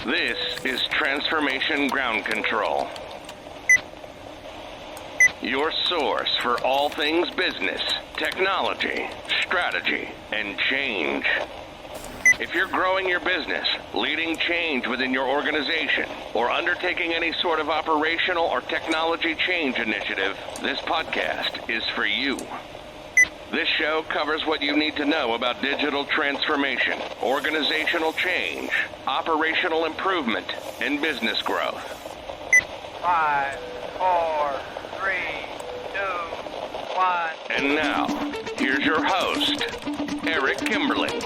This is Transformation Ground Control, your source for all things business, technology, strategy, and change. If you're growing your business, leading change within your organization, or undertaking any sort of operational or technology change initiative, this podcast is for you. This show covers what you need to know about digital transformation, organizational change, operational improvement, and business growth. 5, 4, 3, 2, 1. And now, here's your host, Eric Kimberling.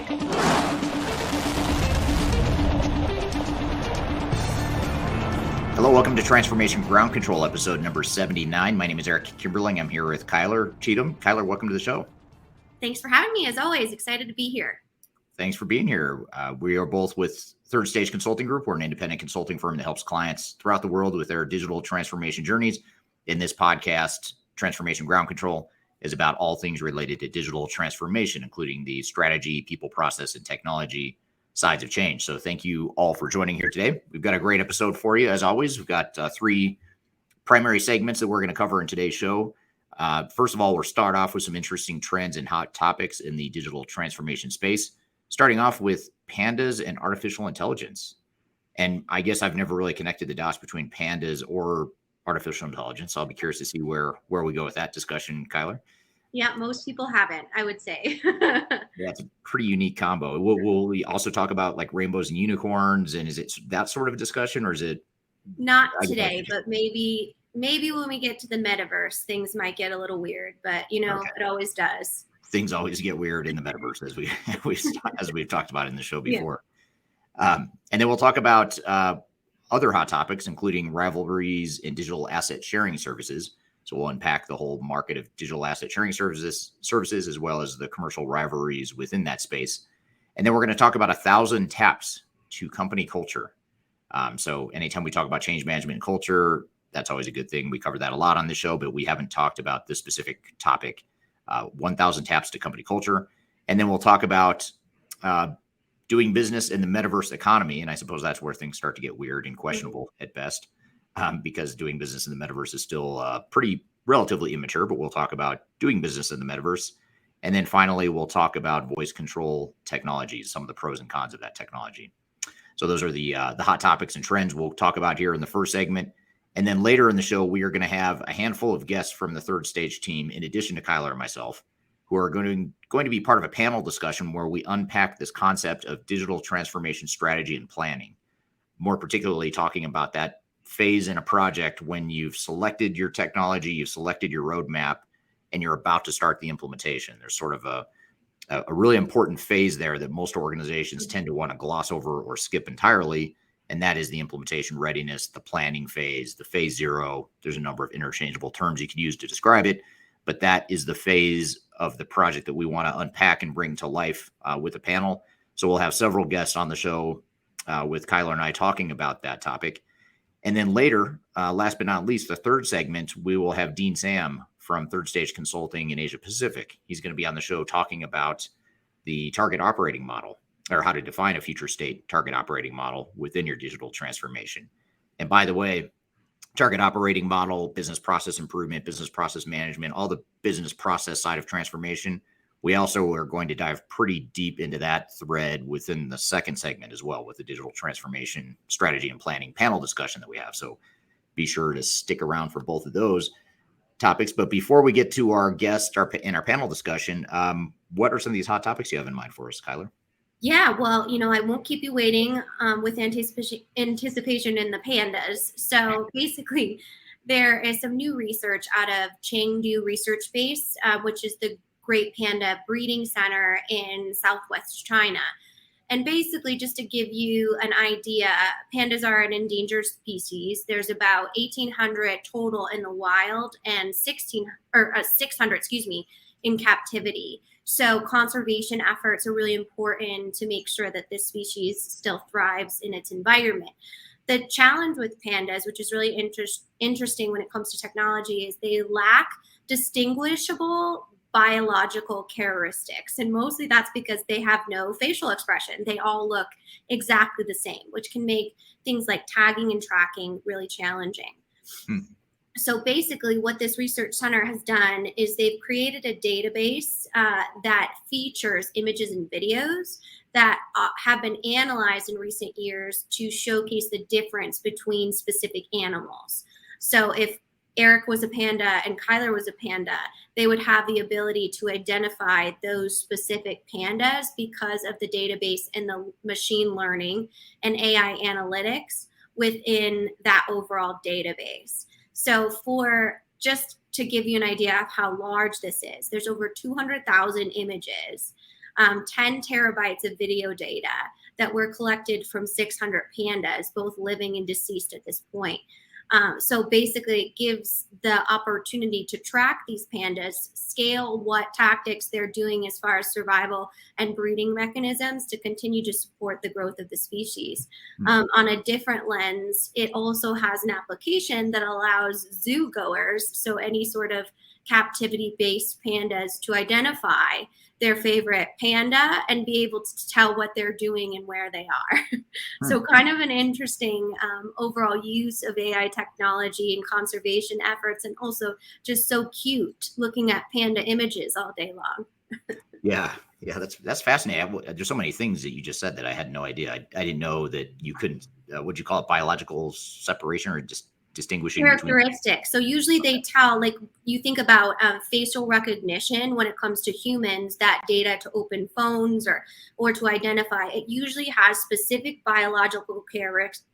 Hello, welcome to Transformation Ground Control, episode number 79. My name is Eric Kimberling. I'm here with Kyler Cheatham. Kyler, welcome to the show. Thanks for having me. As always, excited to be here. Thanks for being here. We are both with Third Stage Consulting Group. We're an independent consulting firm that helps clients throughout the world with their digital transformation journeys. In this podcast, Transformation Ground Control is about all things related to digital transformation, including the strategy, people, process, and technology sides of change. So thank you all for joining here today. We've got a great episode for you. As always, we've got three primary segments that we're going to cover in today's show. First of all, we'll start off with some interesting trends and hot topics in the digital transformation space, starting off with pandas and artificial intelligence. And I guess I've never really connected the dots between pandas or artificial intelligence. So I'll be curious to see where we go with that discussion, Kyler. Yeah, most people haven't, I would say. Yeah, it's a pretty unique combo. Will we also talk about like rainbows and unicorns? And is it that sort of a discussion, or is it? Not today, but maybe when we get to the Metaverse, things might get a little weird, but It always does. Things always get weird in the Metaverse, as we've talked about in the show before. Yeah. And then we'll talk about other hot topics, including rivalries and digital asset sharing services. So we'll unpack the whole market of digital asset sharing services, as well as the commercial rivalries within that space. And then we're going to talk about 1,000 taps to company culture. So anytime we talk about change management and culture, that's always a good thing. We cover that a lot on the show, but we haven't talked about this specific topic, 1,000 taps to company culture. And then we'll talk about doing business in the Metaverse economy. And I suppose that's where things start to get weird and questionable at best. Because doing business in the Metaverse is still pretty relatively immature, but we'll talk about doing business in the Metaverse. And then finally, we'll talk about voice control technologies, some of the pros and cons of that technology. So those are the hot topics and trends we'll talk about here in the first segment. And then later in the show, we are going to have a handful of guests from the Third Stage team, in addition to Kyler and myself, who are going to be part of a panel discussion where we unpack this concept of digital transformation strategy and planning, more particularly talking about that phase in a project when you've selected your technology, you've selected your roadmap, and you're about to start the implementation. There's sort of a really important phase there that most organizations tend to want to gloss over or skip entirely, and that is the implementation readiness, the planning phase, the phase zero. There's a number of interchangeable terms you can use to describe it, but that is the phase of the project that we want to unpack and bring to life with a panel. So we'll have several guests on the show with Kyler and I talking about that topic. And then later, last but not least, the third segment, we will have Dean Sam from Third Stage Consulting in Asia Pacific. He's going to be on the show talking about the target operating model, or how to define a future state target operating model within your digital transformation. And by the way, target operating model, business process improvement, business process management, all the business process side of transformation. We also are going to dive pretty deep into that thread within the second segment as well, with the digital transformation strategy and planning panel discussion that we have. So be sure to stick around for both of those topics. But before we get to our guest in our panel discussion, what are some of these hot topics you have in mind for us, Kyler? Yeah, well, I won't keep you waiting with anticipation in the pandas. So basically, there is some new research out of Chengdu Research Base, which is the Great Panda Breeding Center in Southwest China. And basically, just to give you an idea, pandas are an endangered species. There's about 1,800 total in the wild and 600, in captivity. So conservation efforts are really important to make sure that this species still thrives in its environment. The challenge with pandas, which is really interesting when it comes to technology, is they lack distinguishable biological characteristics. And mostly that's because they have no facial expression. They all look exactly the same, which can make things like tagging and tracking really challenging. So basically what this research center has done is they've created a database that features images and videos that have been analyzed in recent years to showcase the difference between specific animals. So if Eric was a panda and Kyler was a panda, they would have the ability to identify those specific pandas because of the database and the machine learning and AI analytics within that overall database. So for just to give you an idea of how large this is, there's over 200,000 images, 10 terabytes of video data that were collected from 600 pandas, both living and deceased at this point. So basically it gives the opportunity to track these pandas, scale what tactics they're doing as far as survival and breeding mechanisms to continue to support the growth of the species. On a different lens, it also has an application that allows zoo goers, so any sort of captivity-based pandas, to identify their favorite panda and be able to tell what they're doing and where they are. So kind of an interesting overall use of AI technology and conservation efforts, and also just so cute looking at panda images all day long. Yeah, that's fascinating. There's so many things that you just said that I had no idea. I didn't know that you couldn't, would you call it biological separation or just distinguishing characteristics. So usually they tell, like you think about facial recognition when it comes to humans, that data to open phones or to identify, it usually has specific biological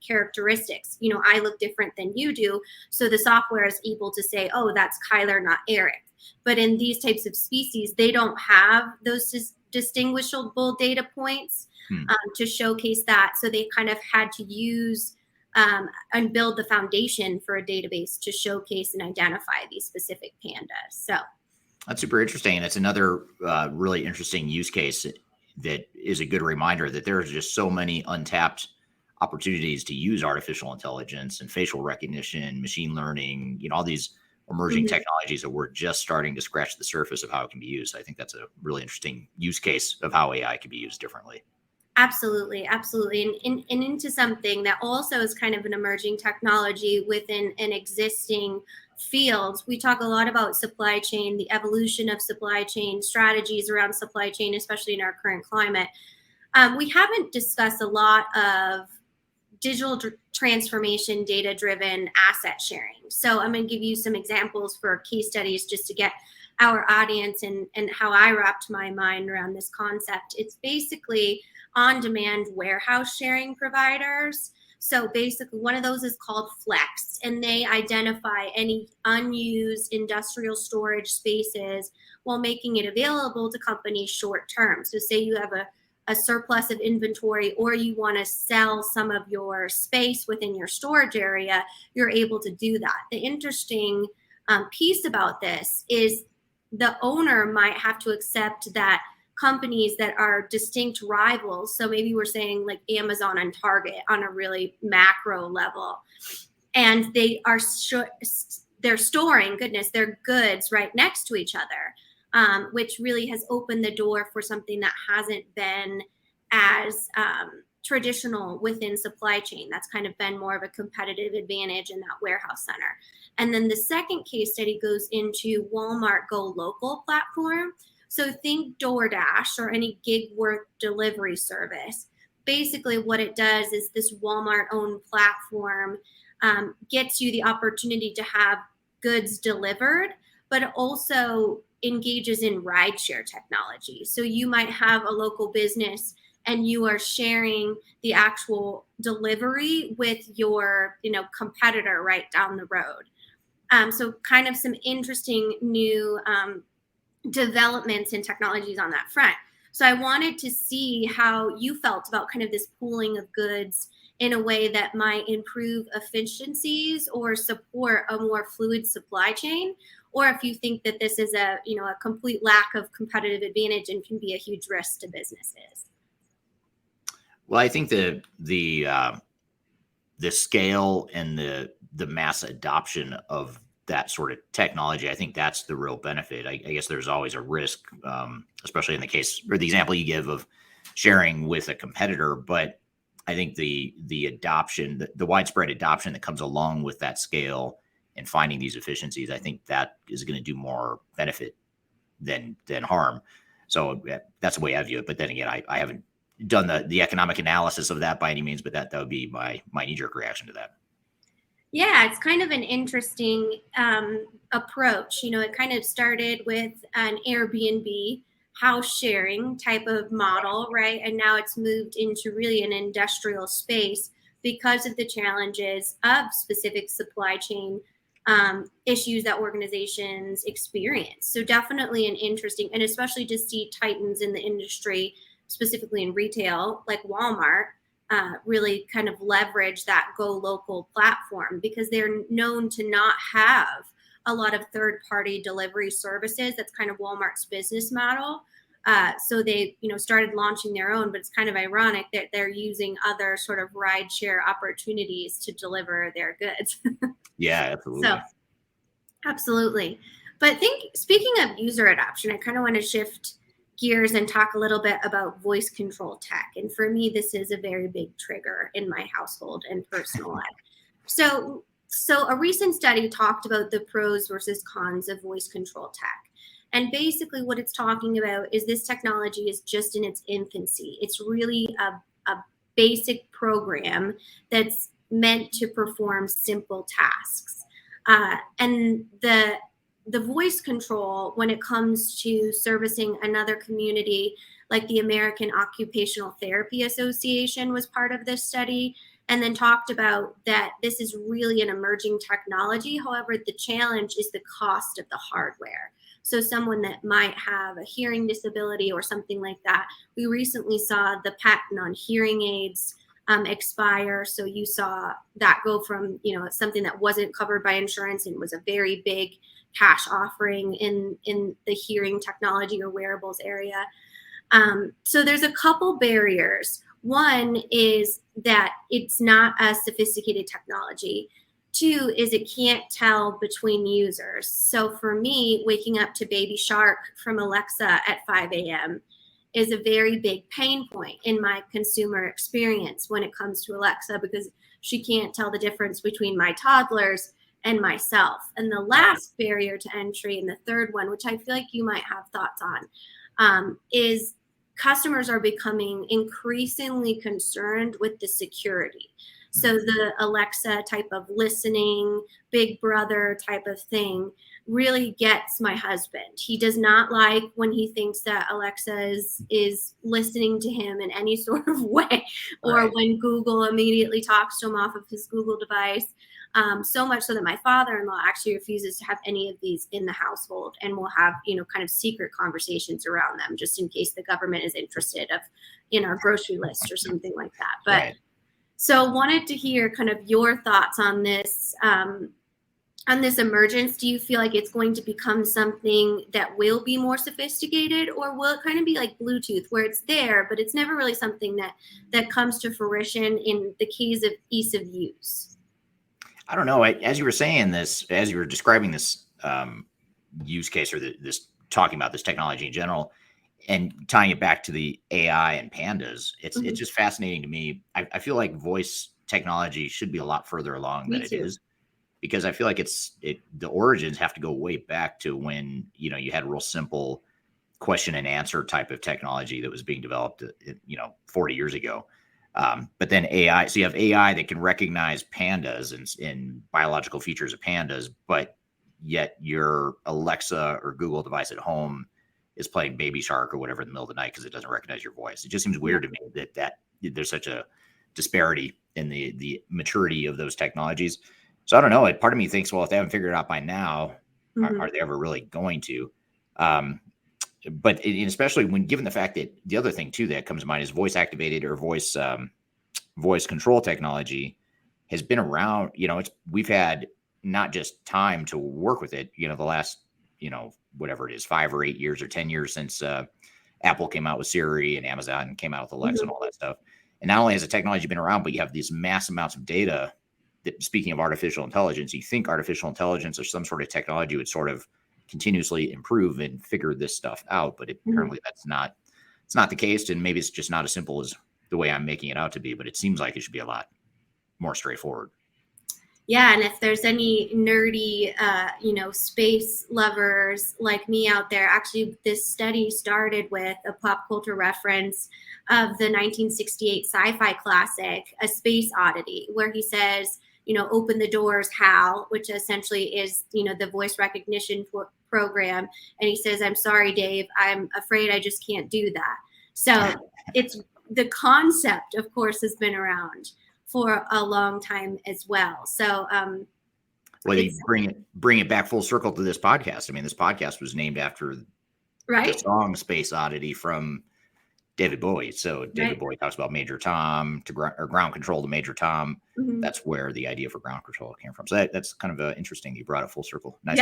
characteristics. You know, I look different than you do. So the software is able to say, oh, that's Kyler, not Eric. But in these types of species, they don't have those distinguishable data points to showcase that. So they kind of had to use and build the foundation for a database to showcase and identify these specific pandas. So that's super interesting. And it's another really interesting use case that is a good reminder that there's just so many untapped opportunities to use artificial intelligence and facial recognition, machine learning, you know, all these emerging technologies that we're just starting to scratch the surface of how it can be used. I think that's a really interesting use case of how AI can be used differently. Absolutely. And into something that also is kind of an emerging technology within an existing field. We talk a lot about supply chain, the evolution of supply chain, strategies around supply chain, especially in our current climate. We haven't discussed a lot of digital transformation, data-driven asset sharing. So I'm going to give you some examples for case studies just to get our audience and how I wrapped my mind around this concept. It's basically on-demand warehouse sharing providers. So basically one of those is called Flex, and they identify any unused industrial storage spaces while making it available to companies short term. So say you have a surplus of inventory, or you want to sell some of your space within your storage area, you're able to do that. The interesting piece about this is the owner might have to accept that companies that are distinct rivals, so maybe we're saying like Amazon and Target on a really macro level, and they're storing their goods right next to each other, which really has opened the door for something that hasn't been as traditional within supply chain. That's kind of been more of a competitive advantage in that warehouse center. And then the second case study goes into Walmart Go Local platform. So think DoorDash or any gig work delivery service. Basically what it does is this Walmart-owned platform gets you the opportunity to have goods delivered, but it also engages in rideshare technology. So you might have a local business and you are sharing the actual delivery with your, competitor right down the road. So kind of some interesting new developments and technologies on that front. So I wanted to see how you felt about kind of this pooling of goods in a way that might improve efficiencies or support a more fluid supply chain, or if you think that this is a complete lack of competitive advantage and can be a huge risk to businesses. Well, I think the scale and the mass adoption of that sort of technology. I think that's the real benefit. I guess there's always a risk, especially in the case or the example you give of sharing with a competitor. But I think the adoption, the widespread adoption that comes along with that scale and finding these efficiencies, I think that is going to do more benefit than harm. So that's the way I view it. But then again, I haven't done the economic analysis of that by any means, but that would be my knee-jerk reaction to that. Yeah, it's kind of an interesting approach. It kind of started with an Airbnb house sharing type of model, right? And now it's moved into really an industrial space because of the challenges of specific supply chain issues that organizations experience. So definitely an interesting, and especially to see titans in the industry, specifically in retail, like Walmart, really kind of leverage that go local platform because they're known to not have a lot of third-party delivery services. That's kind of Walmart's business model. So they, started launching their own, but it's kind of ironic that they're using other sort of rideshare opportunities to deliver their goods. Yeah, absolutely. So, absolutely. But speaking of user adoption, I kind of want to shift gears and talk a little bit about voice control tech. And for me, this is a very big trigger in my household and personal life. So a recent study talked about the pros versus cons of voice control tech. And basically what it's talking about is this technology is just in its infancy. It's really a basic program that's meant to perform simple tasks. And the voice control, when it comes to servicing another community, like the American Occupational Therapy Association was part of this study, and then talked about that this is really an emerging technology. However, the challenge is the cost of the hardware. So someone that might have a hearing disability or something like that, we recently saw the patent on hearing aids expire. So you saw that go from, something that wasn't covered by insurance and was a very big cash offering in the hearing technology or wearables area. So there's a couple barriers. One is that it's not a sophisticated technology. Two is it can't tell between users. So for me, waking up to Baby Shark from Alexa at 5 a.m. is a very big pain point in my consumer experience when it comes to Alexa, because she can't tell the difference between my toddlers and myself. And the last barrier to entry, and the third one, which I feel like you might have thoughts on, is customers are becoming increasingly concerned with the security. So the Alexa type of listening, Big Brother type of thing really gets my husband. He does not like when he thinks that Alexa is listening to him in any sort of way, or when Google immediately talks to him off of his Google device. So much so that my father-in-law actually refuses to have any of these in the household, and will have, kind of secret conversations around them just in case the government is interested in our grocery list or something like that. But so wanted to hear kind of your thoughts on this emergence. Do you feel like it's going to become something that will be more sophisticated, or will it kind of be like Bluetooth where it's there, but it's never really something that comes to fruition in the case of ease of use? I don't know. As you were saying this, as you were describing this use case, or this talking about this technology in general, and tying it back to the AI and pandas, it's just fascinating to me. I feel like voice technology should be a lot further along than it is, because I feel like the origins have to go way back to when you had real simple question and answer type of technology that was being developed 40 years ago. But then AI, so you have AI that can recognize pandas and biological features of pandas, but yet your Alexa or Google device at home is playing Baby Shark or whatever in the middle of the night because it doesn't recognize your voice. It just seems weird to me that there's such a disparity in the maturity of those technologies. So I don't know. Part of me thinks, well, if they haven't figured it out by now, are they ever really going to? But especially when given the fact that the other thing too that comes to mind is voice activated or voice control technology has been around. We've had not just time to work with it. The last whatever it is, 5 or 8 years or 10 years since Apple came out with Siri and Amazon came out with Alexa and all that stuff. And not only has the technology been around, but you have these mass amounts of data that speaking of artificial intelligence, you think artificial intelligence or some sort of technology would sort of continuously improve and figure this stuff out, but apparently it's not the case, and maybe it's just not as simple as the way I'm making it out to be, but it seems like it should be a lot more straightforward. Yeah, and if there's any nerdy, space lovers like me out there, actually, this study started with a pop culture reference of the 1968 sci-fi classic, A Space Oddity, where he says, open the doors, Hal, which essentially is, the voice recognition program. And he says, I'm sorry, Dave, I'm afraid I just can't do that. So it's the concept, of course, has been around for a long time as well. So, well, you bring it back full circle to this podcast. I mean, this podcast was named after the song "Space Oddity" from David Bowie. So David Bowie talks about Major Tom or ground control to Major Tom. Mm-hmm. That's where the idea for ground control came from. So that's kind of interesting. You brought it full circle. Nice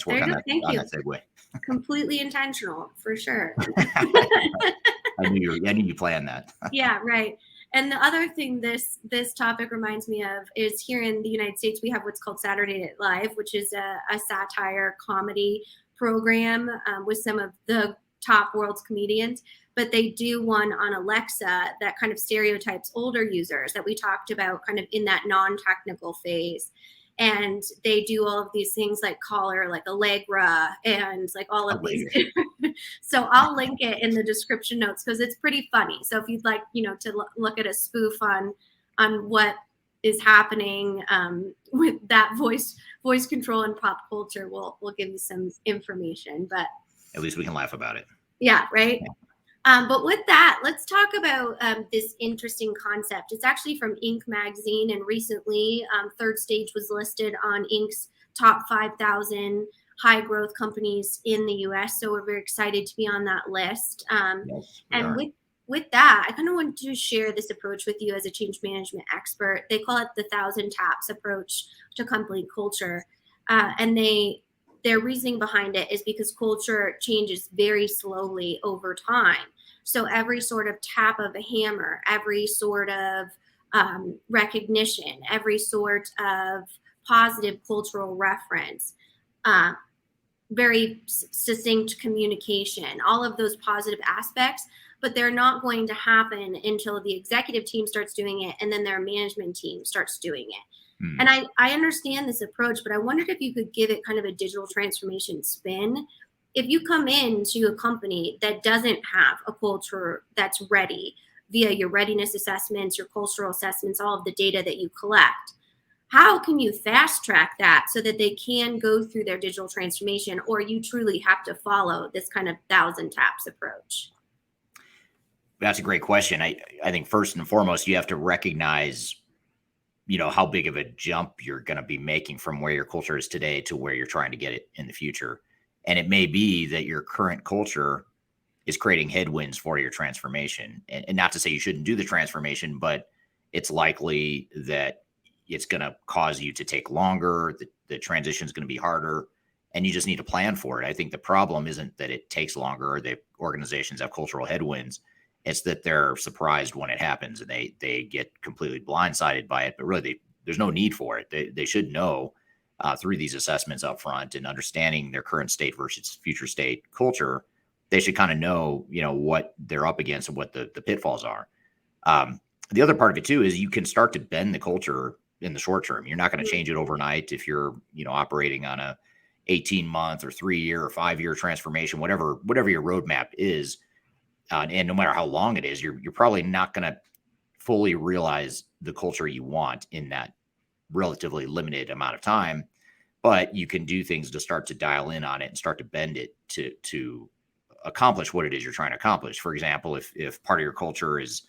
work on that segue. Completely intentional, for sure. I knew you planned that. Yeah, right. And the other thing this topic reminds me of is here in the United States, we have what's called Saturday Night Live, which is a satire comedy program with some of the top world's comedians. But they do one on Alexa that kind of stereotypes older users that we talked about kind of in that non-technical phase. And they do all of these things like caller, like Allegra, and like all of these. So I'll link it in the description notes because it's pretty funny. So if you'd like, to look at a spoof on what is happening with that voice control and pop culture, we'll give you some information. But at least we can laugh about it. Yeah, right. Yeah. But with that, let's talk about this interesting concept. It's actually from Inc. magazine, and recently Third Stage was listed on Inc.'s top 5,000 high growth companies in the U.S. So we're very excited to be on that list. With that, I kind of want to share this approach with you as a change management expert. They call it the 1,000 taps approach to company culture, and their reasoning behind it is because culture changes very slowly over time. So every sort of tap of a hammer, every sort of recognition, every sort of positive cultural reference, very succinct communication, all of those positive aspects, but they're not going to happen until the executive team starts doing it and then their management team starts doing it. And I understand this approach, but I wondered if you could give it kind of a digital transformation spin. If you come into a company that doesn't have a culture that's ready via your readiness assessments, your cultural assessments, all of the data that you collect, how can you fast track that so that they can go through their digital transformation, or you truly have to follow this kind of 1,000 taps approach? That's a great question. I think first and foremost, you have to recognize how big of a jump you're going to be making from where your culture is today to where you're trying to get it in the future. And it may be that your current culture is creating headwinds for your transformation. And not to say you shouldn't do the transformation, but it's likely that it's going to cause you to take longer. The transition is going to be harder, and you just need to plan for it. I think the problem isn't that it takes longer or that organizations have cultural headwinds. It's that they're surprised when it happens and they get completely blindsided by it. But really, there's no need for it. They should know through these assessments up front and understanding their current state versus future state culture. They should kind of know, what they're up against and what the pitfalls are. The other part of it too is you can start to bend the culture in the short term. You're not going to change it overnight if you're, operating on a 18-month or 3-year or 5-year transformation, whatever your roadmap is. And no matter how long it is, you're probably not going to fully realize the culture you want in that relatively limited amount of time, but you can do things to start to dial in on it and start to bend it to accomplish what it is you're trying to accomplish. For example, if part of your culture is,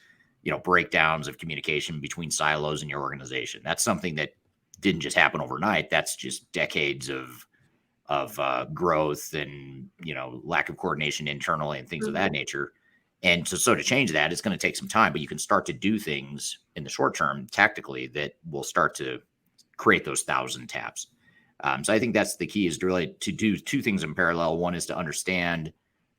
breakdowns of communication between silos in your organization, that's something that didn't just happen overnight. That's just decades of growth and, lack of coordination internally and things of that nature. And so to change that, it's going to take some time, but you can start to do things in the short term tactically that will start to create those 1,000 taps. So I think that's the key, is to do two things in parallel. One is to understand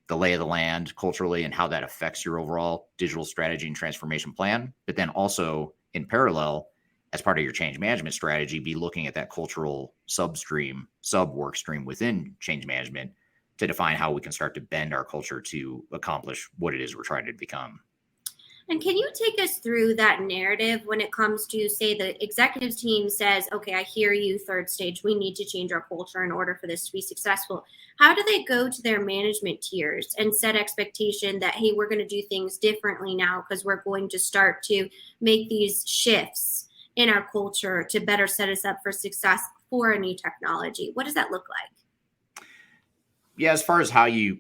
the lay of the land culturally and how that affects your overall digital strategy and transformation plan. But then also in parallel, as part of your change management strategy, be looking at that cultural sub work stream within change management to define how we can start to bend our culture to accomplish what it is we're trying to become. And can you take us through that narrative when it comes to, say, the executive team says, okay, I hear you, third stage, we need to change our culture in order for this to be successful. How do they go to their management tiers and set expectation that, hey, we're going to do things differently now because we're going to start to make these shifts in our culture to better set us up for success for a new technology? What does that look like? Yeah, as far as how you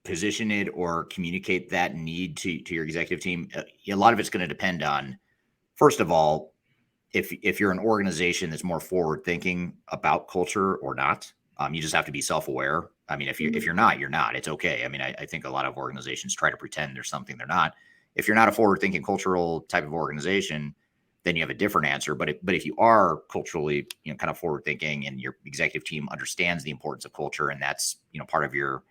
position it or communicate that need to your executive team, a lot of it's going to depend on, first of all, if you're an organization that's more forward thinking about culture or not. You just have to be self-aware. I mean, if you're not, you're not. It's okay. I mean, I think a lot of organizations try to pretend there's something they're not. If you're not a forward thinking cultural type of organization, then you have a different answer. But if you are culturally, kind of forward thinking, and your executive team understands the importance of culture, and that's, part of your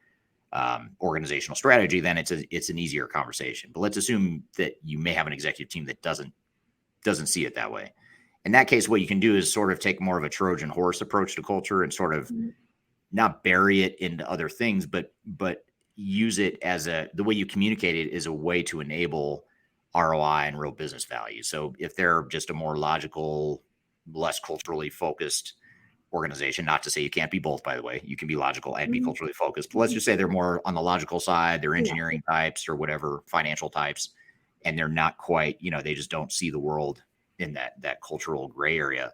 organizational strategy, then it's an easier conversation. But let's assume that you may have an executive team that doesn't see it that way. In that case, what you can do is sort of take more of a Trojan horse approach to culture and sort of not bury it into other things, but use it as the way you communicate it is a way to enable ROI and real business value. So if they're just a more logical, less culturally focused organization, not to say you can't be both, by the way, you can be logical and be culturally focused, but let's just say they're more on the logical side, they're engineering types or whatever, financial types, and they're not quite, they just don't see the world in that cultural gray area.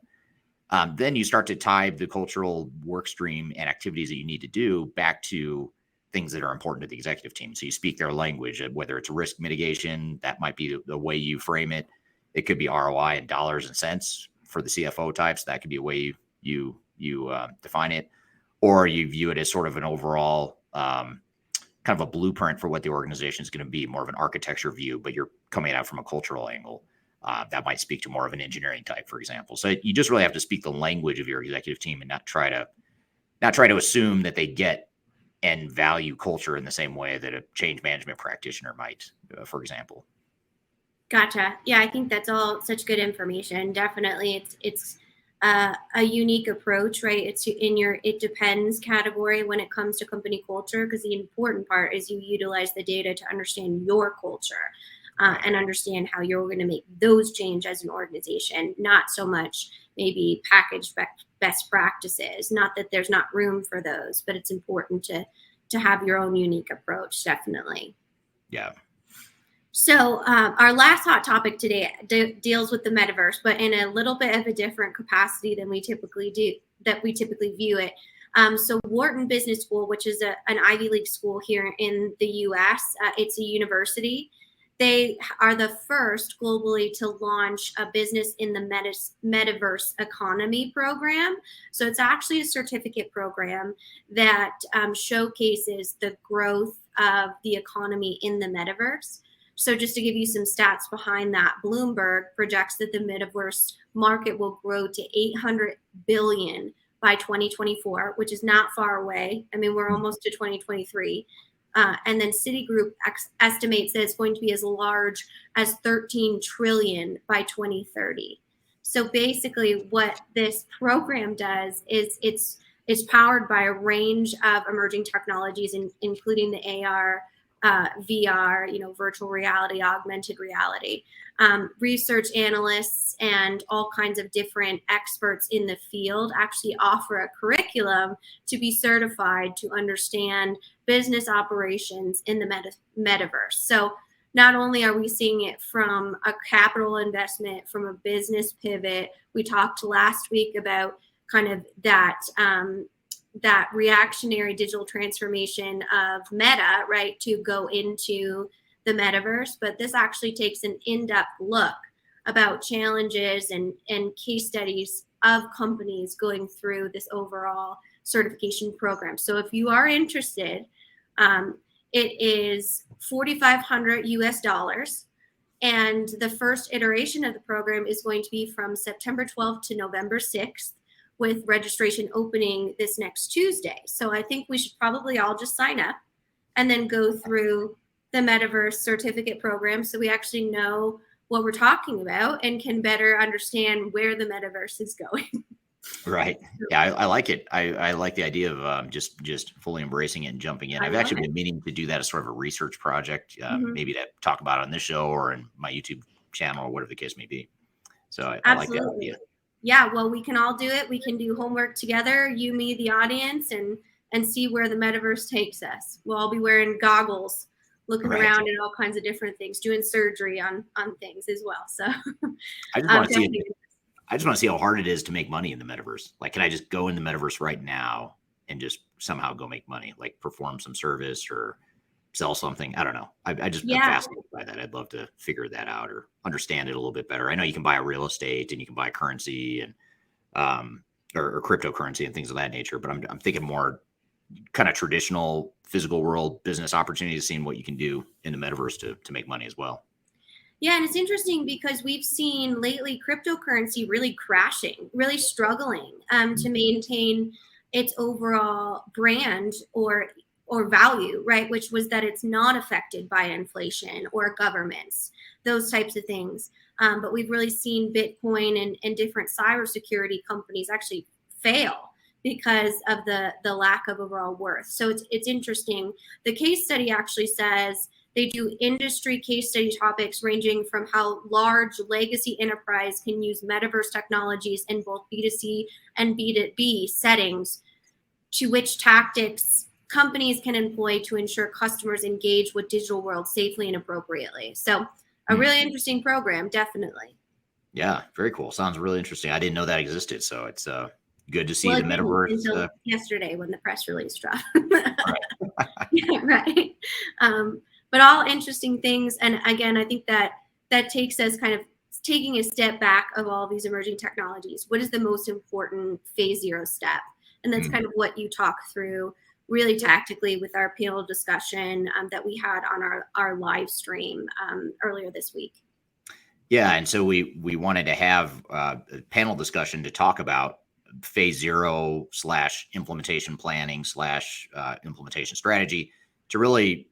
Then you start to tie the cultural work stream and activities that you need to do back to things that are important to the executive team. So you speak their language, whether it's risk mitigation, that might be the way you frame it. It could be ROI in dollars and cents for the CFO types. That could be a way you define it, or you view it as sort of an overall kind of a blueprint for what the organization is going to be, more of an architecture view, but you're coming out from a cultural angle. That might speak to more of an engineering type, for example. So you just really have to speak the language of your executive team and not try to assume that they get and value culture in the same way that a change management practitioner might, for example. Gotcha. Yeah, I think that's all such good information. Definitely, it's a unique approach, right? It's in your it depends category when it comes to company culture, because the important part is you utilize the data to understand your culture and understand how you're going to make those change as an organization, not so much maybe package best practices. Not that there's not room for those, but it's important to have your own unique approach, definitely. Yeah. So our last hot topic today deals with the metaverse, but in a little bit of a different capacity than we typically view it. So Wharton Business School, which is an Ivy League school here in the U.S., it's a university. They are the first globally to launch a business in the metaverse economy program. So it's actually a certificate program that showcases the growth of the economy in the metaverse. So just to give you some stats behind that, Bloomberg projects that the metaverse market will grow to $800 billion by 2024, which is not far away. I mean, we're almost to 2023. And then Citigroup estimates that it's going to be as large as 13 trillion by 2030. So basically what this program does is it's powered by a range of emerging technologies, including the AR, VR, virtual reality, augmented reality. Research analysts and all kinds of different experts in the field actually offer a curriculum to be certified to understand business operations in the metaverse. So not only are we seeing it from a capital investment, from a business pivot, we talked last week about kind of that reactionary digital transformation of Meta, right, to go into the metaverse. But this actually takes an in-depth look about challenges and case studies of companies going through this overall certification program. So if you are interested, it is $4,500 US. And the first iteration of the program is going to be from September 12th to November 6th, with registration opening this next Tuesday. So I think we should probably all just sign up and then go through the Metaverse certificate program so we actually know what we're talking about and can better understand where the metaverse is going. Right. Yeah, I like it. I like the idea of just fully embracing it and jumping in. I've actually been meaning to do that as sort of a research project, maybe to talk about it on this show or in my YouTube channel or whatever the case may be. So I like that idea. Yeah, well, we can all do it. We can do homework together, you, me, the audience, and see where the metaverse takes us. We'll all be wearing goggles, looking around at all kinds of different things, doing surgery on things as well. So I just want to see it. I just want to see how hard it is to make money in the metaverse. Like, can I just go in the metaverse right now and just somehow go make money, like perform some service or sell something? I don't know. I just am fascinated by that. I'd love to figure that out or understand it a little bit better. I know you can buy real estate and you can buy currency and or cryptocurrency and things of that nature, but I'm thinking more kind of traditional physical world business opportunities, seeing what you can do in the metaverse to make money as well. Yeah, and it's interesting because we've seen lately cryptocurrency really crashing, really struggling to maintain its overall brand or value, right? Which was that it's not affected by inflation or governments, those types of things. But we've really seen Bitcoin and different cybersecurity companies actually fail because of the lack of overall worth. So it's interesting. The case study actually says they do industry case study topics ranging from how large legacy enterprise can use metaverse technologies in both B2C and B2B settings, to which tactics companies can employ to ensure customers engage with digital world safely and appropriately. So a really interesting program, definitely. Yeah, very cool. Sounds really interesting. I didn't know that existed. So it's good to see the metaverse. Until yesterday when the press release dropped. Yeah, right. But all interesting things. And again, I think that takes us kind of taking a step back of all these emerging technologies. What is the most important phase 0 step? And that's kind of what you talk through really tactically with our panel discussion that we had on our live stream earlier this week. Yeah. And so we wanted to have a panel discussion to talk about phase 0 / implementation planning / implementation strategy to really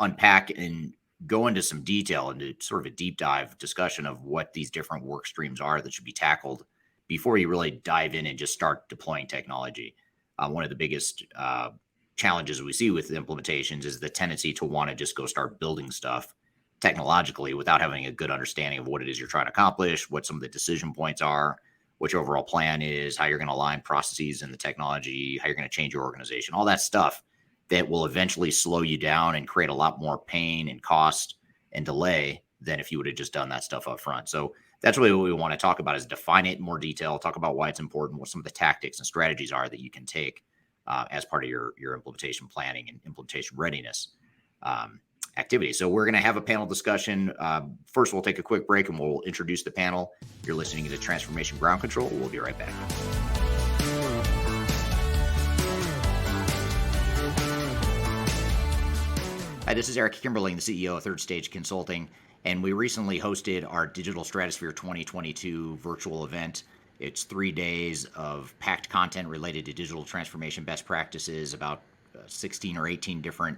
unpack and go into some detail into sort of a deep dive discussion of what these different work streams are that should be tackled before you really dive in and just start deploying technology. One of the biggest challenges we see with implementations is the tendency to want to just go start building stuff technologically without having a good understanding of what it is you're trying to accomplish, what some of the decision points are, what your overall plan is, how you're going to align processes in the technology, how you're going to change your organization, all that stuff that will eventually slow you down and create a lot more pain and cost and delay than if you would have just done that stuff up front. So that's really what we want to talk about, is define it in more detail, talk about why it's important, what some of the tactics and strategies are that you can take as part of your implementation planning and implementation readiness activity. So we're going to have a panel discussion. First, we'll take a quick break and we'll introduce the panel. You're listening to Transformation Ground Control. We'll be right back. Hi, this is Eric Kimberling, the CEO of Third Stage Consulting, and we recently hosted our Digital Stratosphere 2022 virtual event. It's 3 days of packed content related to digital transformation best practices, about 16 or 18 different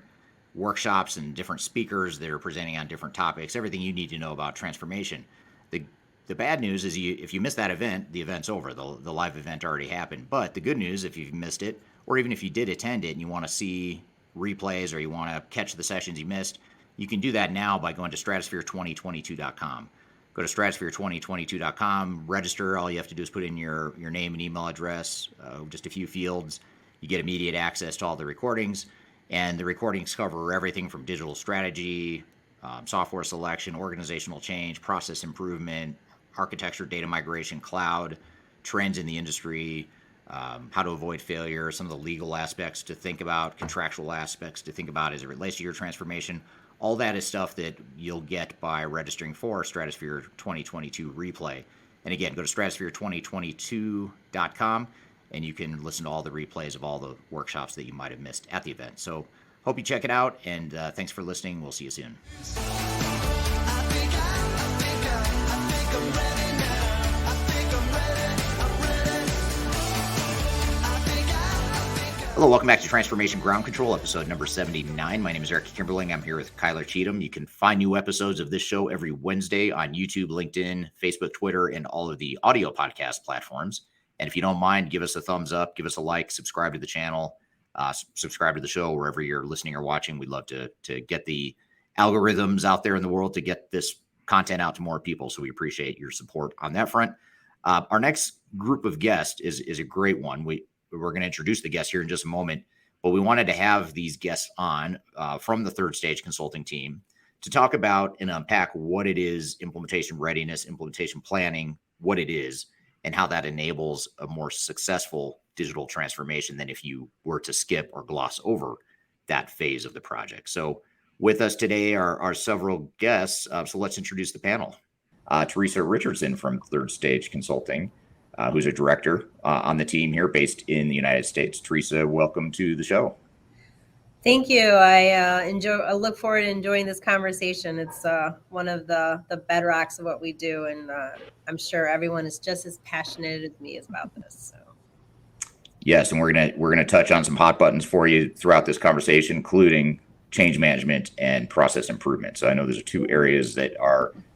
workshops and different speakers that are presenting on different topics, everything you need to know about transformation. The bad news is if you miss that event, the event's over. The live event already happened. But the good news, if you've missed it, or even if you did attend it and you want to see replays or you want to catch the sessions you missed, you can do that now by going to stratosphere2022.com. Go to stratosphere2022.com, register. All you have to do is put in your name and email address, just a few fields. You get immediate access to all the recordings, and the recordings cover everything from digital strategy, software selection, organizational change, process improvement, architecture, data migration, cloud, trends in the industry, how to avoid failure, some of the legal aspects to think about, contractual aspects to think about as it relates to your transformation. All that is stuff that you'll get by registering for Stratosphere 2022 replay. And again, go to stratosphere2022.com and you can listen to all the replays of all the workshops that you might have missed at the event. So hope you check it out, and thanks for listening. We'll see you soon. Hello, welcome back to Transformation Ground Control, episode number 79. My name is Eric Kimberling. I'm here with Cheatham. You can find new episodes of this show every Wednesday on YouTube, LinkedIn, Facebook, Twitter, and all of the audio podcast platforms. And if you don't mind, give us a thumbs up, give us a like, subscribe to the channel, subscribe to the show wherever you're listening or watching. We'd love to get the algorithms out there in the world to get this content out to more people. So we appreciate your support on that front. Our next group of guests is a great one. We're going to introduce the guests here in just a moment, but we wanted to have these guests on from the Third Stage Consulting team to talk about and unpack what it is, implementation readiness, implementation planning, what it is, and how that enables a more successful digital transformation than if you were to skip or gloss over that phase of the project. So with us today are several guests. So let's introduce the panel. Theresa Richardson from Third Stage Consulting, who's a director on the team here based in the United States. Theresa, welcome to the show. Thank you. I look forward to enjoying this conversation. It's one of the bedrocks of what we do, and I'm sure everyone is just as passionate as me about this. So. Yes, and we're gonna touch on some hot buttons for you throughout this conversation, including change management and process improvement. So I know those are two areas that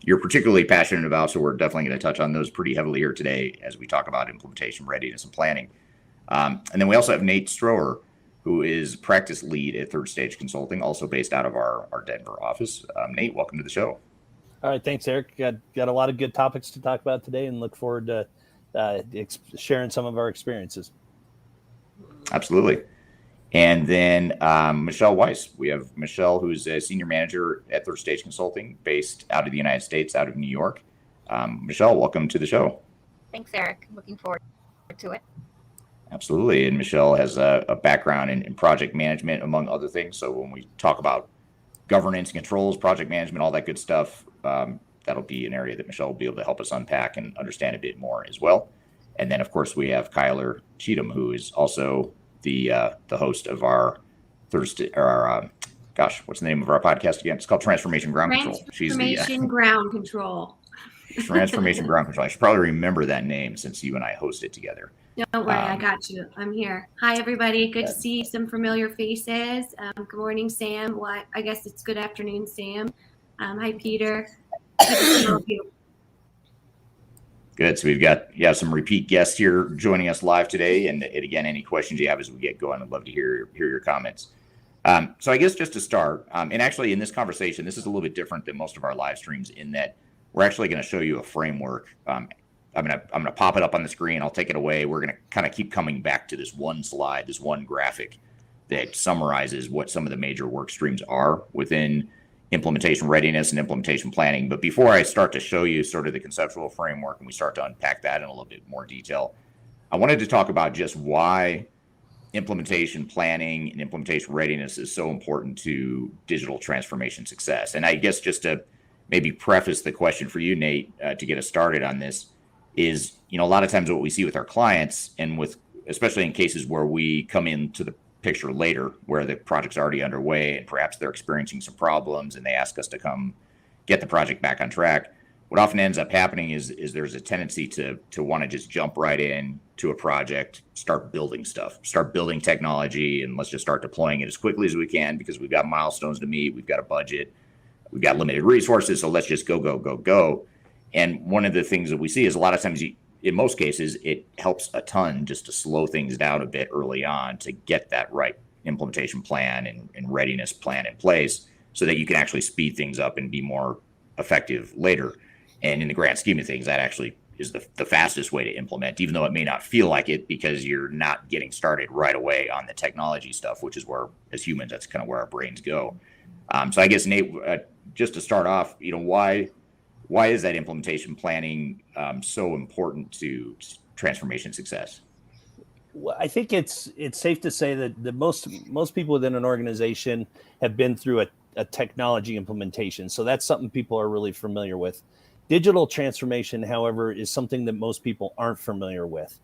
you're particularly passionate about. So we're definitely going to touch on those pretty heavily here today as we talk about implementation readiness and planning. And then we also have Nate Stroeher, who is practice lead at Third Stage Consulting, also based out of our Denver office. Nate, welcome to the show. All right, thanks, Eric. Got a lot of good topics to talk about today, and look forward to sharing some of our experiences. Absolutely. And then Michelle Weiss. We have Michelle, who's a senior manager at Third Stage Consulting, based out of the United States, out of New York. Michelle, welcome to the show. Thanks, Eric. Looking forward to it. Absolutely. And Michelle has a background in project management, among other things. So when we talk about governance, controls, project management, all that good stuff, that'll be an area that Michelle will be able to help us unpack and understand a bit more as well. And then, of course, we have Cheatham, who is also the host of our Thursday, what's the name of our podcast again? It's called Transformation Ground Control. Transformation Ground Control. Transformation Ground Control. I should probably remember that name since you and I host it together. Don't worry, I got you. I'm here. Hi, everybody. Good to see some familiar faces. Good morning, Sam. Well, I guess it's good afternoon, Sam. Hi, Peter. Good to see all of you. Good. So we've got some repeat guests here joining us live today. And again, any questions you have as we get going, I'd love to hear your comments. So I guess just to start, and actually in this conversation, this is a little bit different than most of our live streams in that we're actually going to show you a framework. I'm gonna pop it up on the screen. I'll take it away. We're going to kind of keep coming back to this one slide, this one graphic that summarizes what some of the major work streams are within implementation readiness and implementation planning. But before I start to show you sort of the conceptual framework and we start to unpack that in a little bit more detail, I wanted to talk about just why implementation planning and implementation readiness is so important to digital transformation success. And I guess just to maybe preface the question for you, Nate, to get us started on this is, a lot of times what we see with our clients and especially in cases where we come into the picture later where the project's already underway and perhaps they're experiencing some problems and they ask us to come get the project back on track. What often ends up happening is there's a tendency to want to just jump right in to a project, start building stuff, start building technology, and let's just start deploying it as quickly as we can because we've got milestones to meet, we've got a budget, we've got limited resources, so let's just go. And one of the things that we see is a lot of times in most cases, it helps a ton just to slow things down a bit early on to get that right implementation plan and readiness plan in place so that you can actually speed things up and be more effective later. And in the grand scheme of things, that actually is the fastest way to implement, even though it may not feel like it because you're not getting started right away on the technology stuff, which is where, as humans, that's kind of where our brains go. So I guess, Nate, just to start off, why is that implementation planning so important to transformation success? Well, I think it's safe to say that most people within an organization have been through a technology implementation. So that's something people are really familiar with. Digital transformation, however, is something that most people aren't familiar with.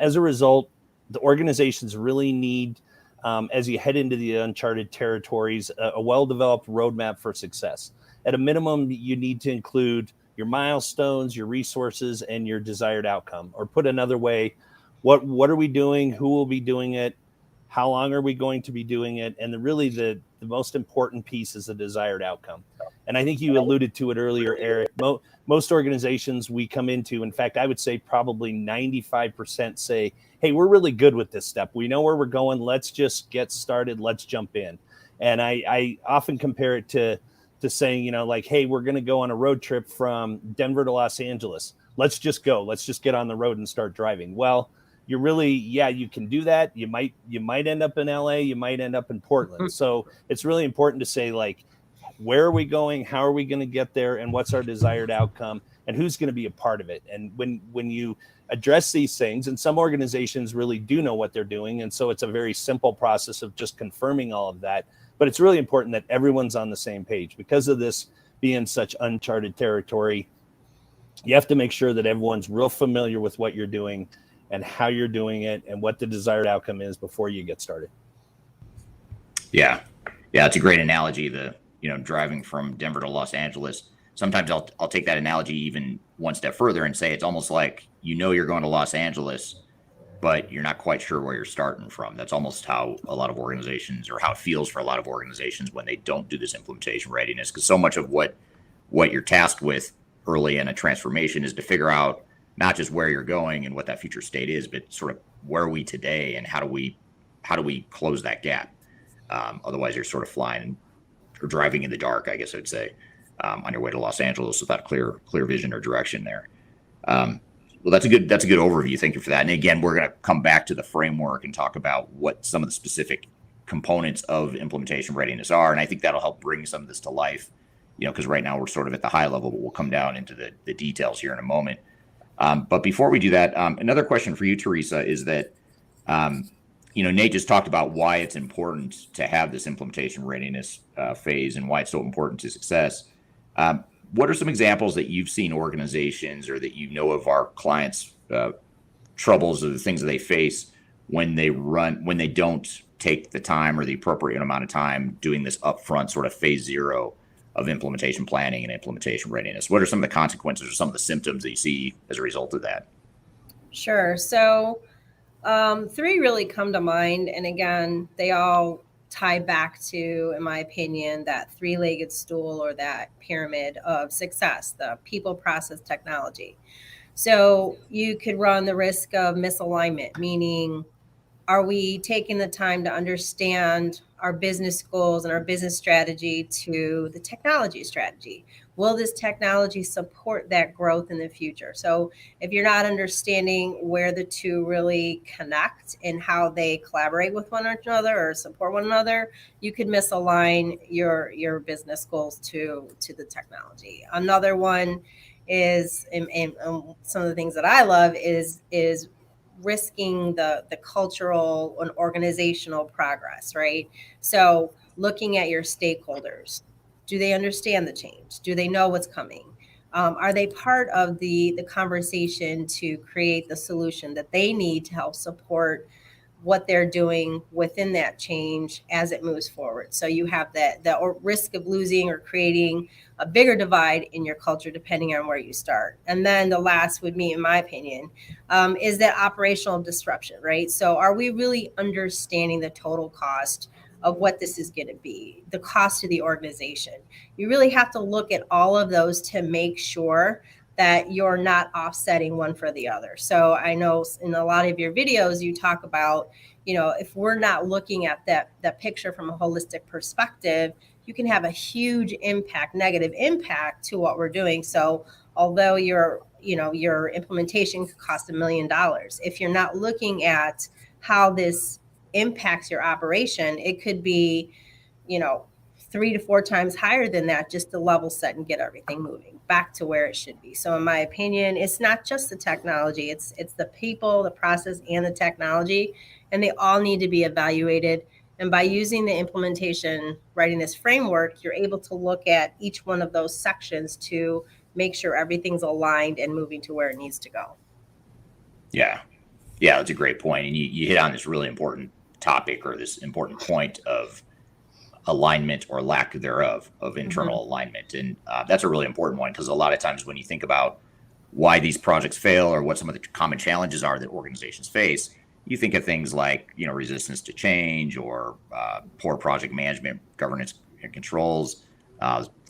As a result, the organizations really need, as you head into the uncharted territories, a well-developed roadmap for success. At a minimum, you need to include your milestones, your resources, and your desired outcome. Or put another way, what are we doing? Who will be doing it? how long are we going to be doing it? And really the most important piece is the desired outcome. And I think you alluded to it earlier, Eric. Most organizations we come into, in fact, I would say probably 95% say, hey, we're really good with this step. We know where we're going. Let's just get started. Let's jump in. And I often compare it to saying, like, hey, we're going to go on a road trip from Denver to Los Angeles. Let's just go. Let's just get on the road and start driving. Well, you're really, you can do that. You might end up in LA. You might end up in Portland. So it's really important to say, like, where are we going? How are we going to get there? And what's our desired outcome? And who's going to be a part of it? And when you address these things, and some organizations really do know what they're doing, and so it's a very simple process of just confirming all of that. But it's really important that everyone's on the same page. Because of this being such uncharted territory, you have to make sure that everyone's real familiar with what you're doing and how you're doing it and what the desired outcome is before you get started. Yeah, it's a great analogy. Driving from Denver to Los Angeles. Sometimes I'll take that analogy even one step further and say it's almost like you're going to Los Angeles, but you're not quite sure where you're starting from. That's almost how a lot of organizations, or how it feels for a lot of organizations when they don't do this implementation readiness, because so much of what you're tasked with early in a transformation is to figure out not just where you're going and what that future state is, but sort of where are we today and how do we close that gap? Otherwise, you're sort of flying or driving in the dark, I guess I'd say, on your way to Los Angeles without clear vision or direction there. Well, that's a good overview. Thank you for that. And again, we're going to come back to the framework and talk about what some of the specific components of implementation readiness are. And I think that'll help bring some of this to life, because right now we're sort of at the high level, but we'll come down into the details here in a moment. But before we do that, another question for you, Theresa, is that, Nate just talked about why it's important to have this implementation readiness phase and why it's so important to success. What are some examples that you've seen organizations, or that of our clients' troubles or the things that they face when they don't take the time or the appropriate amount of time doing this upfront sort of phase 0 of implementation planning and implementation readiness? What are some of the consequences or some of the symptoms that you see as a result of that? Sure. So 3 really come to mind. And again, they all tie back to, in my opinion, that 3-legged stool or that pyramid of success, the people, process, technology. So you could run the risk of misalignment, meaning, are we taking the time to understand our business goals and our business strategy to the technology strategy? Will this technology support that growth in the future? So if you're not understanding where the two really connect and how they collaborate with one another or support one another, you could misalign your business goals to the technology. Another one is, and some of the things that I love is risking the cultural and organizational progress, right? So looking at your stakeholders. Do they understand the change? Do they know what's coming? Are they part of the conversation to create the solution that they need to help support what they're doing within that change as it moves forward? So you have the risk of losing or creating a bigger divide in your culture, depending on where you start. And then the last would be, in my opinion, is that operational disruption, right? So are we really understanding the total cost of what this is going to be, the cost to the organization? You really have to look at all of those to make sure that you're not offsetting one for the other. So I know in a lot of your videos, you talk about, if we're not looking at that picture from a holistic perspective, you can have a huge impact, negative impact to what we're doing. So although your implementation could cost $1 million, if you're not looking at how this impacts your operation, it could be, 3 to 4 times higher than that, just to level set and get everything moving back to where it should be. So in my opinion, it's not just the technology, it's the people, the process, and the technology, and they all need to be evaluated. And by using the implementation readiness framework, you're able to look at each one of those sections to make sure everything's aligned and moving to where it needs to go. Yeah, that's a great point. And you hit on this really important topic, or this important point of alignment or lack thereof of internal alignment. And that's a really important one, because a lot of times when you think about why these projects fail or what some of the common challenges are that organizations face, you think of things like, resistance to change or poor project management, governance and controls.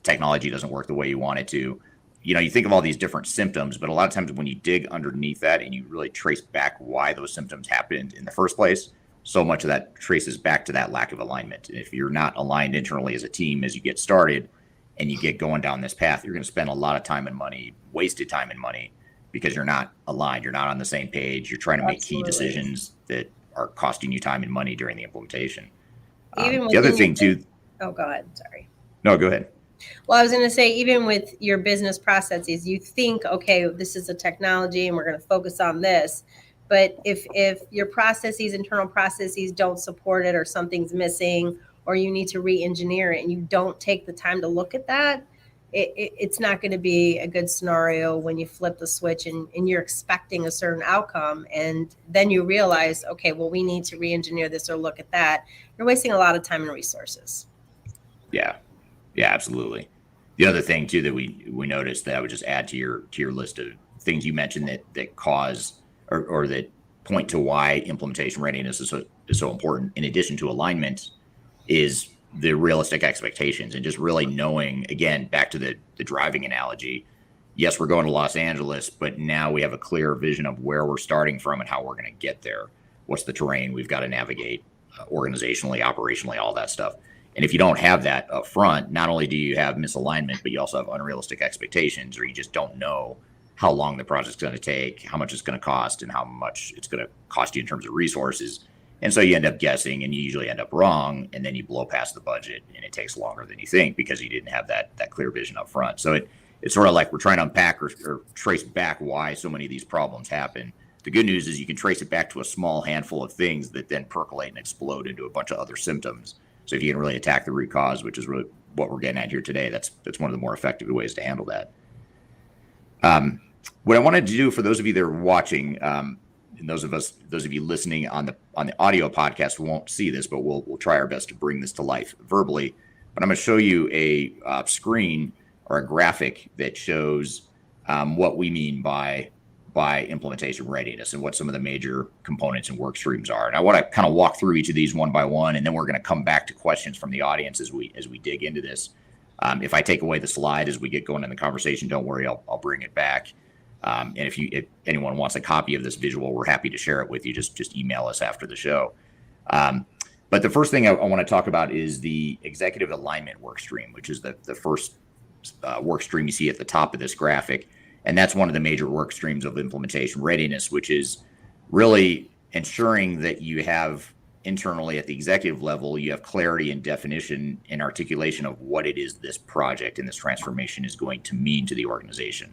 Technology doesn't work the way you want it to. You think of all these different symptoms, but a lot of times when you dig underneath that and you really trace back why those symptoms happened in the first place, so much of that traces back to that lack of alignment. And if you're not aligned internally as a team as you get started and you get going down this path, you're going to spend a lot of time and money, wasted time and money, because you're not aligned. You're not on the same page. You're trying to make key decisions that are costing you time and money during the implementation. The other thing too. Oh, go ahead. Sorry. No, go ahead. Well, I was going to say, even with your business processes, you think, okay, this is a technology and we're going to focus on this. But if your processes, internal processes don't support it, or something's missing, or you need to re-engineer it, and you don't take the time to look at that, it's not going to be a good scenario when you flip the switch and you're expecting a certain outcome. And then you realize, okay, well, we need to re-engineer this or look at that. You're wasting a lot of time and resources. Yeah, absolutely. The other thing too that we noticed that I would just add to your list of things you mentioned that cause or that point to why implementation readiness is so important, in addition to alignment, is the realistic expectations and just really knowing, again, back to the driving analogy. Yes, we're going to Los Angeles, but now we have a clear vision of where we're starting from and how we're going to get there. What's the terrain we've got to navigate organizationally, operationally, all that stuff. And if you don't have that up front, not only do you have misalignment, but you also have unrealistic expectations, or you just don't know how long the project's going to take, how much it's going to cost, and how much it's going to cost you in terms of resources. And so you end up guessing, and you usually end up wrong, and then you blow past the budget, and it takes longer than you think because you didn't have that clear vision up front. So it's sort of like we're trying to unpack or trace back why so many of these problems happen. The good news is you can trace it back to a small handful of things that then percolate and explode into a bunch of other symptoms. So if you can really attack the root cause, which is really what we're getting at here today, that's one of the more effective ways to handle that. What I wanted to do for those of you that are watching, and those of you listening on the audio podcast won't see this, but we'll try our best to bring this to life verbally. But I'm going to show you a screen or a graphic that shows what we mean by implementation readiness and what some of the major components and work streams are. And I want to kind of walk through each of these one by one, and then we're going to come back to questions from the audience as we dig into this. If I take away the slide as we get going in the conversation, don't worry, I'll bring it back. And if anyone wants a copy of this visual, we're happy to share it with you. Just email us after the show. But the first thing I want to talk about is the executive alignment work stream, which is the first work stream you see at the top of this graphic. And that's one of the major work streams of implementation readiness, which is really ensuring that you have internally at the executive level, you have clarity and definition and articulation of what it is this project and this transformation is going to mean to the organization.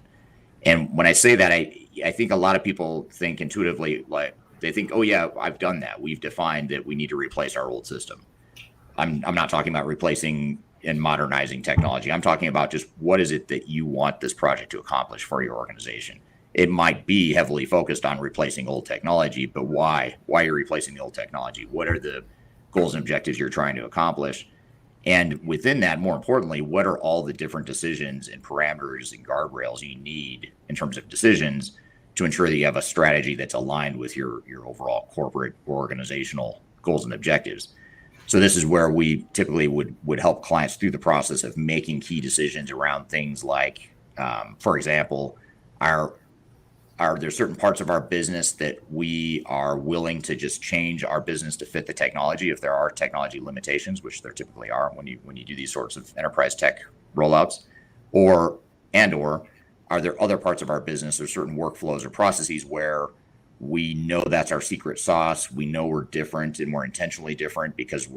And when I say that, I think a lot of people think intuitively, like they think, oh yeah, I've done that. We've defined that we need to replace our old system. I'm not talking about replacing and modernizing technology. I'm talking about just what is it that you want this project to accomplish for your organization. It might be heavily focused on replacing old technology, but why? Why are you replacing the old technology? What are the goals and objectives you're trying to accomplish? And within that, more importantly, what are all the different decisions and parameters and guardrails you need in terms of decisions to ensure that you have a strategy that's aligned with your overall corporate or organizational goals and objectives? So this is where we typically would help clients through the process of making key decisions around things like, for example, are there certain parts of our business that we are willing to just change our business to fit the technology if there are technology limitations, which there typically are when you do these sorts of enterprise tech rollouts, or are there other parts of our business or certain workflows or processes where we know that's our secret sauce, we know we're different and we're intentionally different because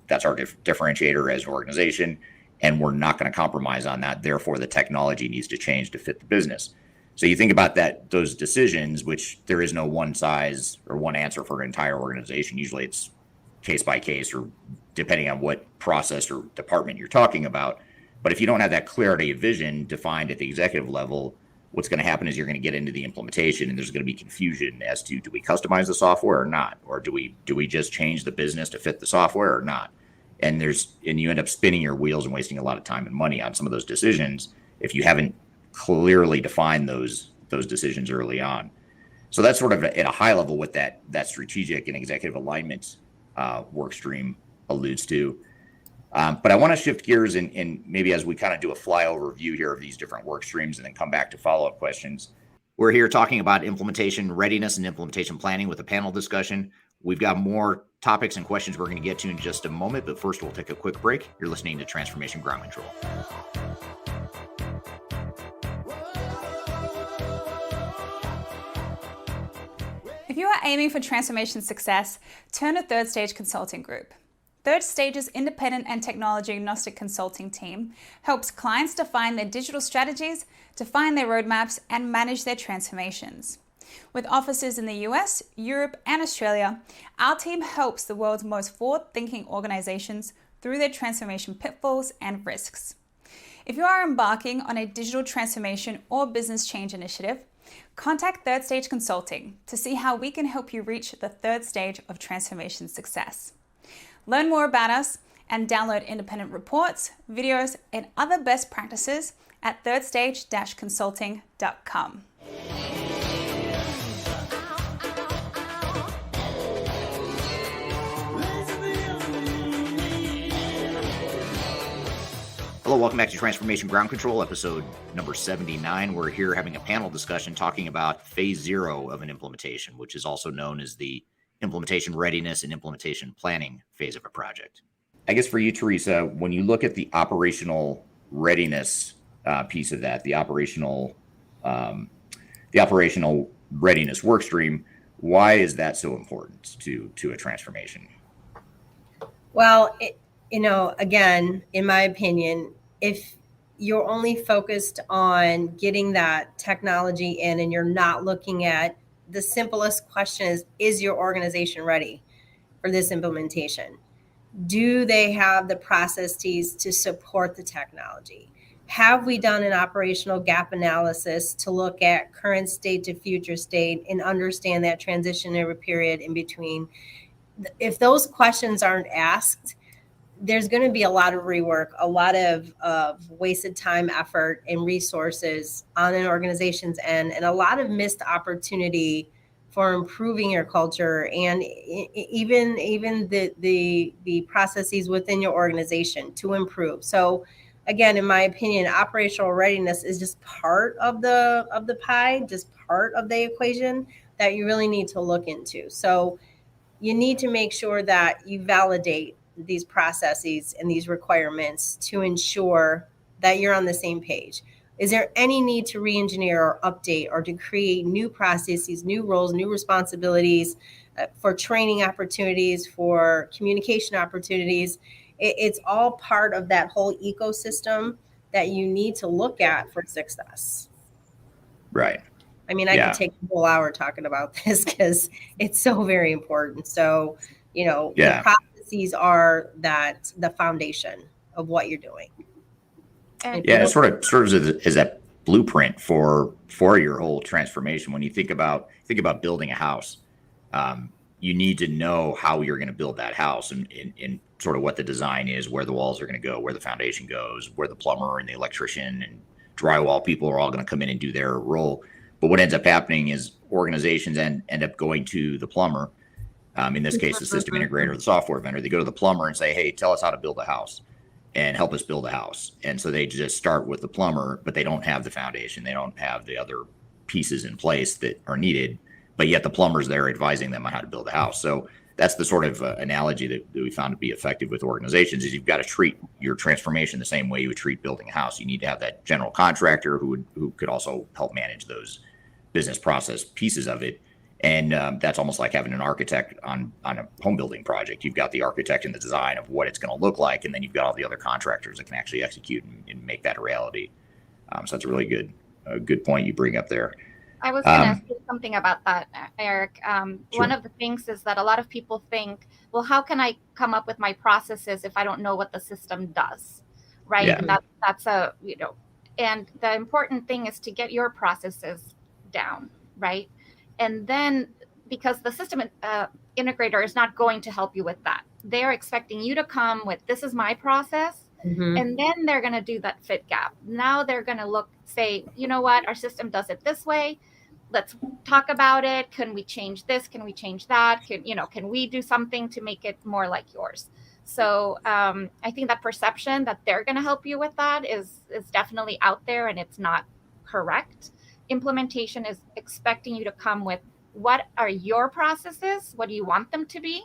that's our differentiator as an organization, and we're not going to compromise on that. Therefore, the technology needs to change to fit the business. So you think about those decisions, which there is no one size or one answer for an entire organization. Usually it's case by case or depending on what process or department you're talking about. But if you don't have that clarity of vision defined at the executive level, what's going to happen is you're going to get into the implementation and there's going to be confusion as to, do we customize the software or not? Or do we just change the business to fit the software or not? And you end up spinning your wheels and wasting a lot of time and money on some of those decisions if you haven't clearly defined those decisions early on. So that's sort of at a high level what that strategic and executive alignment work stream alludes to. But I want to shift gears and maybe as we kind of do a flyover view here of these different work streams and then come back to follow-up questions. We're here talking about implementation readiness and implementation planning with a panel discussion. We've got more topics and questions we're going to get to in just a moment, but first we'll take a quick break. You're listening to Transformation Ground Control. If you are aiming for transformation success, turn to Third Stage Consulting Group. Third Stage's independent and technology agnostic consulting team helps clients define their digital strategies, define their roadmaps, and manage their transformations. With offices in the US, Europe, and Australia, our team helps the world's most forward-thinking organizations through their transformation pitfalls and risks. If you are embarking on a digital transformation or business change initiative, contact Third Stage Consulting to see how we can help you reach the third stage of transformation success. Learn more about us and download independent reports, videos, and other best practices at thirdstage-consulting.com. Hello, welcome back to Transformation Ground Control, episode number 79. We're here having a panel discussion talking about phase 0 of an implementation, which is also known as the implementation readiness and implementation planning phase of a project. I guess for you, Theresa, when you look at the operational readiness piece of that, the operational readiness work stream, why is that so important to a transformation? Well, again, in my opinion, if you're only focused on getting that technology in and you're not looking at the simplest question is your organization ready for this implementation? Do they have the processes to support the technology? Have we done an operational gap analysis to look at current state to future state and understand that transitionary period in between? If those questions aren't asked, there's going to be a lot of rework, a lot of wasted time, effort, and resources on an organization's end, and a lot of missed opportunity for improving your culture and even the processes within your organization to improve. So, again, in my opinion, operational readiness is just part of the pie, just part of the equation that you really need to look into. So, you need to make sure that you validate these processes and these requirements to ensure that you're on the same page. Is there any need to re-engineer or update or to create new processes, new roles, new responsibilities for training opportunities, for communication opportunities? It's all part of that whole ecosystem that you need to look at for success. Right. I mean, I could take a whole hour talking about this because it's so very important. So, the processes are the foundation of what you're doing. And it sort of serves as that blueprint for your whole transformation. When you think about building a house, you need to know how you're going to build that house and sort of what the design is, where the walls are going to go, where the foundation goes, where the plumber and the electrician and drywall people are all going to come in and do their role. But what ends up happening is organizations end up going to the plumber. In this case, the system integrator, the software vendor. They go to the plumber and say, "Hey, tell us how to build a house and help us build a house." And so they just start with the plumber, but they don't have the foundation. They don't have the other pieces in place that are needed, but yet the plumber's there advising them on how to build a house. So that's the sort of analogy that we found to be effective with organizations is you've got to treat your transformation the same way you would treat building a house. You need to have that general contractor who could also help manage those business process pieces of it. And that's almost like having an architect on a home building project. You've got the architect and the design of what it's going to look like, and then you've got all the other contractors that can actually execute and make that a reality. So that's a really good point you bring up there. I was going to say something about that, Eric. Sure. One of the things is that a lot of people think, well, how can I come up with my processes if I don't know what the system does, right? Yeah. And that's and the important thing is to get your processes down, right? And then, because the system integrator is not going to help you with that. They're expecting you to come with, this is my process. Mm-hmm. And then they're going to do that fit gap. Now they're going to say, you know what, our system does it this way. let's talk about it. Can we change this? Can we change that? Can we do something to make it more like yours? So I think that perception that they're going to help you with that is definitely out there, and it's not correct. Implementation is expecting you to come with what are your processes, what do you want them to be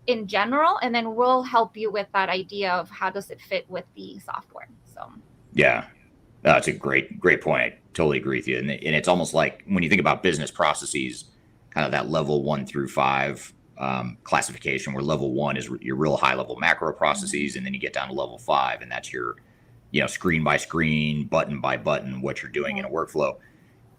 in general, and then we'll help you with that idea of how does it fit with the software. So yeah, that's a great point. I totally agree with you. And it's almost like when you think about business processes, kind of that level 1 through 5 classification, where level 1 is your real high level macro processes, and then you get down to level 5, and that's your screen by screen, button by button, what you're doing in a workflow.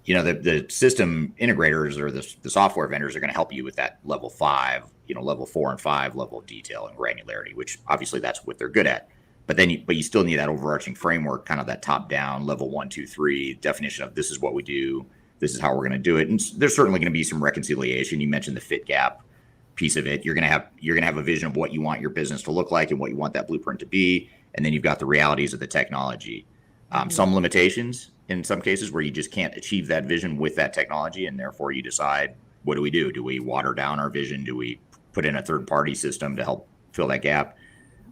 The system integrators or the software vendors are going to help you with that level 5, level 4 and 5 level of detail and granularity, which obviously that's what they're good at. But you still need that overarching framework, kind of that top down level 1, 2, 3 definition of this is what we do, this is how we're going to do it. And there's certainly going to be some reconciliation. You mentioned the fit gap piece of it. You're going to have a vision of what you want your business to look like and what you want that blueprint to be, and then you've got the realities of the technology. Some limitations in some cases where you just can't achieve that vision with that technology, and therefore you decide, what do we do? Do we water down our vision? Do we put in a third-party system to help fill that gap?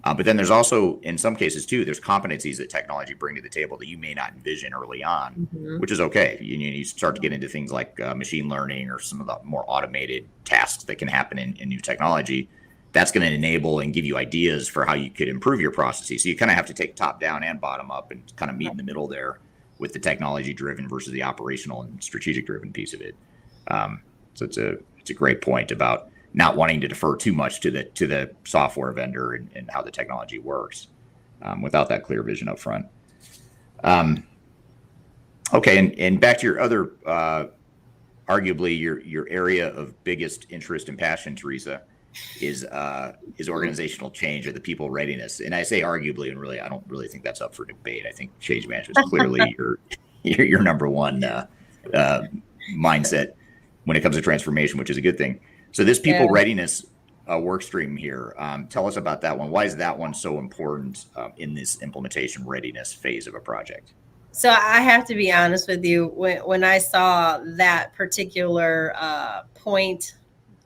But then there's also, in some cases too, there's competencies that technology bring to the table that you may not envision early on, which is okay. You start to get into things like machine learning or some of the more automated tasks that can happen in new technology. That's going to enable and give you ideas for how you could improve your processes. So you kind of have to take top down and bottom up and kind of meet in the middle there with the technology driven versus the operational and strategic driven piece of it. So it's a great point about not wanting to defer too much to the software vendor and how the technology works without that clear vision up front. Okay, and back to your other, arguably your area of biggest interest and passion, Theresa, is organizational change or the people readiness. And I say arguably, and really, I don't really think that's up for debate. I think change management is clearly your number one mindset when it comes to transformation, which is a good thing. So this people readiness work stream here, tell us about that one. Why is that one so important in this implementation readiness phase of a project? So I have to be honest with you. When I saw that particular point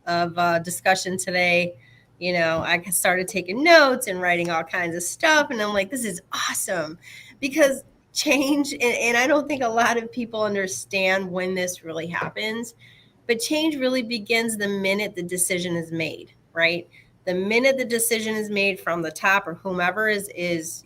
of discussion today, I started taking notes and writing all kinds of stuff. And I'm like, this is awesome, because change, and I don't think a lot of people understand when this really happens, but change really begins the minute the decision is made, right? The minute the decision is made from the top or whomever is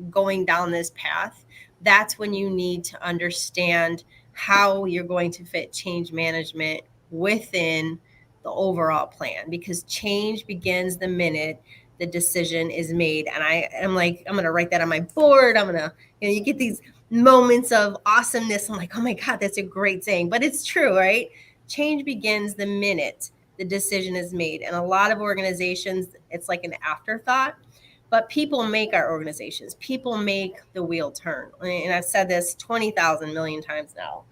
going down this path, that's when you need to understand how you're going to fit change management within the overall plan, because change begins the minute the decision is made. And I'm like, I'm going to write that on my board. I'm going to, you get these moments of awesomeness. I'm like, oh my God, that's a great saying, but it's true, right? Change begins the minute the decision is made. And a lot of organizations, it's like an afterthought, but people make our organizations. People make the wheel turn. And I've said this 20,000 million times now.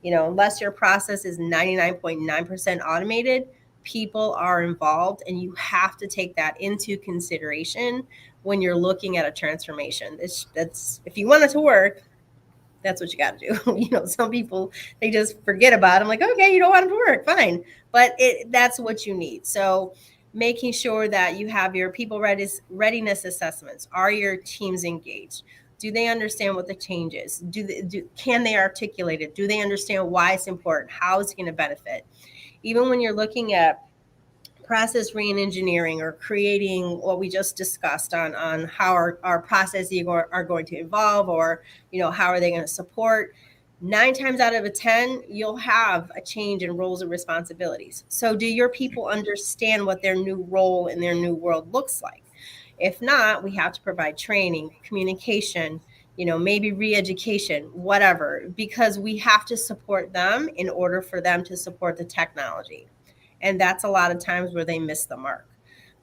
Unless your process is 99.9% automated, people are involved, and you have to take that into consideration when you're looking at a transformation. That's if you want it to work, that's what you got to do. Some people, they just forget about it. I'm like, okay, you don't want it to work, fine. But that's what you need. So making sure that you have your people readiness assessments. Are your teams engaged? Do they understand what the change is? Can they articulate it? Do they understand why it's important? How it's going to benefit? Even when you're looking at process re-engineering or creating what we just discussed on how our processes are going to evolve, or how are they going to support, 9 times out of 10 you'll have a change in roles and responsibilities. So do your people understand what their new role in their new world looks like? If not, we have to provide training, communication, maybe re-education, whatever, because we have to support them in order for them to support the technology. And that's a lot of times where they miss the mark.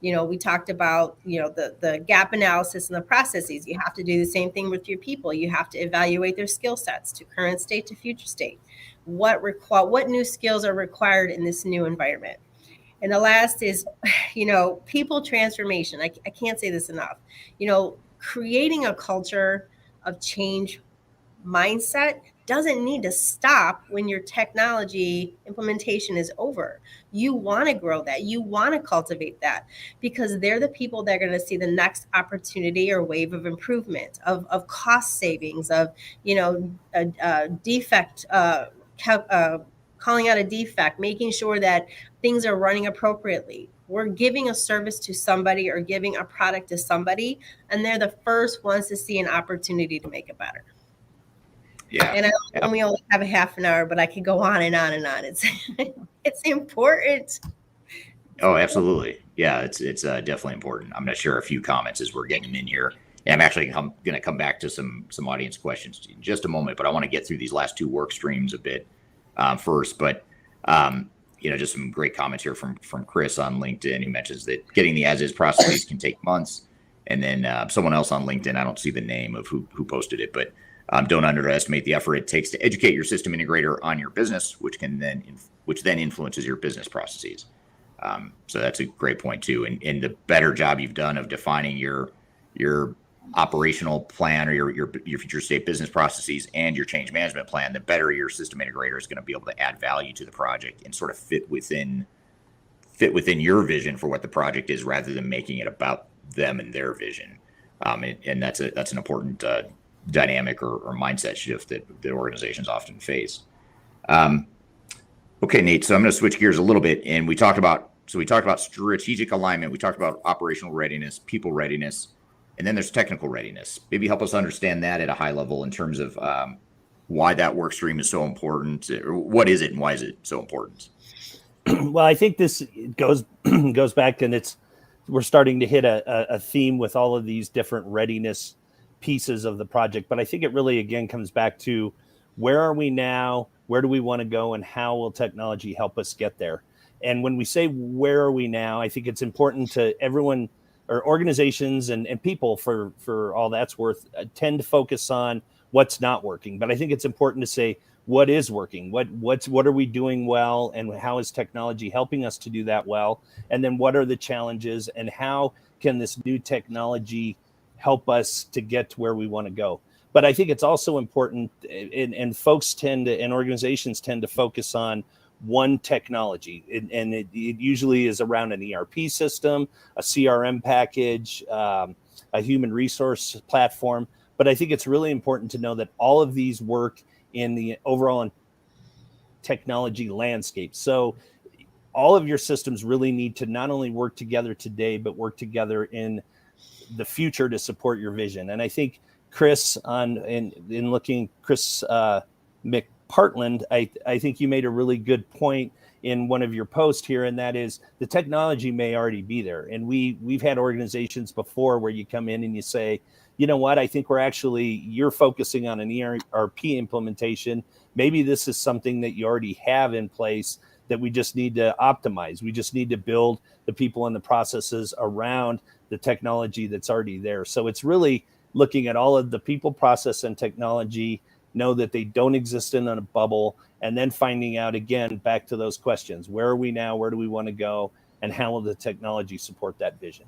We talked about, the gap analysis and the processes. You have to do the same thing with your people. You have to evaluate their skill sets to current state to future state. What new skills are required in this new environment? And the last is, people transformation. I can't say this enough. Creating a culture of change mindset doesn't need to stop when your technology implementation is over. You want to grow that. You want to cultivate that, because they're the people that are going to see the next opportunity or wave of improvement, of cost savings, of, a defect, calling out a defect, making sure that things are running appropriately. We're giving a service to somebody or giving a product to somebody, and they're the first ones to see an opportunity to make it better. Yeah. And we only have a half an hour, but I could go on and on and on. It's important. Oh, absolutely. Yeah, it's definitely important. I'm going to share a few comments as we're getting them in here. And I'm actually going to come back to some audience questions in just a moment, but I want to get through these last two work streams a bit first. But just some great comments here from Chris on LinkedIn. He mentions that getting the as-is processes can take months. And then someone else on LinkedIn, I don't see the name of who posted it, but don't underestimate the effort it takes to educate your system integrator on your business, which then influences your business processes. So that's a great point too. And the better job you've done of defining your operational plan or your future state business processes and your change management plan, the better your system integrator is going to be able to add value to the project and sort of fit within your vision for what the project is, rather than making it about them and their vision. And that's an important dynamic or mindset shift that organizations often face. Okay, Nate. So I'm going to switch gears a little bit, and we talked about strategic alignment. We talked about operational readiness, people readiness, and then there's technical readiness. Maybe help us understand that at a high level in terms of why that work stream is so important. Or what is it, and why is it so important? Well, I think this goes back, and we're starting to hit a theme with all of these different readiness pieces of the project. But I think it really, again, comes back to where are we now? Where do we want to go, and how will technology help us get there? And when we say where are we now, I think it's important to everyone, or organizations and people, for all that's worth, tend to focus on what's not working. But I think it's important to say what is working, what are we doing well, and how is technology helping us to do that well? And then what are the challenges, and how can this new technology help us to get to where we want to go? But I think it's also important, and organizations tend to focus on one technology, and it usually is around an ERP system, a CRM package, a human resource platform. But I think it's really important to know that all of these work in the overall technology landscape. So all of your systems really need to not only work together today, but work together in the future to support your vision. And I think Chris, Chris McPartland, I think you made a really good point in one of your posts here, and that is the technology may already be there. And we've had organizations before where you come in and you say, you know what, I think you're focusing on an ERP implementation. Maybe this is something that you already have in place that we just need to optimize. We just need to build the people and the processes around the technology that's already there. So it's really looking at all of the people, process, and technology, know that they don't exist in a bubble, and then finding out, again, back to those questions. Where are we now? Where do we want to go? And how will the technology support that vision?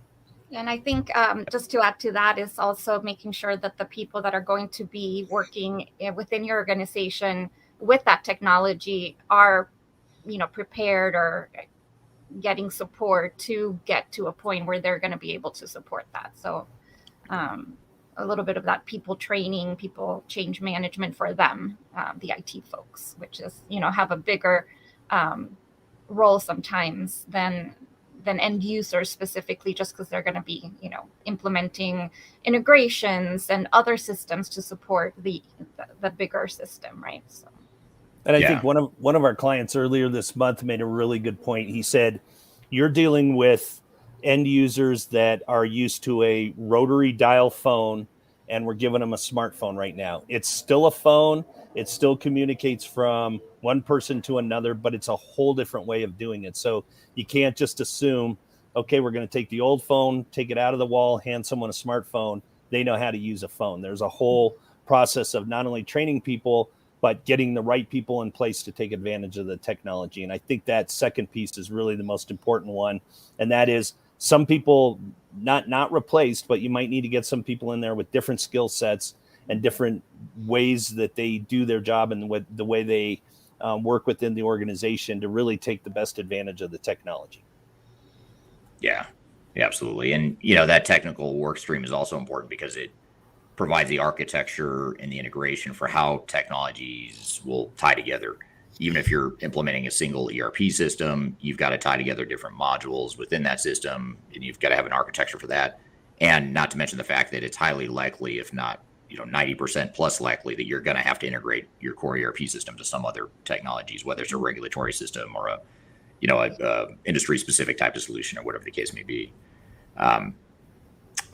And I think just to add to that is also making sure that the people that are going to be working within your organization with that technology are, prepared or getting support to get to a point where they're going to be able to support that. So a little bit of that people training, people change management for them, the IT folks, which is, have a bigger role sometimes than end users specifically, just because they're going to be, implementing integrations and other systems to support the bigger system, right? So. And I think one of our clients earlier this month made a really good point. He said, you're dealing with end users that are used to a rotary dial phone, and we're giving them a smartphone right now. It's still a phone. It still communicates from one person to another, but it's a whole different way of doing it. So you can't just assume, okay, we're going to take the old phone, take it out of the wall, hand someone a smartphone. They know how to use a phone. There's a whole process of not only training people, but getting the right people in place to take advantage of the technology. And I think that second piece is really the most important one. And that is some people not replaced, but you might need to get some people in there with different skill sets and different ways that they do their job and the way they work within the organization to really take the best advantage of the technology. Yeah, absolutely. And, that technical work stream is also important because it provides the architecture and the integration for how technologies will tie together. Even if you're implementing a single ERP system, you've got to tie together different modules within that system, and you've got to have an architecture for that. And not to mention the fact that it's highly likely, if not 90% plus likely, that you're going to have to integrate your core ERP system to some other technologies, whether it's a regulatory system or a industry specific type of solution or whatever the case may be.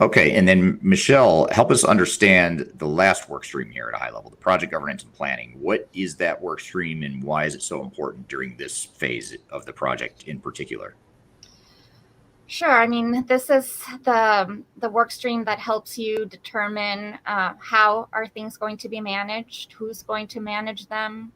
Okay. And then Michelle, help us understand the last work stream here at a high level, the project governance and planning. What is that work stream and why is it so important during this phase of the project in particular? Sure. I mean, this is the work stream that helps you determine how are things going to be managed, who's going to manage them.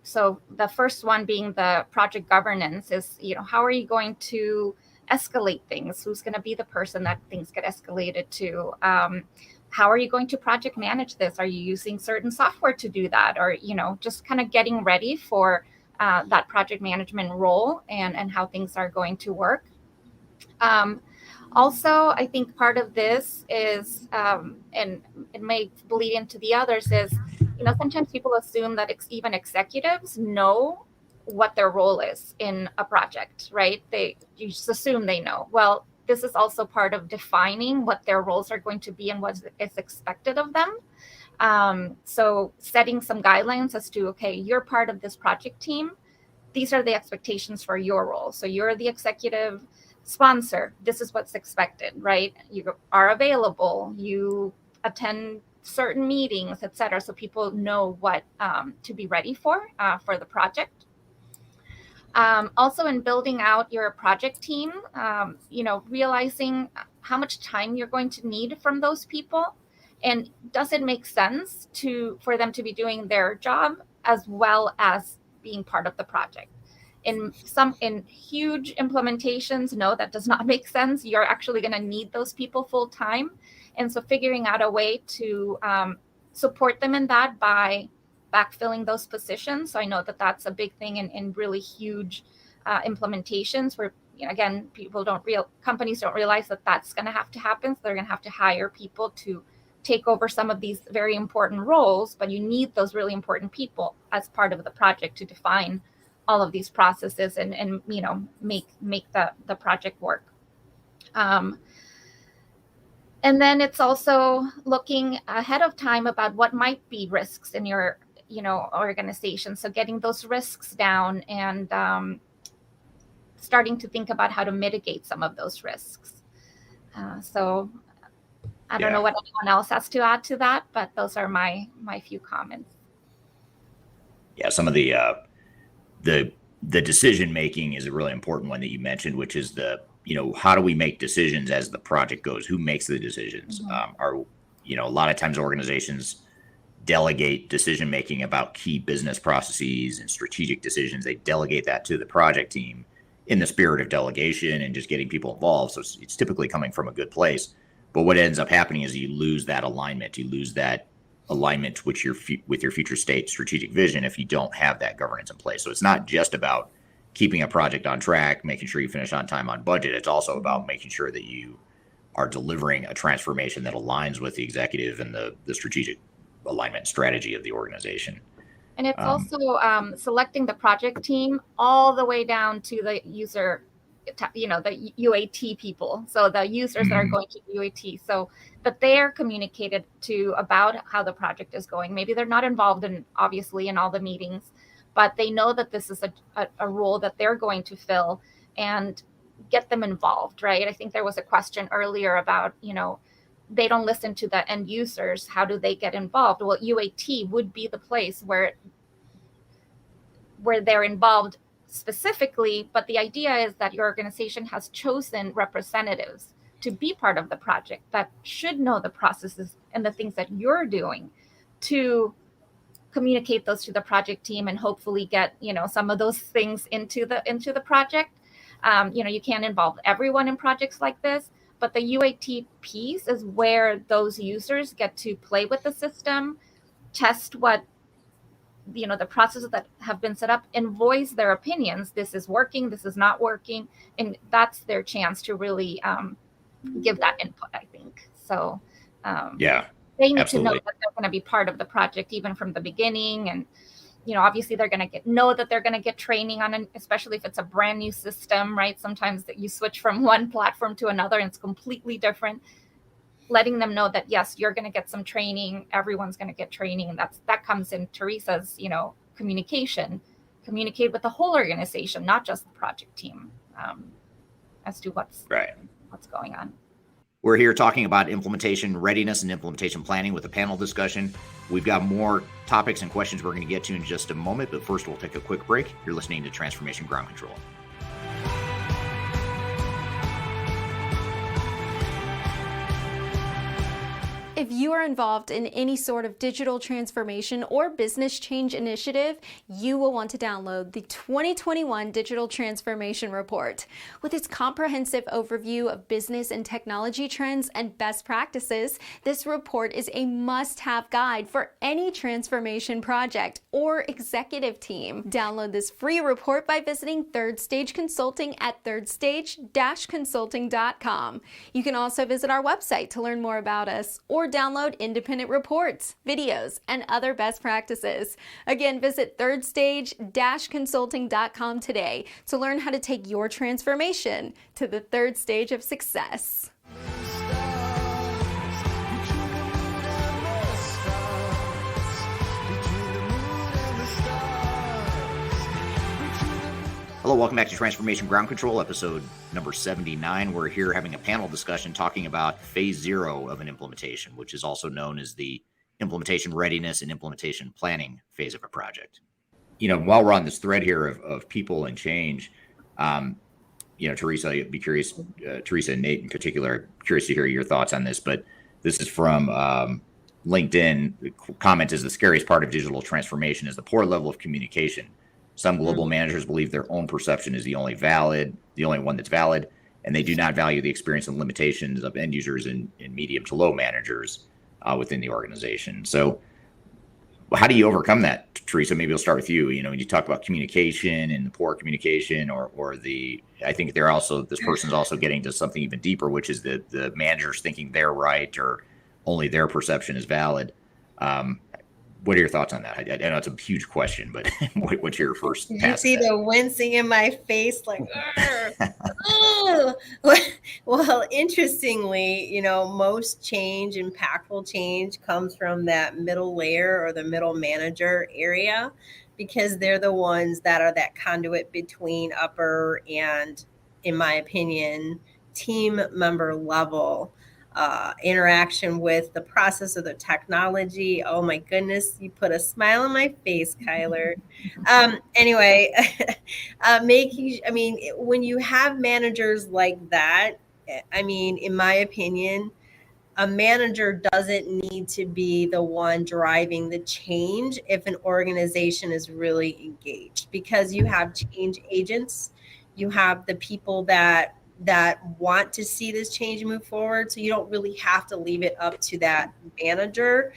So the first one being the project governance is, how are you going to escalate things? Who's going to be the person that things get escalated to? How are you going to project manage this? Are you using certain software to do that? Or, just kind of getting ready for that project management role and how things are going to work. Also, I think part of this is, and it may bleed into the others, is, sometimes people assume that even executives know what their role is in a project, right? You just assume they know. Well, this is also part of defining what their roles are going to be and what is expected of them. So setting some guidelines as to, okay, you're part of this project team. These are the expectations for your role. So you're the executive sponsor. This is what's expected, right? You are available. You attend certain meetings, etc. So people know what to be ready for the project. Also, in building out your project team, realizing how much time you're going to need from those people, and does it make sense for them to be doing their job as well as being part of the project? In huge implementations, no, that does not make sense. You're actually going to need those people full time, and so figuring out a way to support them in that by backfilling those positions. So I know that that's a big thing in really huge implementations where, again, companies don't realize that that's going to have to happen. So they're going to have to hire people to take over some of these very important roles, but you need those really important people as part of the project to define all of these processes and make the project work. And then it's also looking ahead of time about what might be risks in your organization. So getting those risks down and starting to think about how to mitigate some of those risks. So I don't know what anyone else has to add to that, but those are my few comments. Yeah, some of the decision making is a really important one that you mentioned, which is how do we make decisions as the project goes? Who makes the decisions? Mm-hmm. A lot of times organizations delegate decision making about key business processes and strategic decisions. They delegate that to the project team in the spirit of delegation and just getting people involved. So it's typically coming from a good place. But what ends up happening is you lose that alignment. You lose that alignment with your future state strategic vision if you don't have that governance in place. So it's not just about keeping a project on track, making sure you finish on time, on budget. It's also about making sure that you are delivering a transformation that aligns with the executive and the strategic alignment strategy of the organization. And it's also selecting the project team all the way down to the user, the UAT people. So the users that are going to UAT, so that they are communicated to about how the project is going. Maybe they're not involved obviously in all the meetings, but they know that this is a role that they're going to fill, and get them involved, right? I think there was a question earlier about, they don't listen to the end users. How do they get involved? Well, UAT would be the place where they're involved specifically, but the idea is that your organization has chosen representatives to be part of the project that should know the processes and the things that you're doing to communicate those to the project team and hopefully get, some of those things into the project. You can't involve everyone in projects like this, But the UAT piece is where those users get to play with the system, test what, the processes that have been set up, and voice their opinions. This is working, this is not working. And that's their chance to really give that input, I think. So yeah, they need absolutely. to know that they're going to be part of the project even from the beginning. And obviously they're going to know that they're going to get training on especially if it's a brand new system, right? Sometimes that you switch from one platform to another and it's completely different. Letting them know that, yes, you're going to get some training. Everyone's going to get training. And that comes in Theresa's, communicate with the whole organization, not just the project team, as to what's going on. We're here talking about implementation readiness and implementation planning with a panel discussion. We've got more topics and questions we're going to get to in just a moment, but first we'll take a quick break. You're listening to Transformation Ground Control. If you are involved in any sort of digital transformation or business change initiative, you will want to download the 2021 Digital Transformation Report. With its comprehensive overview of business and technology trends and best practices, this report is a must-have guide for any transformation project or executive team. Download this free report by visiting Third Stage Consulting at thirdstage-consulting.com. You can also visit our website to learn more about us or download independent reports, videos, and other best practices. Again, visit thirdstage-consulting.com today to learn how to take your transformation to the third stage of success. Hello, welcome back to Transformation Ground Control, episode number 79. We're here having a panel discussion talking about phase 0 of an implementation, which is also known as the implementation readiness and implementation planning phase of a project. While we're on this thread here of people and change, Theresa, I'd be curious, Theresa and Nate in particular, curious to hear your thoughts on this, but this is from LinkedIn. The comment is the scariest part of digital transformation is the poor level of communication. Some global managers believe their own perception is the only one that's valid, and they do not value the experience and limitations of end users and medium to low managers within the organization. So how do you overcome that, Theresa? Maybe we'll start with you. When you talk about communication and the poor communication I think this person's also getting to something even deeper, which is the managers thinking they're right or only their perception is valid. What are your thoughts on that? I know it's a huge question, but what's your first pass? You see the wincing in my face, like, well, interestingly, most change, impactful change comes from that middle layer or the middle manager area, because they're the ones that are that conduit between upper and, in my opinion, team member level interaction with the process of the technology. Oh my goodness, you put a smile on my face, Kyler. Anyway, when you have managers like that, in my opinion, a manager doesn't need to be the one driving the change if an organization is really engaged, because you have change agents, you have the people that want to see this change move forward. So you don't really have to leave it up to that manager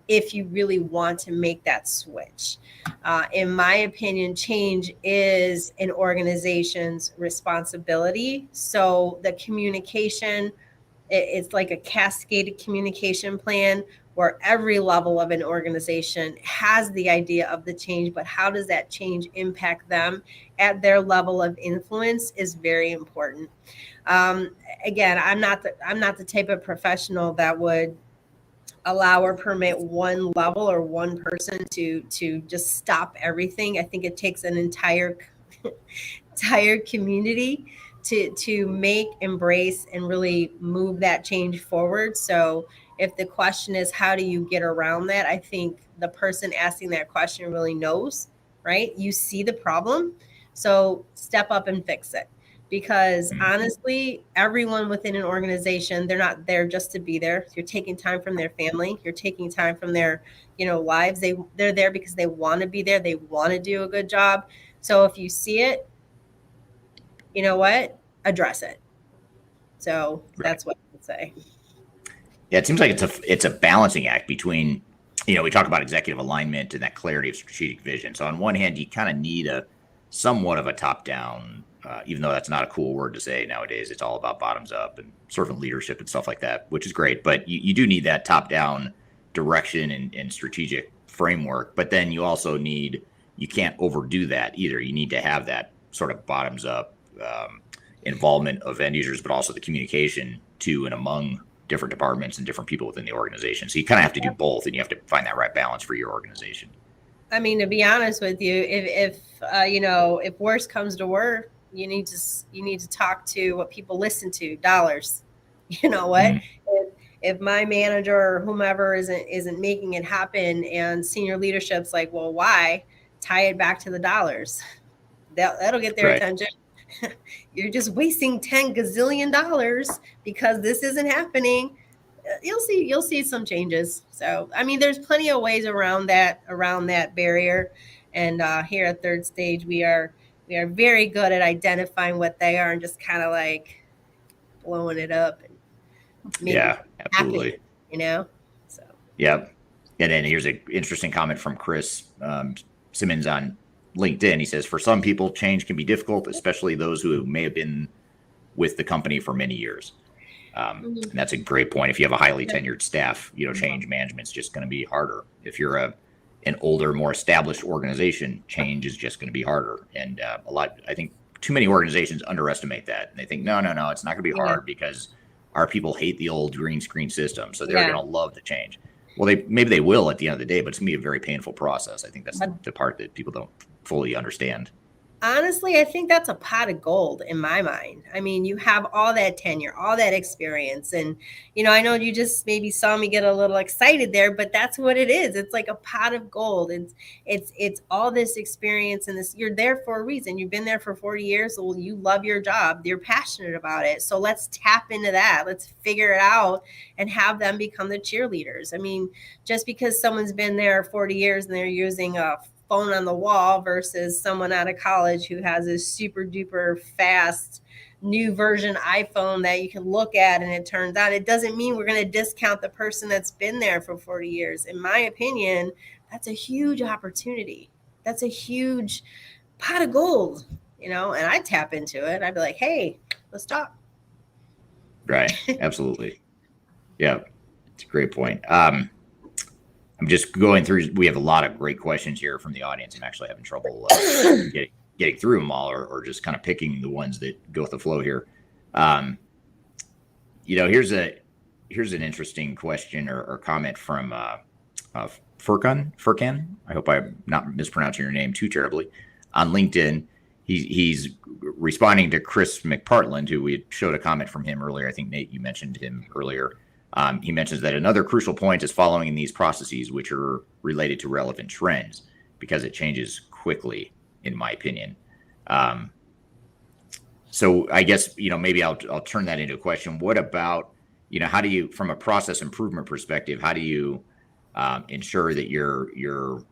if you really want to make that switch. In my opinion, change is an organization's responsibility. So the communication, it's like a cascaded communication plan where every level of an organization has the idea of the change, but how does that change impact them at their level of influence is very important. Again, I'm not the type of professional that would allow or permit one level or one person to just stop everything. I think it takes an entire community to make, embrace, and really move that change forward. So if the question is, how do you get around that? I think the person asking that question really knows, right? You see the problem, so step up and fix it. Because honestly, everyone within an organization, they're not there just to be there. You're taking time from their family. You're taking time from their, lives. They're there because they want to be there. They want to do a good job. So if you see it, you know what? Address it. So that's what I would say. Yeah, it seems like it's a balancing act between, we talk about executive alignment and that clarity of strategic vision. So on one hand, you kind of need a somewhat of a top-down, even though that's not a cool word to say nowadays. It's all about bottoms up and servant leadership and stuff like that, which is great. But you do need that top-down direction and strategic framework. But then you also you can't overdo that either. You need to have that sort of bottoms up involvement of end users, but also the communication to and among different departments and different people within the organization. So you kind of have to do both, and you have to find that right balance for your organization. I mean, to be honest with you, if worse comes to worse, you need to talk to what people listen to, dollars. You know what? Mm-hmm. If my manager or whomever isn't making it happen, and senior leadership's like, well, why? Tie it back to the dollars. That'll get their attention. You're just wasting $10 gazillion because this isn't happening. You'll see some changes. So, I mean, there's plenty of ways around that barrier. And here at Third Stage, we are very good at identifying what they are and just kind of like blowing it up. And absolutely. Happen, So. Yep. And then here's an interesting comment from Chris Simmons on LinkedIn. He says, for some people, change can be difficult, especially those who may have been with the company for many years. And that's a great point. If you have a highly tenured staff, change management is just going to be harder. If you're an older, more established organization, change is just going to be harder. And I think too many organizations underestimate that. And they think, no, it's not going to be hard because our people hate the old green screen system. So they're going to love the change. Well, maybe they will at the end of the day, but it's going to be a very painful process. I think that's the part that people don't fully understand. Honestly, I think that's a pot of gold in my mind. I mean, you have all that tenure, all that experience. And, I know you just maybe saw me get a little excited there, but that's what it is. It's like a pot of gold. It's all this experience and you're there for a reason. You've been there for 40 years. Well, you love your job. You're passionate about it. So let's tap into that. Let's figure it out and have them become the cheerleaders. I mean, just because someone's been there 40 years and they're using a phone on the wall versus someone out of college who has a super duper fast new version iPhone that you can look at and it turns on. It doesn't mean we're going to discount the person that's been there for 40 years. In my opinion, that's a huge opportunity. That's a huge pot of gold, and I tap into it. I'd be like, hey, let's talk. Right. Absolutely. Yeah. It's a great point. I'm just going through. We have a lot of great questions here from the audience. I'm actually having trouble getting through them all, or just kind of picking the ones that go with the flow here. Here's an interesting question or comment from Furkan. I hope I'm not mispronouncing your name too terribly. On LinkedIn, he's responding to Chris McPartland, who we showed a comment from him earlier. I think Nate, you mentioned him earlier. He mentions that another crucial point is following these processes, which are related to relevant trends, because it changes quickly, in my opinion. So I guess, maybe I'll turn that into a question. What about, how do you, from a process improvement perspective, how do you ensure that you're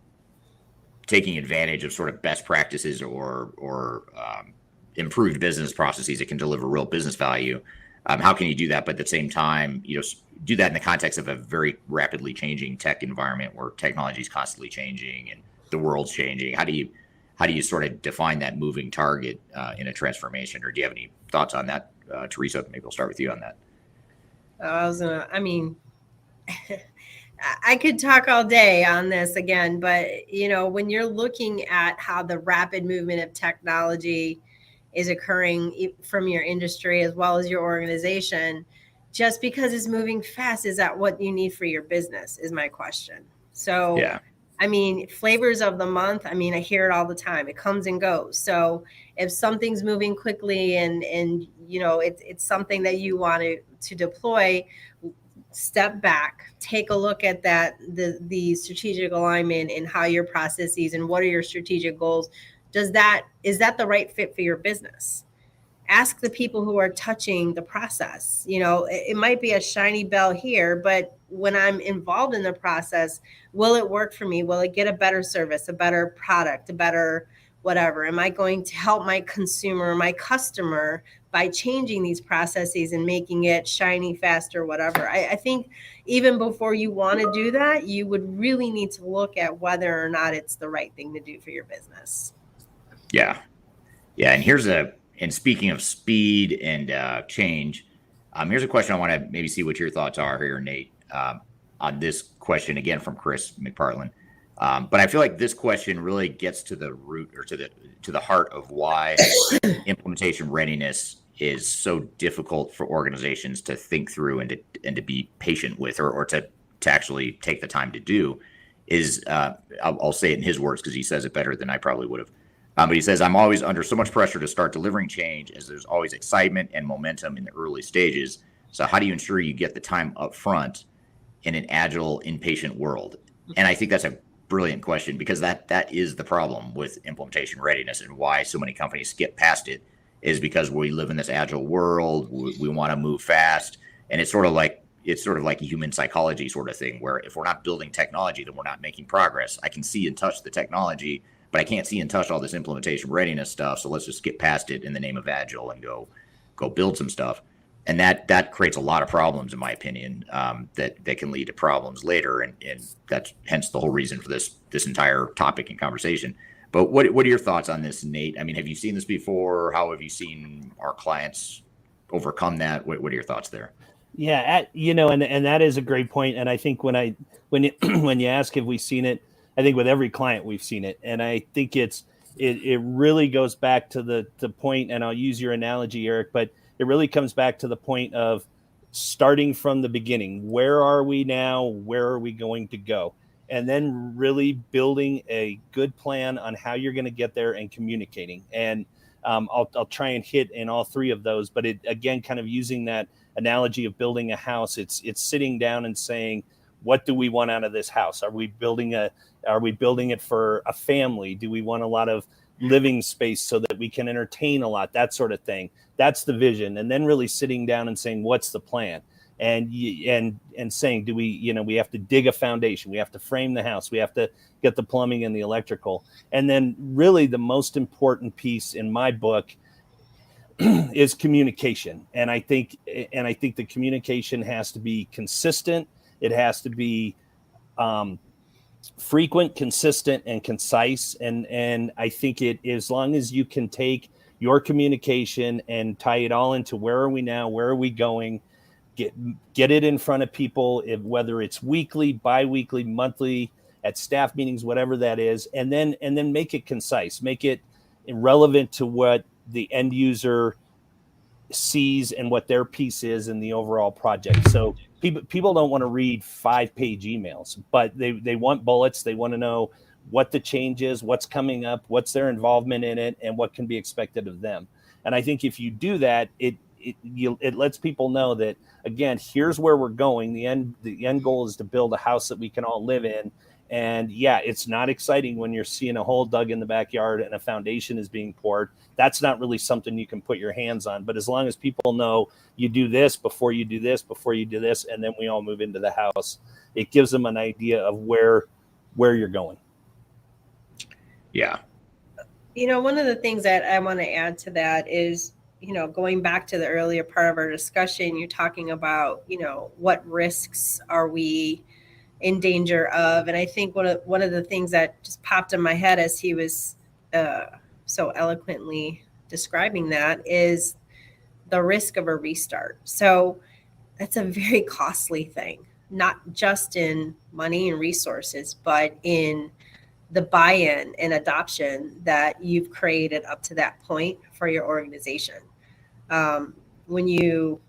taking advantage of sort of best practices or improved business processes that can deliver real business value? How can you do that, but at the same time, do that in the context of a very rapidly changing tech environment where technology is constantly changing and the world's changing? How do you sort of define that moving target in a transformation? Or do you have any thoughts on that, Theresa? Maybe we'll start with you on that. I could talk all day on this again, but when you're looking at how the rapid movement of technology is occurring from your industry as well as your organization, just because it's moving fast, is that what you need for your business, is my question. So, flavors of the month, I hear it all the time. It comes and goes. So if something's moving quickly and it's something that you want to deploy, step back, take a look at the strategic alignment and how your processes and what are your strategic goals. Is that the right fit for your business? Ask the people who are touching the process. It might be a shiny bell here, but when I'm involved in the process, will it work for me? Will it get a better service, a better product, a better whatever? Am I going to help my consumer, my customer by changing these processes and making it shiny, faster, whatever. I think even before you want to do that, you would really need to look at whether or not it's the right thing to do for your business. Yeah. And speaking of speed and change, here's a question I want to maybe see what your thoughts are here, Nate, on this question again from Chris McPartland. But I feel like this question really gets to the root or to the heart of why implementation readiness is so difficult for organizations to think through and to be patient with, or to actually take the time to do. Is I'll say it in his words because he says it better than I probably would have. But he says, I'm always under so much pressure to start delivering change, as there's always excitement and momentum in the early stages. So how do you ensure you get the time up front in an agile, impatient world? And I think that's a brilliant question, because that is the problem with implementation readiness, and why so many companies skip past it is because we live in this agile world. We want to move fast. And it's sort of like a human psychology sort of thing, where if we're not building technology, then we're not making progress. I can see and touch the technology, but I can't see and touch all this implementation readiness stuff. So let's just skip past it in the name of agile and go build some stuff. And that creates a lot of problems, in my opinion, that can lead to problems later. And that's hence the whole reason for this entire topic and conversation. But what are your thoughts on this, Nate? I mean, have you seen this before? How have you seen our clients overcome that? What are your thoughts there? Yeah, and that is a great point. And I think when you ask have we seen it, I think with every client we've seen it. And I think it really goes back to the point, and I'll use your analogy, Eric, but it really comes back to the point of starting from the beginning. Where are we now? Where are we going to go? And then really building a good plan on how you're going to get there and communicating. And I'll try and hit in all three of those. But it, again, kind of using that analogy of building a house, it's sitting down and saying, what do we want out of this house? Are we building it for a family? Do we want a lot of living space so that we can entertain a lot, that sort of thing? That's the vision. And then really sitting down and saying, what's the plan? And saying, do we have to dig a foundation? We have to frame the house. We have to get the plumbing and the electrical. And then really the most important piece in my book is communication. And I think the communication has to be consistent. It has to be frequent, consistent, and concise. And I think as long as you can take your communication and tie it all into where are we now, where are we going, get it in front of people, whether it's weekly, bi-weekly, monthly, at staff meetings, whatever that is, and then make it concise, make it relevant to what the end user sees and what their piece is in the overall project. So people don't want to read 5-page emails, but they want bullets. They want to know what the change is, what's coming up, what's their involvement in it, and what can be expected of them. And I think if you do that, it lets people know that, again, here's where we're going. The end goal is to build a house that we can all live in. And yeah, it's not exciting when you're seeing a hole dug in the backyard and a foundation is being poured. That's not really something you can put your hands on. But as long as people know you do this before you do this, before you do this, and then we all move into the house, it gives them an idea of where you're going. Yeah. One of the things that I want to add to that is, going back to the earlier part of our discussion, you're talking about, what risks are we in danger of? And I think one of the things that just popped in my head as he was so eloquently describing that is the risk of a restart. So that's a very costly thing, not just in money and resources, but in the buy-in and adoption that you've created up to that point for your organization. When you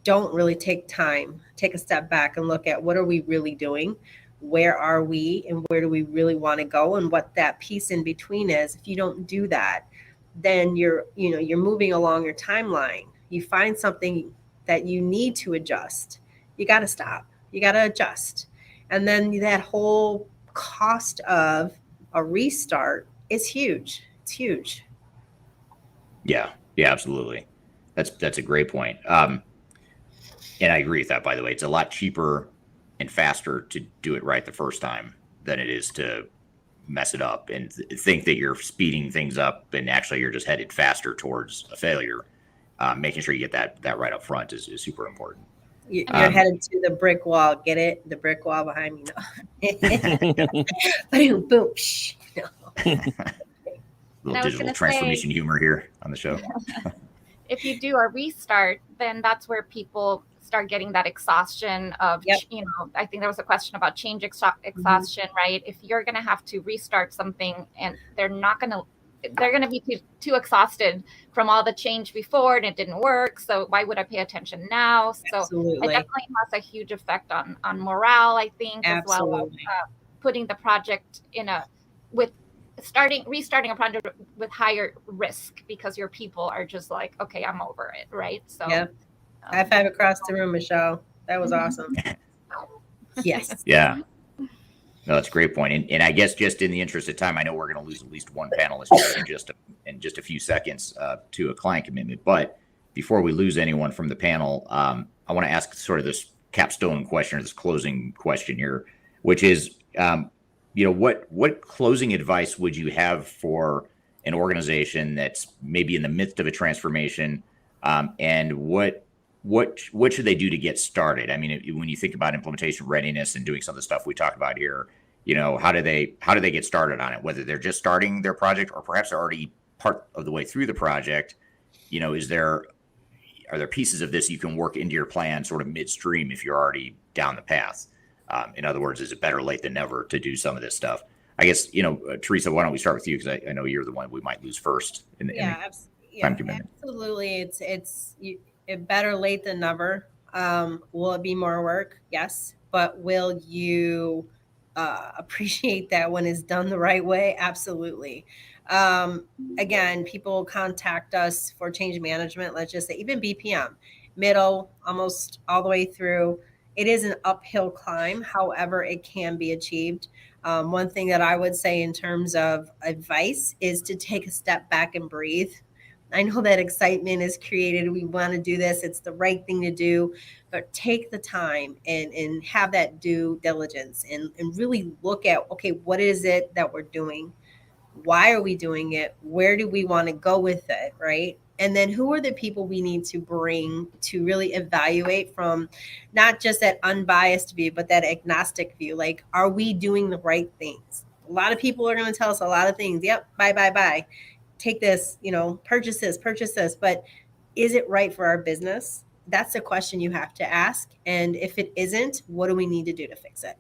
don't really take a step back and look at what are we really doing, where are we, and where do we really want to go, and what that piece in between is. If you don't do that, then you're moving along your timeline. You find something that you need to adjust. You got to stop. You got to adjust. And then that whole cost of a restart is huge. It's huge. Yeah, absolutely. That's a great point. And I agree with that, by the way. It's a lot cheaper and faster to do it right the first time than it is to mess it up and think that you're speeding things up, and actually you're just headed faster towards a failure. making sure you get that right up front is super important. You're headed to the brick wall. Get it? The brick wall behind me. No. Boom. Shh. No. Little digital transformation humor here on the show. If you do a restart, then that's where people start getting that exhaustion of, I think there was a question about change exhaustion, right? If you're going to have to restart something and they're going to be too exhausted from all the change before and it didn't work. So why would I pay attention now? So Absolutely. It definitely has a huge effect on morale, I think, Absolutely. as well as putting the project restarting a project with higher risk because your people are just like, okay, I'm over it, right? So high five across the room, Michelle. That was awesome. Yes. Yeah. No, that's a great point. And I guess just in the interest of time, I know we're going to lose at least one panelist here in just a few seconds to a client commitment. But before we lose anyone from the panel, I want to ask sort of this capstone question or this closing question here, which is, what closing advice would you have for an organization that's maybe in the midst of a transformation, and what should they do to get started? I mean, when you think about implementation readiness and doing some of the stuff we talk about here, how do they get started on it? Whether they're just starting their project or perhaps they're already part of the way through the project, are there pieces of this you can work into your plan sort of midstream if you're already down the path? In other words, is it better late than never to do some of this stuff? I guess, Theresa, why don't we start with you? Because I know you're the one we might lose first in the time commitment. Absolutely. It's better late than never. Will it be more work? Yes. But will you appreciate that when it's done the right way? Absolutely. Again, people contact us for change management. Let's just say even BPM, middle, almost all the way through. It is an uphill climb. However, it can be achieved. One thing that I would say in terms of advice is to take a step back and breathe. I know that excitement is created. We want to do this. It's the right thing to do. But take the time and have that due diligence and really look at, okay, what is it that we're doing? Why are we doing it? Where do we want to go with it, right? And then who are the people we need to bring to really evaluate from not just that unbiased view, but that agnostic view? Like, are we doing the right things? A lot of people are going to tell us a lot of things. Yep, buy. Take this, purchase this. But is it right for our business? That's the question you have to ask. And if it isn't, what do we need to do to fix it?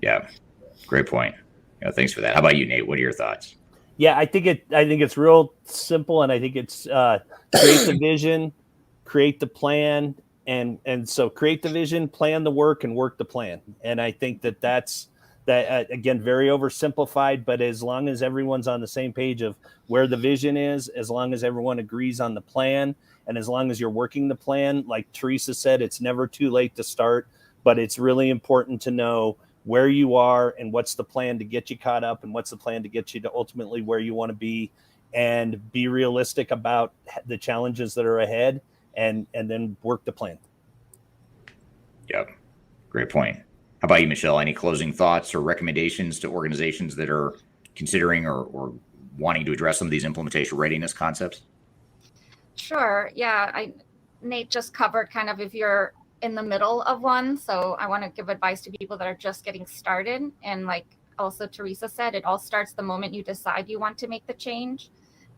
Yeah, great point. Thanks for that. How about you, Nate? What are your thoughts? Yeah, I think it's real simple, and I think it's create the vision, create the plan, and so create the vision, plan the work, and work the plan. And I think that's again, very oversimplified, but as long as everyone's on the same page of where the vision is, as long as everyone agrees on the plan, and as long as you're working the plan, like Theresa said, it's never too late to start, but it's really important to know where you are and what's the plan to get you caught up and what's the plan to get you to ultimately where you want to be, and be realistic about the challenges that are ahead, and then work the plan. Yep. Great point. How about you, Michelle? Any closing thoughts or recommendations to organizations that are considering or wanting to address some of these implementation readiness concepts? Sure. Yeah. Nate just covered kind of if you're in the middle of one. So I want to give advice to people that are just getting started. And like also Theresa said, it all starts the moment you decide you want to make the change.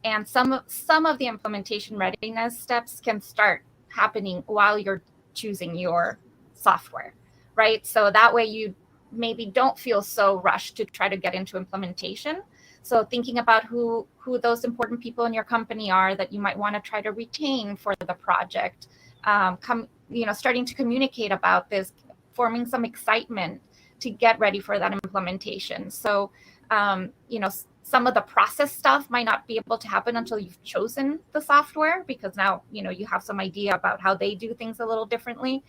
And some of the implementation readiness steps can start happening while you're choosing your software, right? So that way you maybe don't feel so rushed to try to get into implementation. So thinking about who those important people in your company are that you might want to try to retain for the project, starting to communicate about this, forming some excitement to get ready for that implementation. So, some of the process stuff might not be able to happen until you've chosen the software, because now, you have some idea about how they do things a little differently.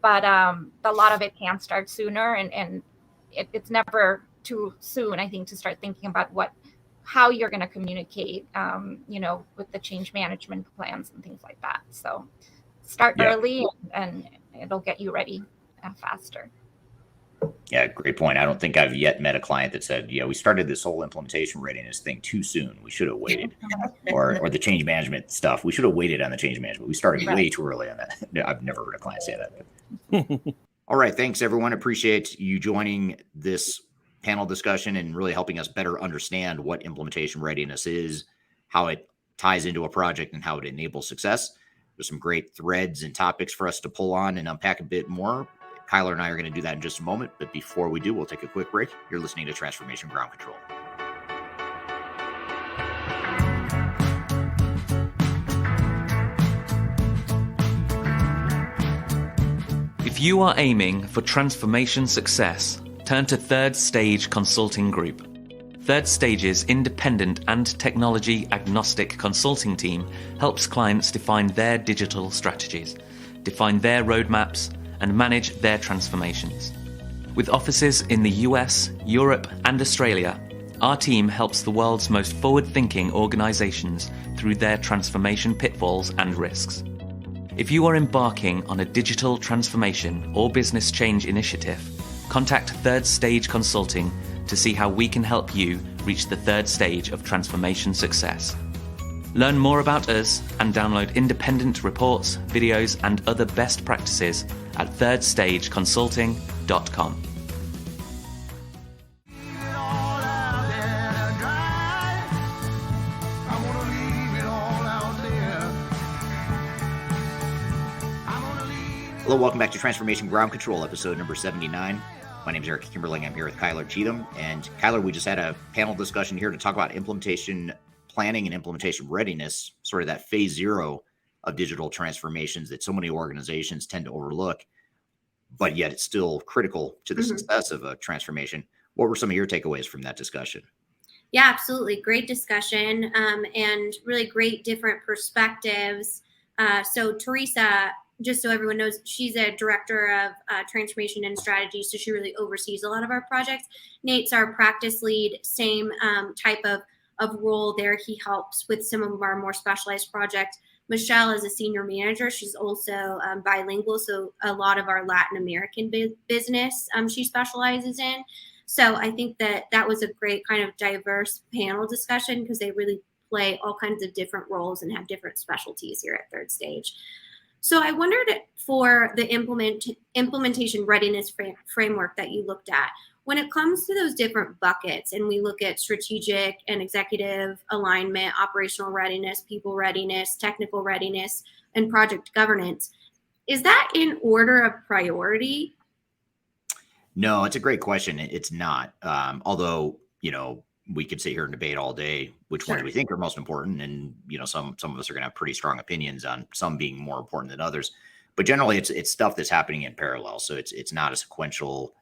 But a lot of it can start sooner, and it's never too soon, I think, to start thinking about how you're going to communicate, with the change management plans and things like that. So start early, and it'll get you ready faster. Yeah, great point. I don't think I've yet met a client that said, "Yeah, we started this whole implementation readiness thing too soon. We should have waited," or the change management stuff. We should have waited on the change management. We started way too early on that. I've never heard a client say that. All right, thanks everyone. Appreciate you joining this panel discussion and really helping us better understand what implementation readiness is, how it ties into a project, and how it enables success. There's some great threads and topics for us to pull on and unpack a bit more. Kyler and I are going to do that in just a moment, but before we do, we'll take a quick break. You're listening to Transformation Ground Control. If you are aiming for transformation success, turn to Third Stage Consulting Group. Third Stage's independent and technology agnostic consulting team helps clients define their digital strategies, define their roadmaps, and manage their transformations. With offices in the US, Europe, and Australia, our team helps the world's most forward-thinking organizations through their transformation pitfalls and risks. If you are embarking on a digital transformation or business change initiative, contact Third Stage Consulting to see how we can help you reach the third stage of transformation success. Learn more about us and download independent reports, videos, and other best practices at thirdstageconsulting.com. Hello, welcome back to Transformation Ground Control, episode number 79. My name is Eric Kimberling. I'm here with Kyler Cheatham. And Kyler, we just had a panel discussion here to talk about implementation planning and implementation readiness, sort of that phase zero of digital transformations that so many organizations tend to overlook, but yet it's still critical to the success of a transformation. What were some of your takeaways from that discussion? Yeah, absolutely. Great discussion, and really great different perspectives. So Theresa, just so everyone knows, she's a director of transformation and strategy, so she really oversees a lot of our projects. Nate's our practice lead, same type of role there. He helps with some of our more specialized projects. Michelle is a senior manager. She's also bilingual, so a lot of our Latin American business she specializes in. So I think that was a great kind of diverse panel discussion because they really play all kinds of different roles and have different specialties here at Third Stage. So I wondered, for the implementation readiness framework that you looked at, when it comes to those different buckets, and we look at strategic and executive alignment, operational readiness, people readiness, technical readiness, and project governance, is that in order of priority? No, it's a great question. It's not. Although, we could sit here and debate all day which ones we think are most important. And, some of us are going to have pretty strong opinions on some being more important than others. But generally, it's stuff that's happening in parallel. So it's not a sequential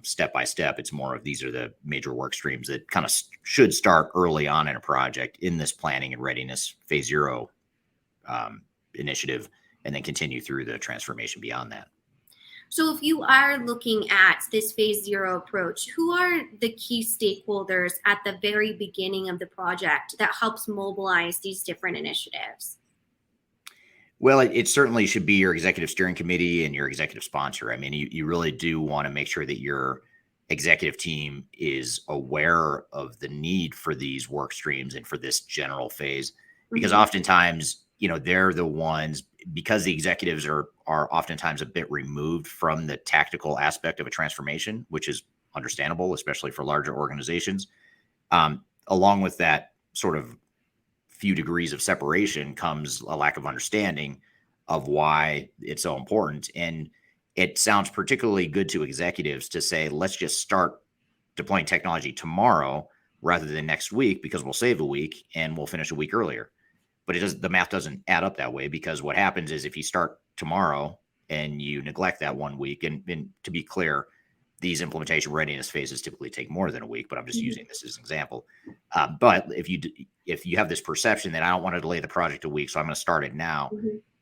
step by step. It's more of these are the major work streams that kind of should start early on in a project in this planning and readiness phase zero initiative, and then continue through the transformation beyond that. So if you are looking at this phase zero approach, who are the key stakeholders at the very beginning of the project that helps mobilize these different initiatives? Well, it certainly should be your executive steering committee and your executive sponsor. I mean, you really do want to make sure that your executive team is aware of the need for these work streams and for this general phase, because oftentimes, they're the ones, because the executives are oftentimes a bit removed from the tactical aspect of a transformation, which is understandable, especially for larger organizations. Along with that sort of few degrees of separation comes a lack of understanding of why it's so important. And it sounds particularly good to executives to say, let's just start deploying technology tomorrow rather than next week, because we'll save a week and we'll finish a week earlier. But the math doesn't add up that way, because what happens is if you start tomorrow and you neglect that 1 week, and to be clear, these implementation readiness phases typically take more than a week, but I'm just using this as an example. But if you have this perception that I don't want to delay the project a week, so I'm going to start it now,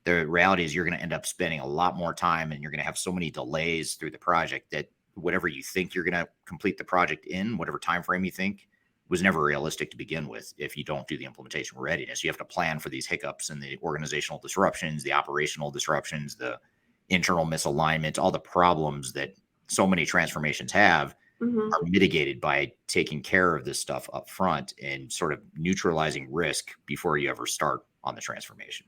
the reality is you're going to end up spending a lot more time, and you're going to have so many delays through the project that whatever you think you're going to complete the project in, whatever time frame you think, was never realistic to begin with. If you don't do the implementation readiness, you have to plan for these hiccups and the organizational disruptions, the operational disruptions, the internal misalignment, all the problems that so many transformations have, Mhm. are mitigated by taking care of this stuff up front and sort of neutralizing risk before you ever start on the transformation.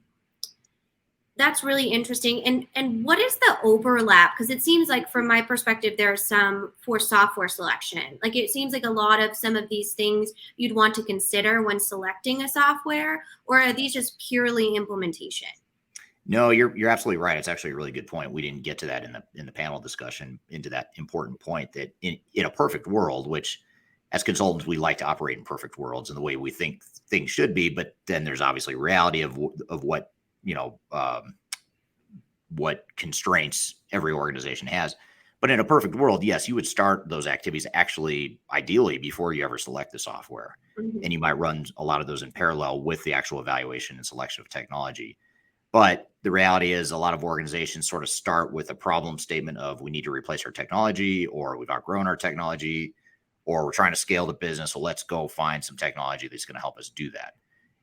That's really interesting. And what is the overlap? Because it seems like from my perspective, there's some for software selection. Like it seems like a lot of some of these things you'd want to consider when selecting a software, or are these just purely implementation? No, you're absolutely right. It's actually a really good point. We didn't get to that in the panel discussion, into that important point that in a perfect world, which as consultants we like to operate in perfect worlds and the way we think things should be, but then there's obviously reality of what what constraints every organization has. But in a perfect world, yes, you would start those activities actually ideally before you ever select the software, Mhm. and you might run a lot of those in parallel with the actual evaluation and selection of technology. But the reality is a lot of organizations sort of start with a problem statement of we need to replace our technology, or we've outgrown our technology, or we're trying to scale the business. So let's go find some technology that's going to help us do that.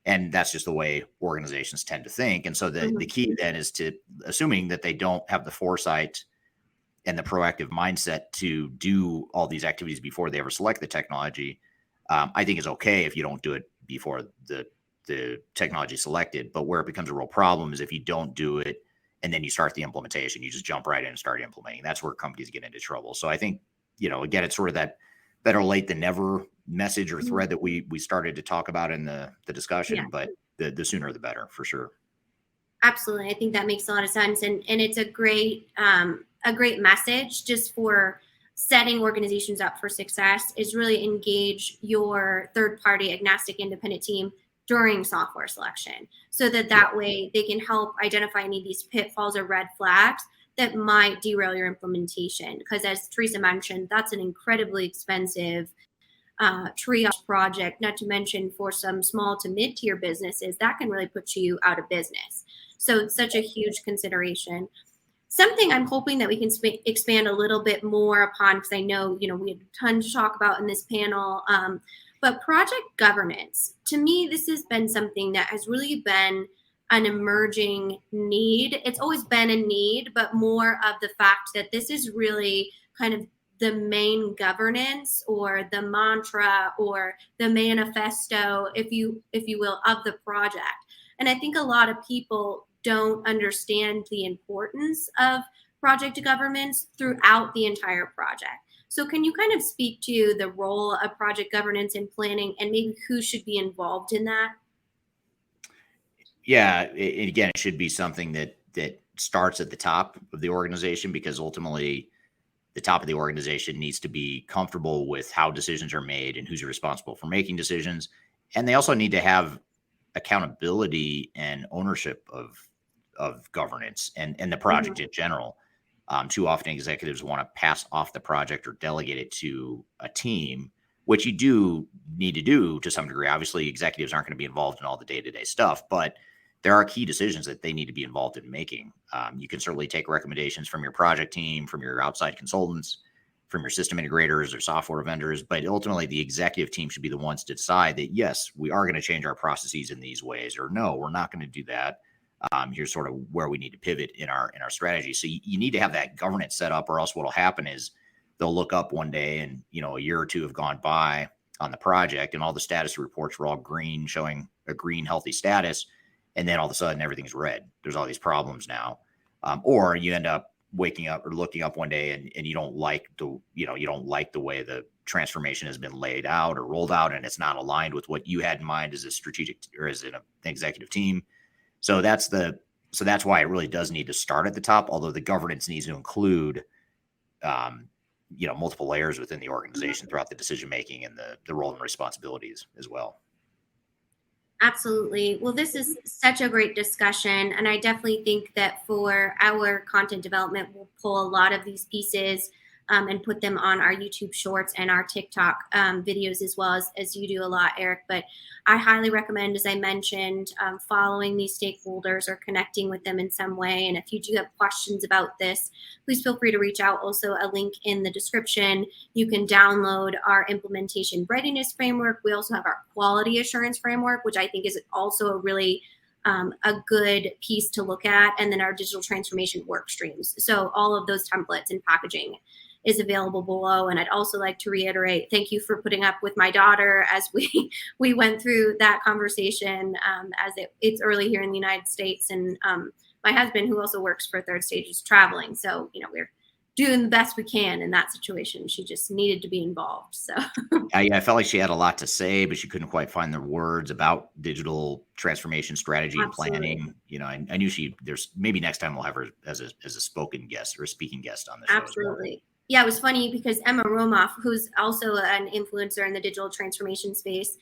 And that's just the way organizations tend to think. And so the key then is to, assuming that they don't have the foresight and the proactive mindset to do all these activities before they ever select the technology, I think it's okay if you don't do it before the technology selected. But where it becomes a real problem is if you don't do it and then you start the implementation, you just jump right in and start implementing. That's where companies get into trouble. So I think, again, it's sort of that better late than never message or thread that we started to talk about in the discussion, but the sooner the better, for sure. Absolutely. I think that makes a lot of sense. And it's a great message just for setting organizations up for success, is really engage your third party agnostic independent team during software selection, so that way they can help identify any of these pitfalls or red flags that might derail your implementation. Because as Theresa mentioned, that's an incredibly expensive triage project, not to mention for some small to mid-tier businesses, that can really put you out of business. So it's such a huge consideration. Something I'm hoping that we can expand a little bit more upon, because I know, we had a ton to talk about in this panel, but project governance, to me, this has been something that has really been an emerging need. It's always been a need, but more of the fact that this is really kind of the main governance or the mantra or the manifesto, if you will, of the project. And I think a lot of people don't understand the importance of project governance throughout the entire project. So can you kind of speak to the role of project governance and planning, and maybe who should be involved in that? Yeah, again, it should be something that starts at the top of the organization, because ultimately the top of the organization needs to be comfortable with how decisions are made and who's responsible for making decisions. And they also need to have accountability and ownership of governance and the project in general. Too often executives want to pass off the project or delegate it to a team, which you do need to do to some degree. Obviously, executives aren't going to be involved in all the day-to-day stuff, but there are key decisions that they need to be involved in making. You can certainly take recommendations from your project team, from your outside consultants, from your system integrators or software vendors, but ultimately the executive team should be the ones to decide that, yes, we are going to change our processes in these ways, or no, we're not going to do that. Here's sort of where we need to pivot in our strategy. So you need to have that governance set up, or else what'll happen is they'll look up one day and, a year or two have gone by on the project and all the status reports were all green, showing a green, healthy status. And then all of a sudden everything's red. There's all these problems now. Or you end up waking up or looking up one day and you don't like the way the transformation has been laid out or rolled out, and it's not aligned with what you had in mind as a strategic or as an executive team. So that's why it really does need to start at the top, although the governance needs to include multiple layers within the organization throughout the decision making and the role and responsibilities as well. Absolutely. Well, this is such a great discussion. And I definitely think that for our content development, we'll pull a lot of these pieces and put them on our YouTube shorts and our TikTok videos, as well as you do a lot, Eric. But I highly recommend, as I mentioned, following these stakeholders or connecting with them in some way. And if you do have questions about this, please feel free to reach out. Also, a link in the description. You can download our implementation readiness framework. We also have our quality assurance framework, which I think is also a really a good piece to look at. And then our digital transformation work streams. So all of those templates and packaging is available below. And I'd also like to reiterate, thank you for putting up with my daughter as we went through that conversation, as it's early here in the United States. And my husband, who also works for Third Stage, is traveling. So, we're doing the best we can in that situation. She just needed to be involved. So I felt like she had a lot to say, but she couldn't quite find the words about digital transformation strategy and planning. I knew there's maybe next time we'll have her as a spoken guest or a speaking guest on the show. Absolutely. Yeah, it was funny because Emma Romoff, who's also an influencer in the digital transformation space,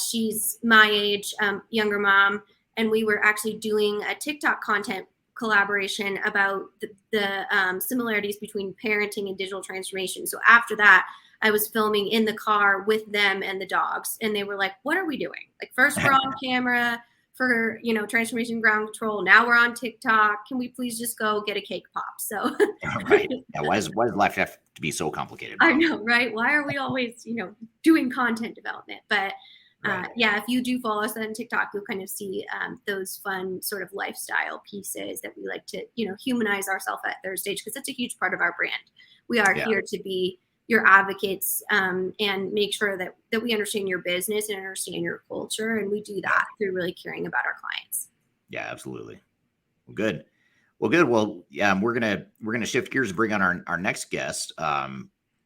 she's my age, younger mom, and we were actually doing a TikTok content collaboration about the similarities between parenting and digital transformation. So after that, I was filming in the car with them and the dogs, and they were like, "What are we doing? Like, first we're on camera for transformation ground control. Now we're on TikTok. Can we please just go get a cake pop?" So right. Yeah, why does life have to be so complicated? I know, right? Why are we always doing content development? But yeah, if you do follow us on TikTok, you'll kind of see those fun sort of lifestyle pieces that we like to, humanize ourselves at Third Stage, because it's a huge part of our brand. We are here to be your advocates and make sure that we understand your business and understand your culture. And we do that through really caring about our clients. Yeah, absolutely. Well, good. Well, yeah, we're gonna shift gears and bring on our next guest.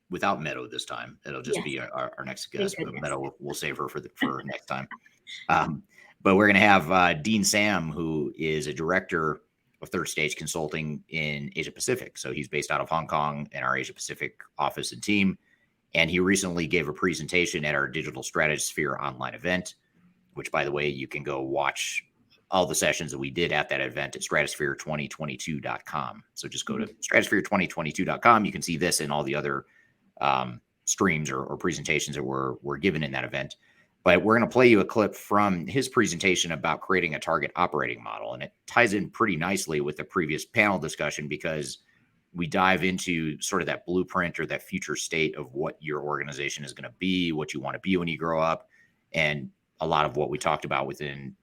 Without Meadow this time. It'll just be our next guest. But Meadow, we'll save her for next time. But we're going to have Dean Sam, who is a director of Third Stage Consulting in Asia Pacific. So he's based out of Hong Kong in our Asia Pacific office and team. And he recently gave a presentation at our Digital Stratosphere online event, which, by the way, you can go watch all the sessions that we did at that event at stratosphere2022.com. So just go to stratosphere2022.com. You can see this and all the other streams or presentations that were given in that event. But we're going to play you a clip from his presentation about creating a target operating model. And it ties in pretty nicely with the previous panel discussion, because we dive into sort of that blueprint or that future state of what your organization is going to be, what you want to be when you grow up. And a lot of what we talked about within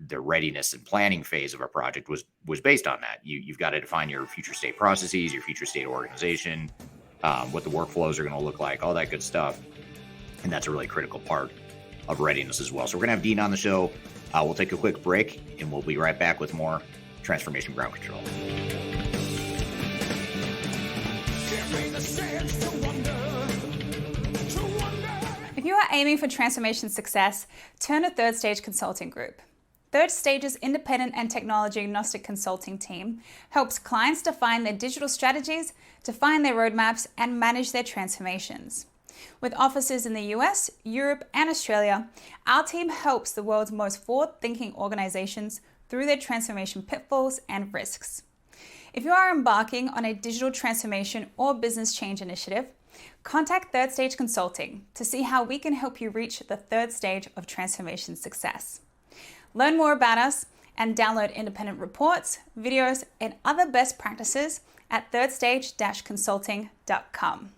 the readiness and planning phase of our project was based on that. You've got to define your future state processes, your future state organization, what the workflows are going to look like, all that good stuff. And that's a really critical part of readiness as well. So we're going to have Dean on the show. We'll take a quick break and we'll be right back with more Transformation Ground Control. If you are aiming for transformation success, turn to Third Stage Consulting Group. Third Stage's independent and technology agnostic consulting team helps clients define their digital strategies, define their roadmaps, and manage their transformations. With offices in the US, Europe, and Australia, our team helps the world's most forward-thinking organizations through their transformation pitfalls and risks. If you are embarking on a digital transformation or business change initiative, contact Third Stage Consulting to see how we can help you reach the third stage of transformation success. Learn more about us and download independent reports, videos, and other best practices at thirdstage-consulting.com.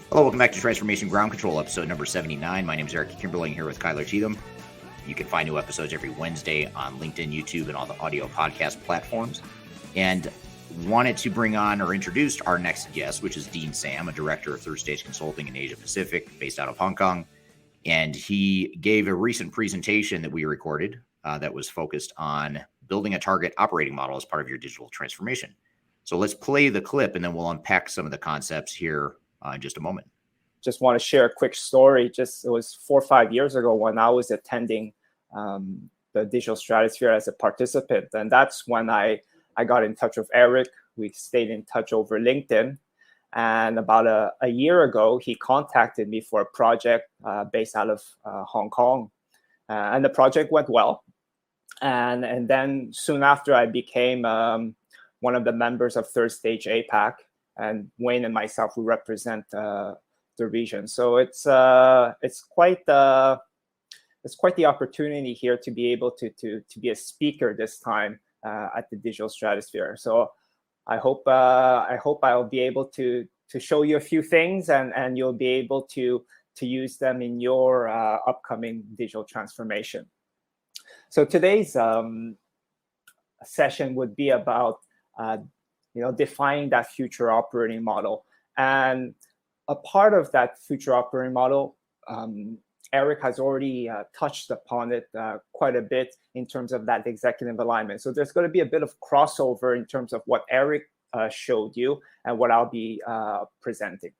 Hello, welcome back to Transformation Ground Control, episode number 79. My name is Eric Kimberling, here with Cheatham. You can find new episodes every Wednesday on LinkedIn, YouTube, and all the audio podcast platforms. And wanted to bring on or introduce our next guest, which is Dean Sam, a director of Third Stage Consulting in Asia Pacific, based out of Hong Kong. And he gave a recent presentation that we recorded that was focused on building a target operating model as part of your digital transformation. So let's play the clip and then we'll unpack some of the concepts here in just a moment. Just want to share a quick story. It was 4 or 5 years ago when I was attending the Digital Stratosphere as a participant. And that's when I got in touch with Eric. We stayed in touch over LinkedIn. And about a year ago, he contacted me for a project based out of Hong Kong. And the project went well. And then soon after, I became one of the members of Third Stage APAC. And Wayne and myself, we represent the region. So it's quite the opportunity here to be able to be a speaker this time at the Digital Stratosphere. So I hope I'll be able to show you a few things, and you'll be able to to use them in your upcoming digital transformation. So today's session would be about defining that future operating model. And a part of that future operating model, Eric has already touched upon it quite a bit in terms of that executive alignment. So there's going to be a bit of crossover in terms of what Eric showed you and what I'll be presenting.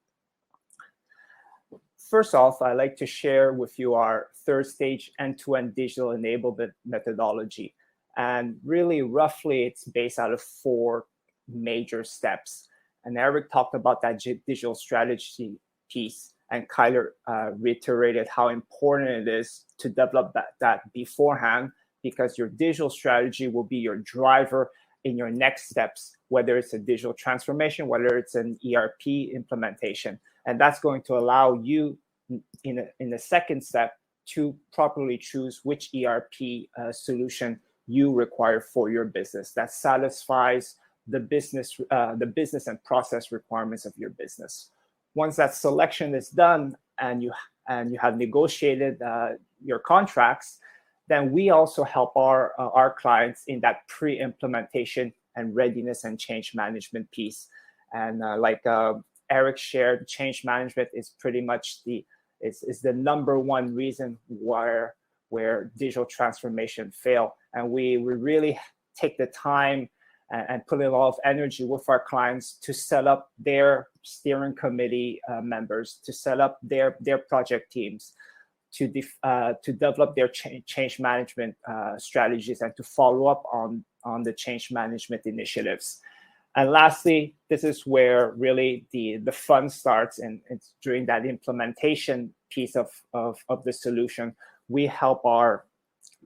First off, I'd like to share with you our third stage end-to-end digital enablement methodology. And really, roughly, it's based out of 4 major steps. And Eric talked about that digital strategy piece, and Kyler reiterated how important it is to develop that beforehand, because your digital strategy will be your driver in your next steps, whether it's a digital transformation, whether it's an ERP implementation. And that's going to allow you in the second step to properly choose which ERP solution you require for your business that satisfies the business and process requirements of your business. Once that selection is done and you have negotiated your contracts, then we also help our clients in that pre-implementation and readiness and change management piece. And like Eric shared, change management is pretty much is the number one reason where digital transformation fail. And we really take the time and put a lot of energy with our clients to set up their steering committee members, to set up their project teams, to develop their change management strategies, and to follow up on the change management initiatives. And lastly, this is where really the fun starts, and it's during that implementation piece of the solution. We help our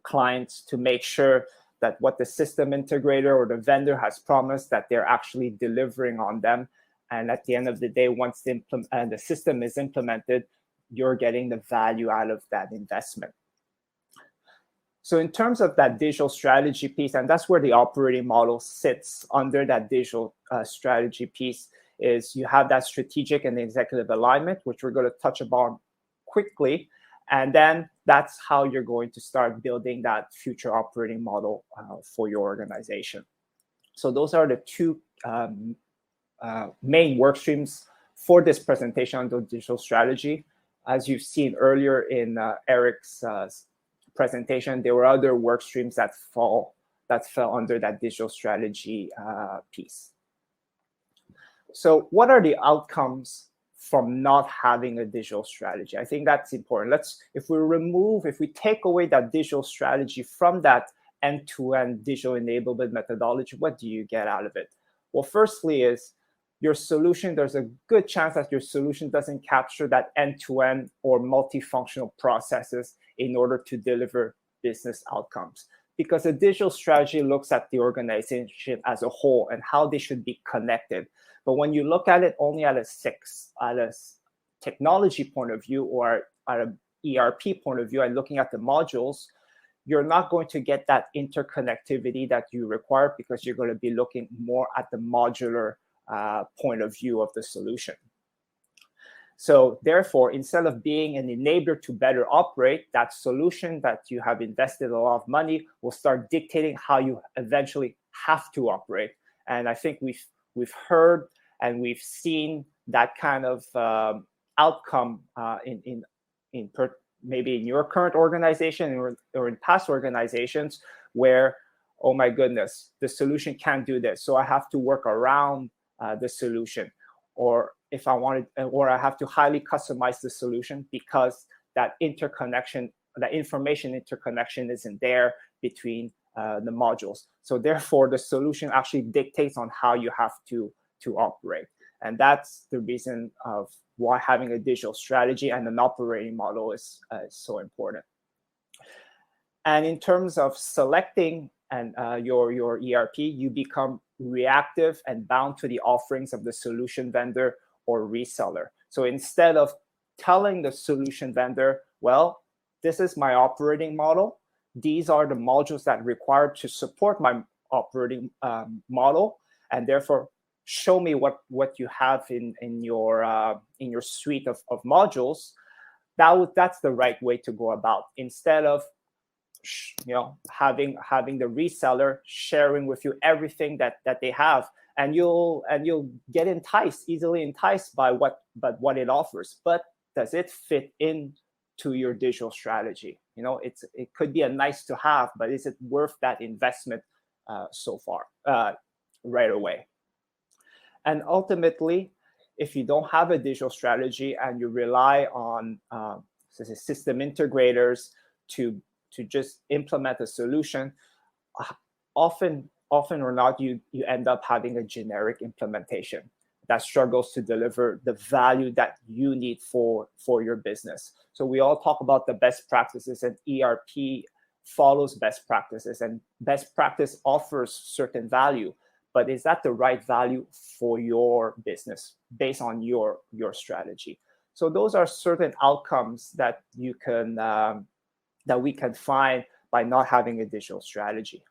clients to make sure that what the system integrator or the vendor has promised, that they're actually delivering on them. And at the end of the day, once the system is implemented, you're getting the value out of that investment. So in terms of that digital strategy piece, and that's where the operating model sits under that digital strategy piece, is you have that strategic and executive alignment, which we're going to touch upon quickly. And then that's how you're going to start building that future operating model for your organization. So those are the 2 main work streams for this presentation on the digital strategy. As you've seen earlier in Eric's presentation, there were other work streams that fell under that digital strategy piece. So what are the outcomes from not having a digital strategy? I think that's important. If we take away that digital strategy from that end-to-end digital enablement methodology, what do you get out of it? Well, firstly is your solution, there's a good chance that your solution doesn't capture that end-to-end or multifunctional processes in order to deliver business outcomes. Because a digital strategy looks at the organization as a whole and how they should be connected. But when you look at it only at a technology point of view or at an ERP point of view and looking at the modules, you're not going to get that interconnectivity that you require, because you're going to be looking more at the modular point of view of the solution. So therefore, instead of being an enabler to better operate, that solution that you have invested a lot of money will start dictating how you eventually have to operate. And I think we've heard and we've seen that kind of outcome maybe in your current organization or in past organizations, where, oh my goodness, the solution can't do this, so I have to work around the solution, or I have to highly customize the solution because that interconnection, that information interconnection isn't there between the modules. So therefore, the solution actually dictates on how you have to operate. And that's the reason of why having a digital strategy and an operating model is so important. And in terms of selecting your ERP, you become reactive and bound to the offerings of the solution vendor or reseller. So instead of telling the solution vendor, well, this is my operating model, these are the modules that are required to support my operating model, and therefore show me what you have in your suite of modules, that's the right way to go about, instead of having the reseller sharing with you everything that they have, and you'll get easily enticed by what it offers. But does it fit into your digital strategy? It could be a nice to have, but is it worth that investment so far right away? And ultimately, if you don't have a digital strategy and you rely on system integrators to just implement a solution, often or not, you end up having a generic implementation that struggles to deliver the value that you need for your business. So we all talk about the best practices, and ERP follows best practices, and best practice offers certain value. But is that the right value for your business based on your strategy? So those are certain outcomes that you can that we can find by not having a digital strategy.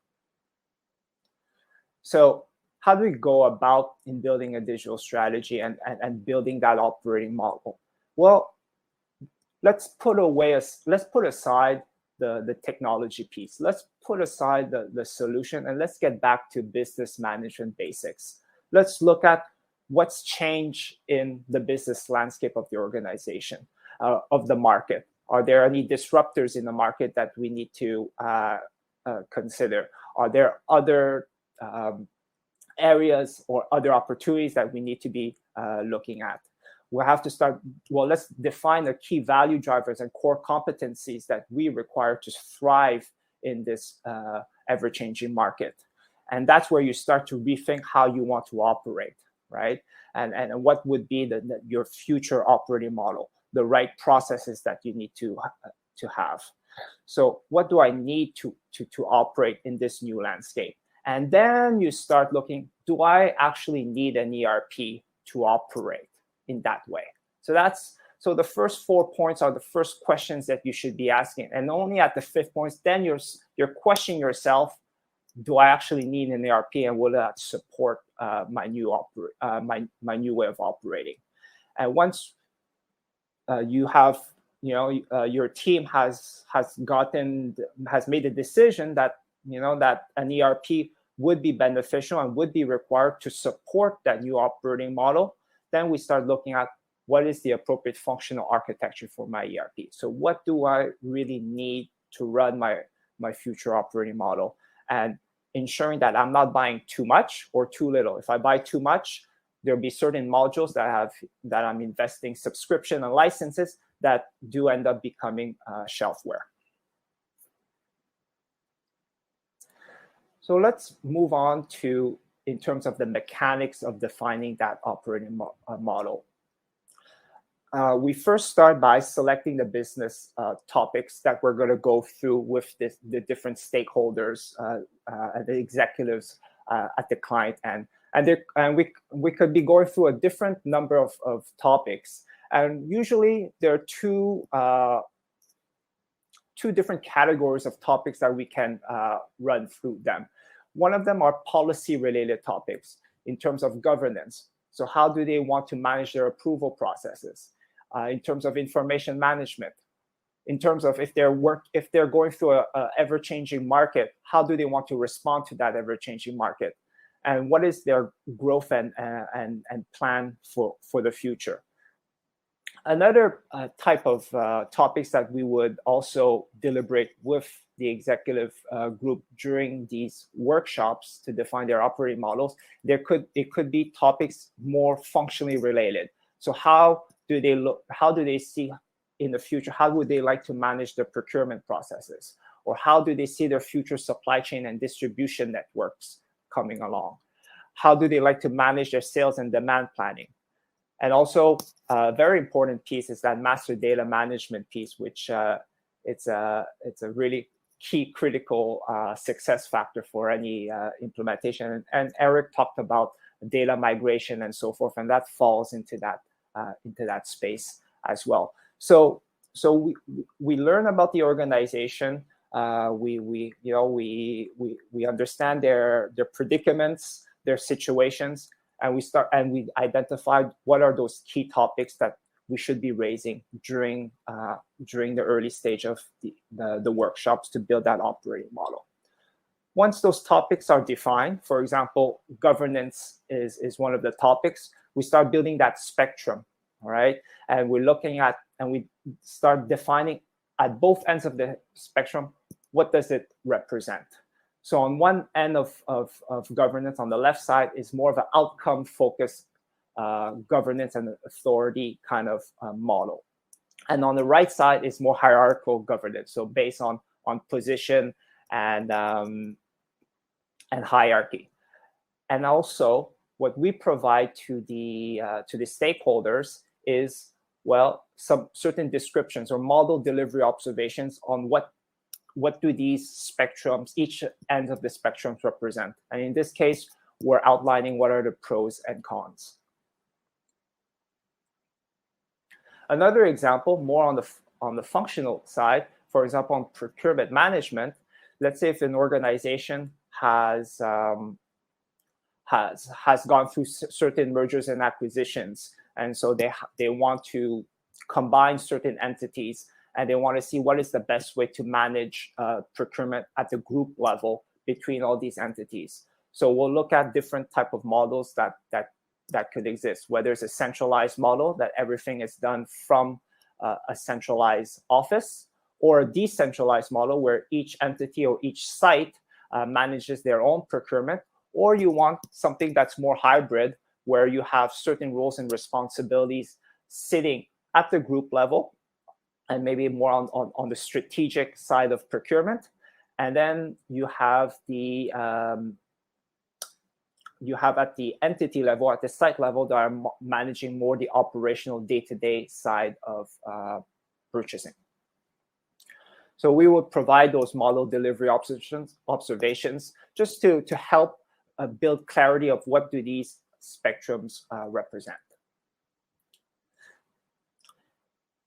So how do we go about in building a digital strategy and building that operating model? Well, let's put aside the technology piece. Let's put aside the solution, and let's get back to business management basics. Let's look at what's changed in the business landscape of the organization, of the market. Are there any disruptors in the market that we need to consider? Are there other areas or other opportunities that we need to be looking at? We'll have to start, let's define the key value drivers and core competencies that we require to thrive in this ever-changing market. And that's where you start to rethink how you want to operate, right? And what would be your future operating model, the right processes that you need to have. So what do I need to operate in this new landscape? And then you start looking, do I actually need an ERP to operate in that way? So the first 4 points are the first questions that you should be asking. And only at the fifth point, then you're questioning yourself, do I actually need an ERP, and will that support my new way of operating? And once you have, your team has made a decision that that an ERP would be beneficial and would be required to support that new operating model, then we start looking at what is the appropriate functional architecture for my ERP. So what do I really need to run my future operating model, and ensuring that I'm not buying too much or too little. If I buy too much, there'll be certain modules that I'm investing subscription and licenses that do end up becoming shelfware. So let's move on to, in terms of the mechanics of defining that operating model. We first start by selecting the business topics that we're going to go through with the different stakeholders, the executives at the client end. And we could be going through a different number of topics. And usually there are two different categories of topics that we can run through them. One of them are policy-related topics in terms of governance. So how do they want to manage their approval processes? In terms of information management, in terms of if they're going through a ever-changing market, how do they want to respond to that ever-changing market? And what is their growth and plan for the future? Another type of topics that we would also deliberate with the executive group during these workshops to define their operating models, it could be topics more functionally related. So how do they see in the future? How would they like to manage their procurement processes? Or how do they see their future supply chain and distribution networks coming along? How do they like to manage their sales and demand planning? And also, a very important piece is that master data management piece, which it's a really key critical success factor for any implementation. And Eric talked about data migration and so forth, and that falls into that space as well. So we learn about the organization. We understand their predicaments, their situations, and we identify what are those key topics that we should be raising during the early stage of the workshops to build that operating model. Once those topics are defined, for example, governance is one of the topics, we start building that spectrum, all right? And we're looking at, and we start defining at both ends of the spectrum, what does it represent? So on one end of governance, on the left side, is more of an outcome-focused governance and authority kind of model. And on the right side is more hierarchical governance, so based on position and hierarchy. And also, what we provide to the stakeholders is, well, some certain descriptions or model delivery observations on what do these spectrums, each end of the spectrums represent. And in this case, we're outlining what are the pros and cons. Another example, more on the functional side, for example, on procurement management, let's say if an organization has gone through certain mergers and acquisitions, and so they want to combine certain entities, and they want to see what is the best way to manage procurement at the group level between all these entities. So we'll look at different type of models that could exist, whether it's a centralized model that everything is done from a centralized office, or a decentralized model where each entity or each site manages their own procurement, or you want something that's more hybrid, where you have certain roles and responsibilities sitting at the group level, and maybe more on the strategic side of procurement. And then you have at the entity level, at the site level, that are managing more the operational day-to-day side of purchasing. So we will provide those model delivery observations just to help build clarity of what do these spectrums represent.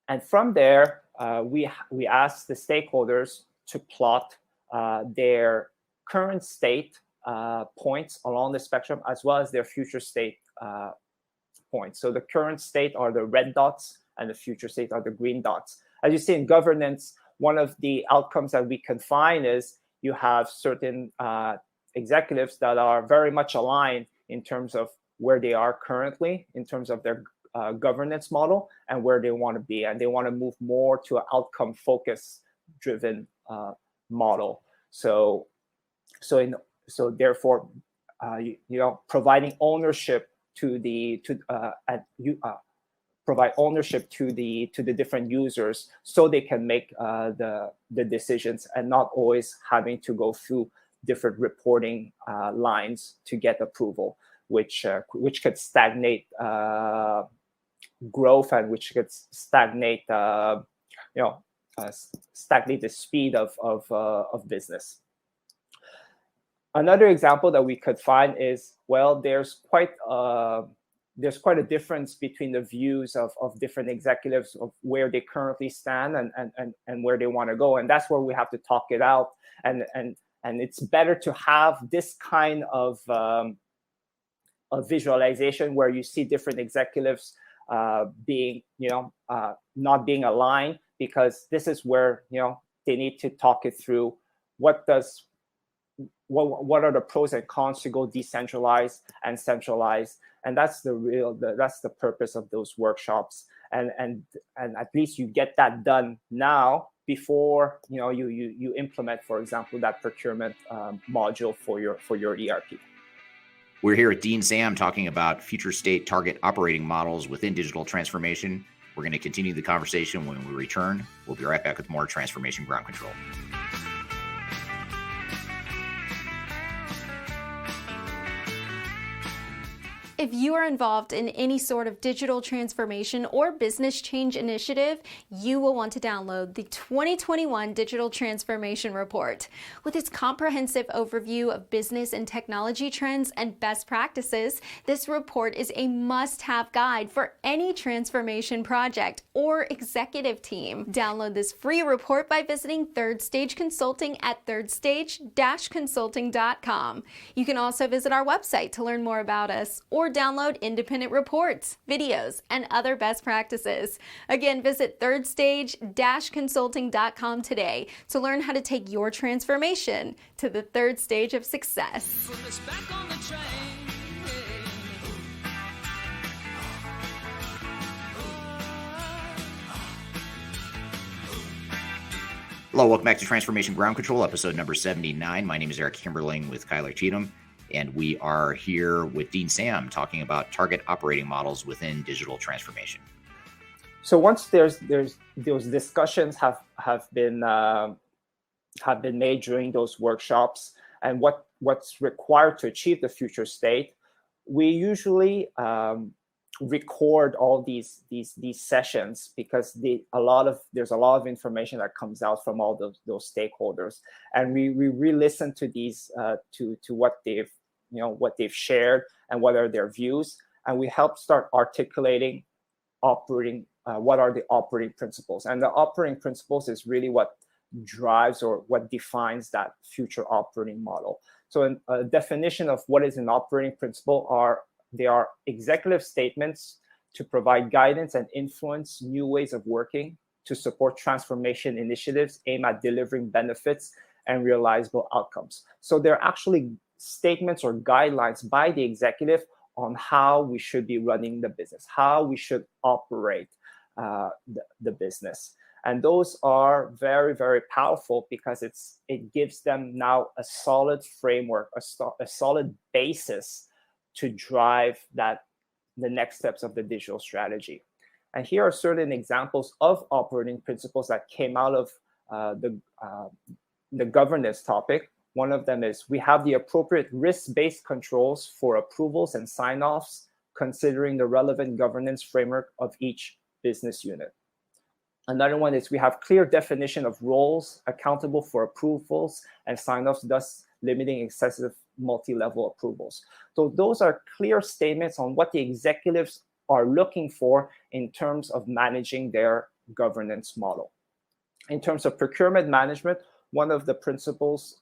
And from there, we ask the stakeholders to plot their current state points along the spectrum, as well as their future state points. So the current state are the red dots, and the future state are the green dots. As you see in governance, one of the outcomes that we can find is you have certain executives that are very much aligned in terms of where they are currently, in terms of their governance model, and where they want to be, and they want to move more to an outcome-focused driven model. So therefore, providing ownership provide ownership to the different users, so they can make the decisions, and not always having to go through different reporting lines to get approval, which could stagnate growth, and which could stagnate stagnate the speed of business. Another example that we could find is, well, there's quite a difference between the views of different executives of where they currently stand and where they want to go, and that's where we have to talk it out. And it's better to have this kind of visualization where you see different executives being not being aligned, because this is where they need to talk it through. What are the pros and cons to go decentralized and centralized? And that's the purpose of those workshops. And at least you get that done now before you implement, for example, that procurement module for your ERP. We're here at Dean Sam talking about future state target operating models within digital transformation. We're going to continue the conversation when we return. We'll be right back with more Transformation Ground Control. If you are involved in any sort of digital transformation or business change initiative, you will want to download the 2021 Digital Transformation Report. With its comprehensive overview of business and technology trends and best practices, this report is a must-have guide for any transformation project or executive team. Download this free report by visiting Third Stage Consulting at thirdstage-consulting.com. You can also visit our website to learn more about us or download independent reports, videos, and other best practices. Again, visit thirdstage-consulting.com today to learn how to take your transformation to the third stage of success. Hello, welcome back to Transformation Ground Control, episode number 79. My name is Eric Kimberling with Kyler Cheatham, and we are here with Dean Sam talking about target operating models within digital transformation. So once those discussions have been made during those workshops, and what's required to achieve the future state, we usually record all these sessions, because there's a lot of information that comes out from all those stakeholders, and we re-listen to these to what they've shared and what are their views, and we help start articulating what are the operating principles. And the operating principles is really what drives or what defines that future operating model. So a definition of what is an operating principle they are executive statements to provide guidance and influence new ways of working, to support transformation initiatives aimed at delivering benefits and realizable outcomes. So they're actually statements or guidelines by the executive on how we should be running the business, how we should operate the business. And those are very, very powerful, because it gives them now a solid framework, a solid basis to drive the next steps of the digital strategy. And here are certain examples of operating principles that came out of the governance topic. One of them is, we have the appropriate risk-based controls for approvals and sign-offs, considering the relevant governance framework of each business unit. Another one is, we have clear definition of roles accountable for approvals and sign-offs, thus limiting excessive multi-level approvals. So those are clear statements on what the executives are looking for in terms of managing their governance model. In terms of procurement management, one of the principles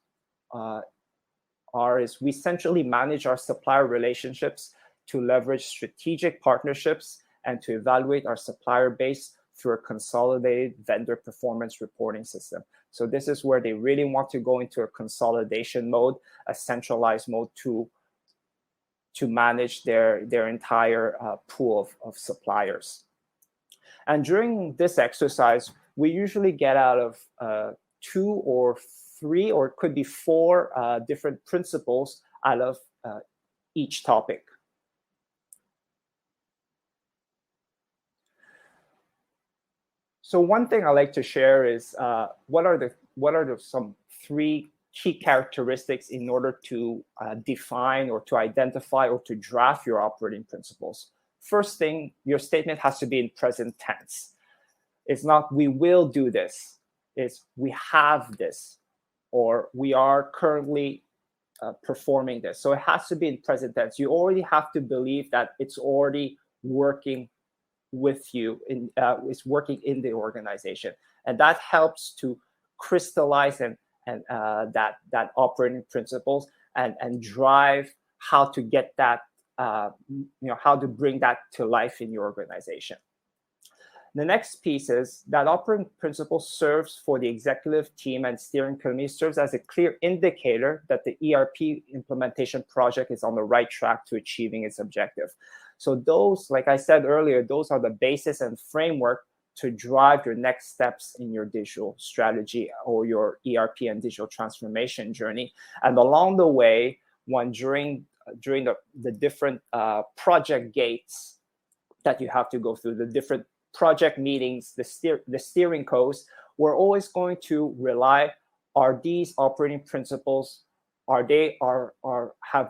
is we centrally manage our supplier relationships to leverage strategic partnerships and to evaluate our supplier base through a consolidated vendor performance reporting system. So this is where they really want to go into a consolidation mode, a centralized mode to manage their entire pool of suppliers. And during this exercise, we usually get out of 2 or 3, or it could be 4 different principles out of each topic. So one thing I like to share is what are some 3 key characteristics in order to define or to identify or to draft your operating principles. First thing, your statement has to be in present tense. It's not "we will do this," it's "we have this," or "we are currently performing this." So it has to be in present tense. You already have to believe that it's already working with you, is working in the organization, and that helps to crystallize and that operating principles and drive how to get that how to bring that to life in your organization. The next piece is that operating principle serves for the executive team and steering committee, serves as a clear indicator that the ERP implementation project is on the right track to achieving its objective. So those, like I said earlier, those are the basis and framework to drive your next steps in your digital strategy or your ERP and digital transformation journey. And along the way, during the different project gates that you have to go through, the different project meetings, the steering codes, we're always going to rely, are these operating principles, have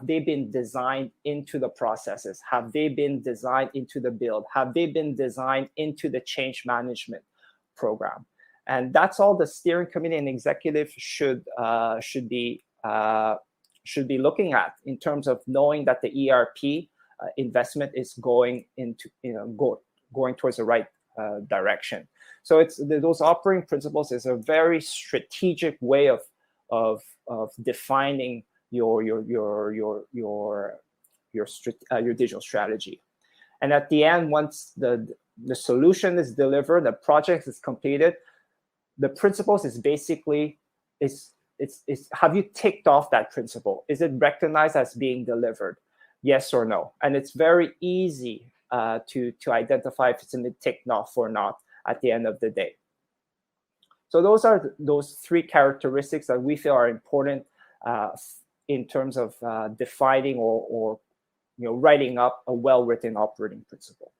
they been designed into the processes? Have they been designed into the build? Have they been designed into the change management program? And that's all the steering committee and executive should be looking at in terms of knowing that the ERP investment is going towards the right direction. So those operating principles is a very strategic way of defining your digital strategy. And at the end, once the solution is delivered, the project is completed, the principles is basically it's have you ticked off that principle? Is it recognized as being delivered? Yes or no? And it's very easy to identify if it's in the ticked off or not at the end of the day. So those are those three characteristics that we feel are important in terms of defining or writing up a well-written operating principle.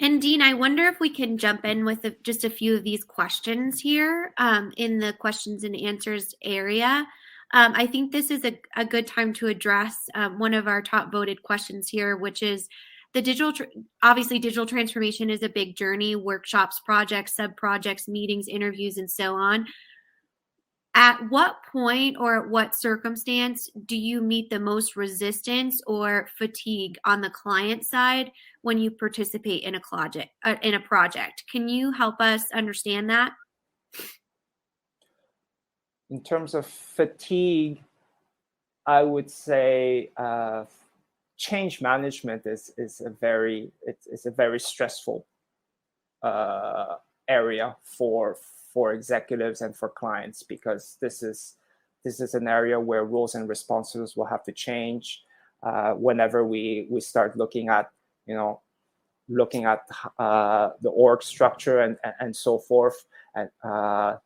And Dean, I wonder if we can jump in with just a few of these questions here in the questions and answers area. I think this is a good time to address one of our top voted questions here, which is the obviously digital transformation is a big journey, workshops, projects, sub-projects, meetings, interviews, and so on. At what point or at what circumstance do you meet the most resistance or fatigue on the client side when you participate in a project? Can you help us understand that? In terms of fatigue, I would say change management is a very stressful area for executives and for clients, because this is an area where roles and responsibilities will have to change whenever we start looking at the org structure and so forth. And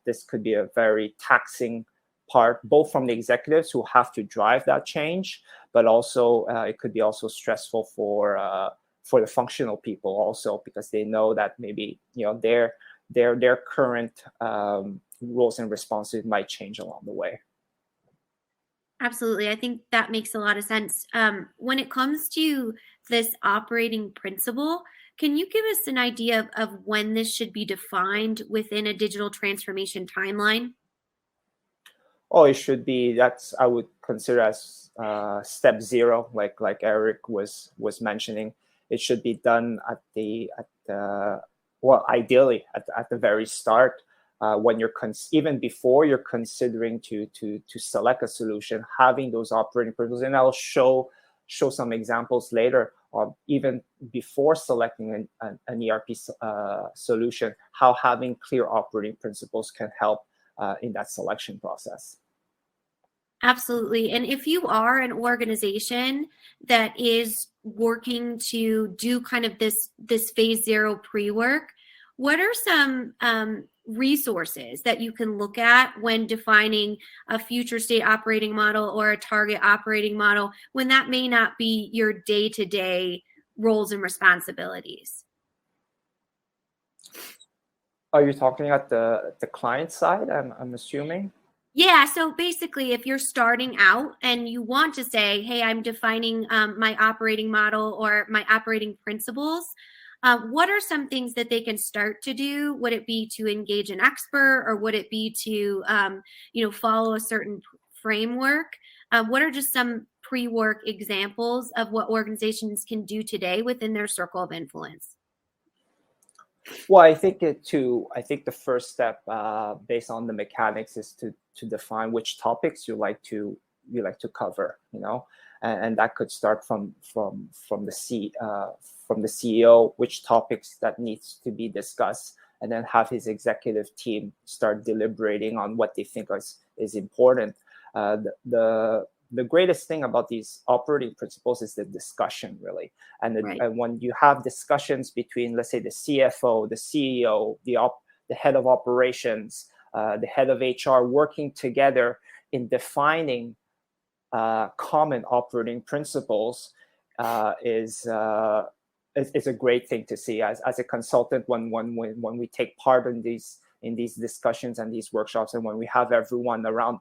this could be a very taxing part, both from the executives who have to drive that change, but also it could be also stressful for the functional people also, because they know that maybe their current roles and responsibilities might change along the way. Absolutely. I think that makes a lot of sense. When it comes to this operating principle, can you give us an idea of when this should be defined within a digital transformation timeline? Oh, it should be, I would consider as step zero, like Eric was mentioning. It should be done ideally at the very start, when you're even before you're considering to select a solution, having those operating principles. And I'll show some examples later of even before selecting an ERP solution, how having clear operating principles can help in that selection process. Absolutely. And if you are an organization that is working to do kind of this phase zero pre-work, what are some resources that you can look at when defining a future state operating model or a target operating model, when that may not be your day-to-day roles and responsibilities? Are you talking at the client side, I'm assuming? Yeah, so basically, if you're starting out and you want to say, hey, I'm defining my operating model or my operating principles, what are some things that they can start to do? Would it be to engage an expert, or would it be to follow a certain framework? What are just some pre-work examples of what organizations can do today within their circle of influence? Well, I think the first step, based on the mechanics, is to define which topics you like to cover, and that could start from the CEO, which topics that needs to be discussed, and then have his executive team start deliberating on what they think is important. The greatest thing about these operating principles is the discussion, really. And when you have discussions between, let's say, the CFO, the CEO, the head of operations, the head of HR, working together in defining common operating principles, is a great thing to see. As a consultant, when we take part in these discussions and these workshops, and when we have everyone around,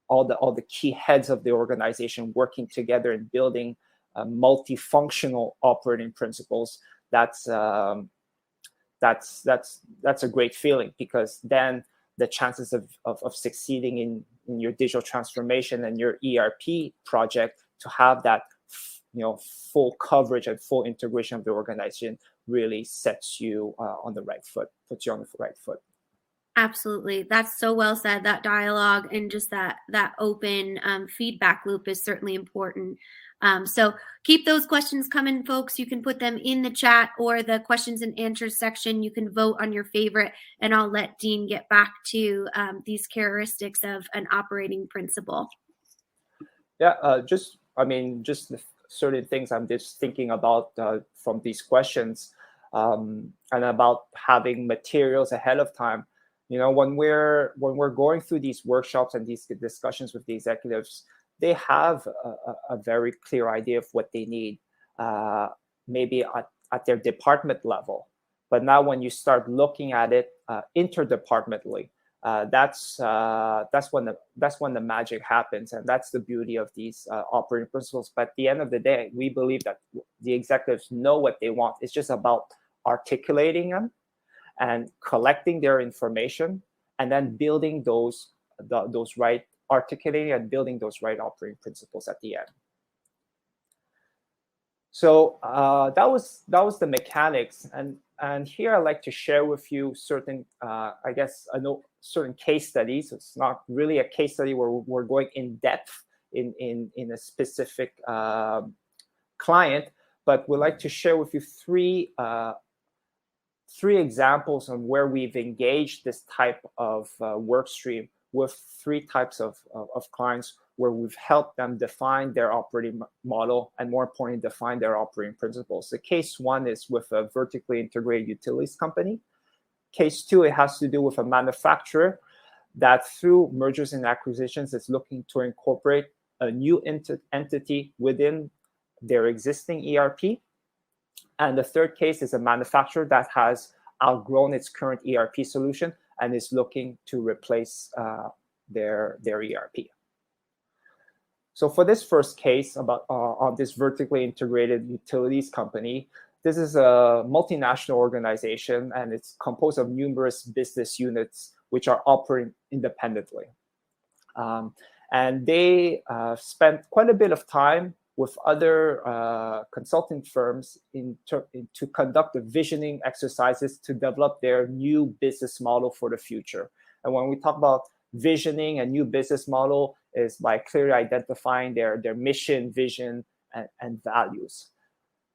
all the key heads of the organization working together and building multifunctional operating principles, that's a great feeling, because then the chances of succeeding in your digital transformation and your ERP project, to have that full coverage and full integration of the organization really sets you on the right foot, puts you on the right foot. Absolutely. That's so well said. That dialogue and just that open feedback loop is certainly important. So keep those questions coming, folks. You can put them in the chat or the questions and answers section. You can vote on your favorite, and I'll let Dean get back to these characteristics of an operating principle. Yeah, just the certain things I'm just thinking about from these questions, and about having materials ahead of time. When we're going through these workshops and these discussions with the executives, they have a very clear idea of what they need, maybe at their department level. But now when you start looking at it interdepartmentally, that's when the magic happens, and that's the beauty of these operating principles. But at the end of the day, we believe that the executives know what they want. It's just about articulating them and collecting their information, and then building those right articulating and building those right operating principles at the end. So that was the mechanics, and here I'd like to share with you certain certain case studies. It's not really a case study where we're going in depth in a specific client, but we'd like to share with you three examples on where we've engaged this type of work stream with three types of clients, where we've helped them define their operating model and, more importantly, define their operating principles. The case one is with a vertically integrated utilities company. Case two, it has to do with a manufacturer that through mergers and acquisitions is looking to incorporate a new entity within their existing ERP. And the third case is a manufacturer that has outgrown its current ERP solution and is looking to replace their ERP. So for this first case about on this vertically integrated utilities company, this is a multinational organization, and it's composed of numerous business units which are operating independently. And they spent quite a bit of time with other consulting firms to conduct the visioning exercises to develop their new business model for the future. And when we talk about visioning a new business model, is by clearly identifying their mission, vision, and values.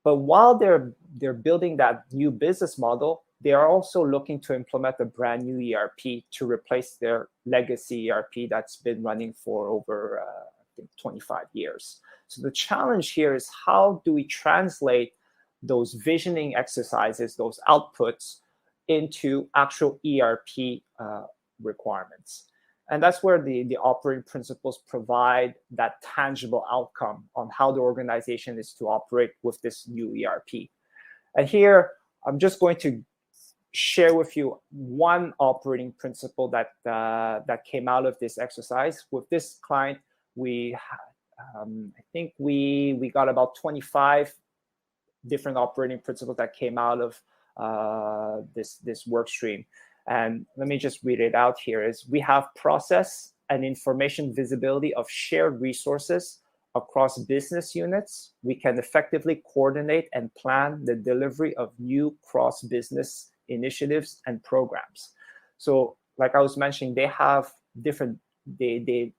But while they're building that new business model, they are also looking to implement a brand new ERP to replace their legacy ERP that's been running for over I think 25 years. So the challenge here is, how do we translate those visioning exercises, those outputs, into actual ERP requirements? And that's where the operating principles provide that tangible outcome on how the organization is to operate with this new ERP. And here, I'm just going to share with you one operating principle that came out of this exercise. With this client, I think we got about 25 different operating principles that came out of this work stream. And let me just read it out here. Is we have process and information visibility of shared resources across business units. We can effectively coordinate and plan the delivery of new cross-business initiatives and programs. So, like I was mentioning, they have different. They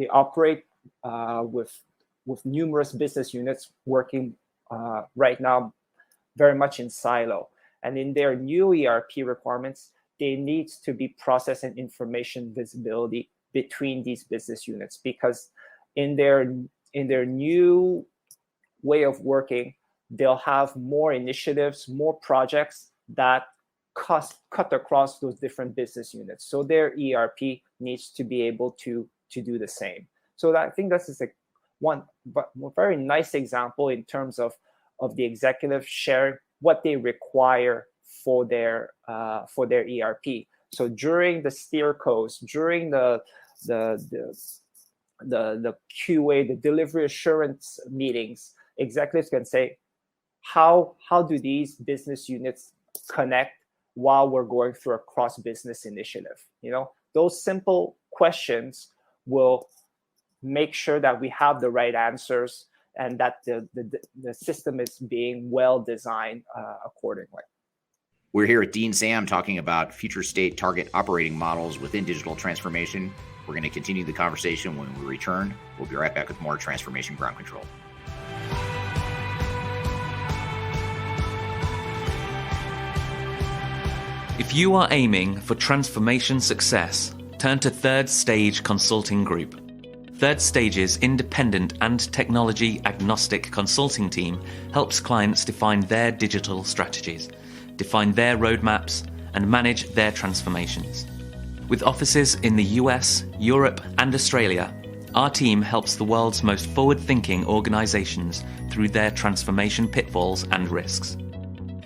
operate with numerous business units working right now very much in silo. And in their new ERP requirements, there needs to be process and information visibility between these business units, because in their new way of working, they'll have more initiatives, more projects that cut across those different business units. So their ERP needs to be able to do the same. So I think this is one very nice example in terms of the executive sharing what they require for their ERP. So during the steer codes, during the QA, the delivery assurance meetings, executives can say, how do these business units connect while we're going through a cross-business initiative? Those simple questions will make sure that we have the right answers, and that the system is being well designed accordingly. We're here with Dean Sam talking about future state target operating models within digital transformation. We're going to continue the conversation when we return. We'll be right back with more Transformation Ground Control. If you are aiming for transformation success, turn to Third Stage Consulting Group. Third Stage's independent and technology agnostic consulting team helps clients define their digital strategies, define their roadmaps, and manage their transformations. With offices in the US, Europe, and Australia, our team helps the world's most forward-thinking organizations through their transformation pitfalls and risks.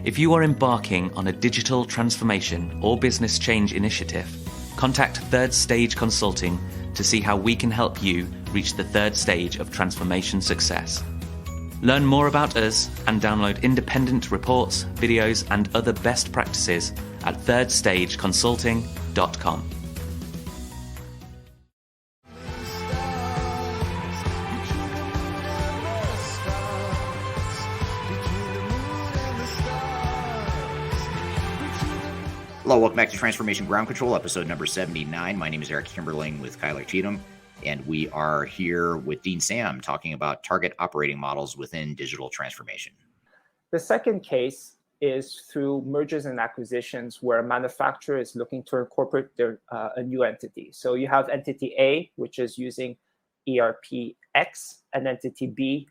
If you are embarking on a digital transformation or business change initiative, contact Third Stage Consulting to see how we can help you reach the third stage of transformation success. Learn more about us and download independent reports, videos, and other best practices at thirdstageconsulting.com. Hello, welcome back to Transformation Ground Control, episode number 79. My name is Eric Kimberling with Cheatham, and we are here with Dean Sam talking about target operating models within digital transformation. The second case is through mergers and acquisitions where a manufacturer is looking to incorporate a new entity. So you have entity A, which is using ERP X, and entity B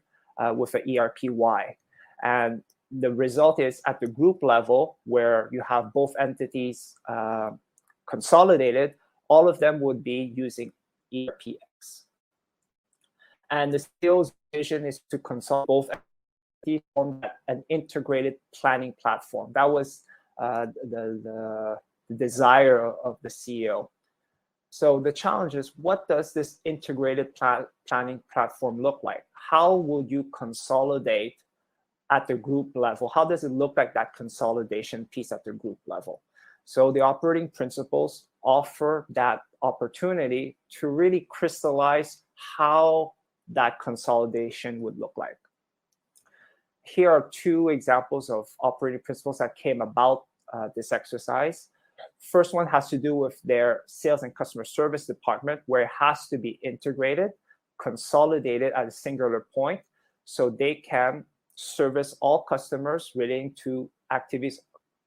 with an ERP Y. And the result is at the group level, where you have both entities consolidated, all of them would be using ERPX. And the sales vision is to consolidate both entities on an integrated planning platform. That was the desire of the CEO. So the challenge is, what does this integrated planning platform look like? How will you consolidate at the group level? How does it look like, that consolidation piece at the group level? So the operating principles offer that opportunity to really crystallize how that consolidation would look like. Here are two examples of operating principles that came about this exercise. First one has to do with their sales and customer service department, where it has to be integrated, consolidated at a singular point, so they can service all customers relating to activities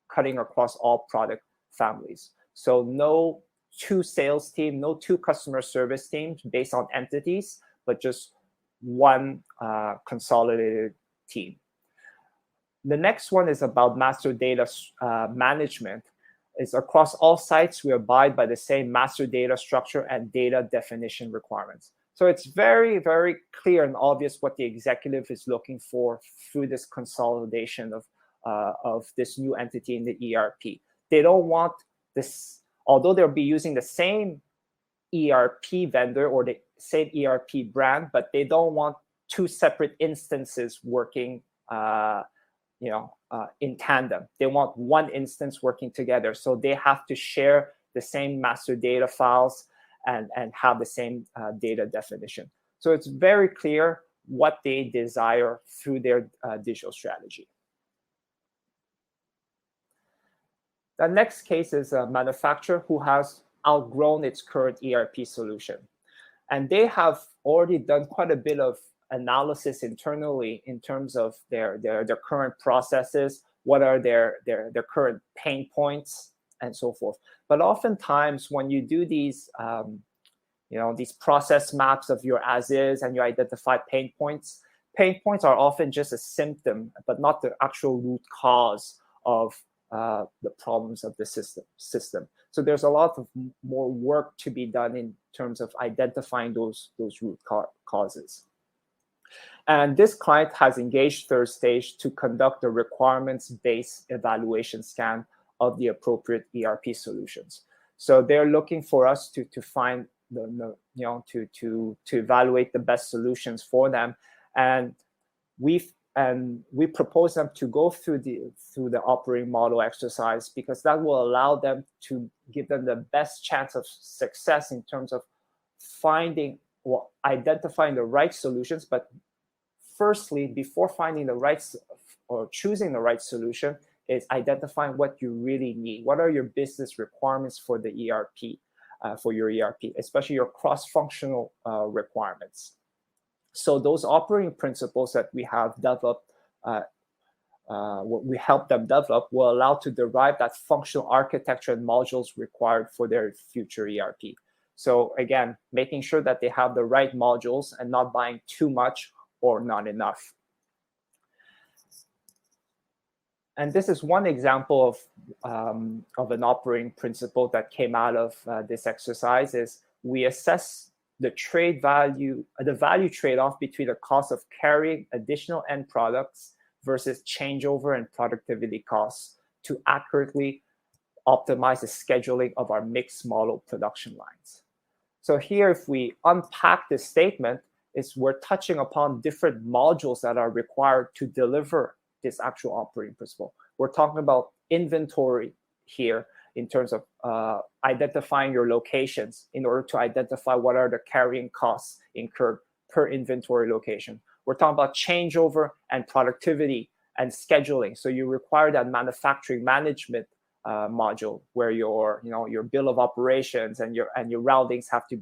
cutting across all product families. So no two sales team, no two customer service teams based on entities, but just one consolidated team. The next one is about master data management. It's across all sites, we abide by the same master data structure and data definition requirements. So it's very, very clear and obvious what the executive is looking for through this consolidation of this new entity in the ERP. They don't want this, although they'll be using the same ERP vendor or the same ERP brand, but they don't want two separate instances working in tandem. They want one instance working together. So they have to share the same master data files and have the same data definition. So it's very clear what they desire through their digital strategy. The next case is a manufacturer who has outgrown its current ERP solution. And they have already done quite a bit of analysis internally in terms of their current processes, what are their current pain points, and so forth. But oftentimes when you do these these process maps of your as is and you identify pain points are often just a symptom, but not the actual root cause of the problems of the system. So there's a lot of more work to be done in terms of identifying those root causes. And this client has engaged Third Stage to conduct a requirements-based evaluation scan of the appropriate ERP solutions. So they're looking for us to find to evaluate the best solutions for them, and we propose them to go through the operating model exercise, because that will allow them to give them the best chance of success in terms of finding or identifying the right solutions, but firstly, before finding the right or choosing the right solution, is identifying what you really need. What are your business requirements for the ERP, for your ERP, especially your cross-functional requirements. So those operating principles that we have developed, what we help them develop, will allow to derive that functional architecture and modules required for their future ERP. So again, making sure that they have the right modules and not buying too much or not enough. And this is one example of an operating principle that came out of this exercise. Is we assess the value trade-off between the cost of carrying additional end products versus changeover and productivity costs to accurately optimize the scheduling of our mixed model production lines. So here, if we unpack this statement, we're touching upon different modules that are required to deliver this actual operating principle. We're talking about inventory here in terms of identifying your locations in order to identify what are the carrying costs incurred per inventory location. We're talking about changeover and productivity and scheduling. So you require that manufacturing management module where your bill of operations and your routings have to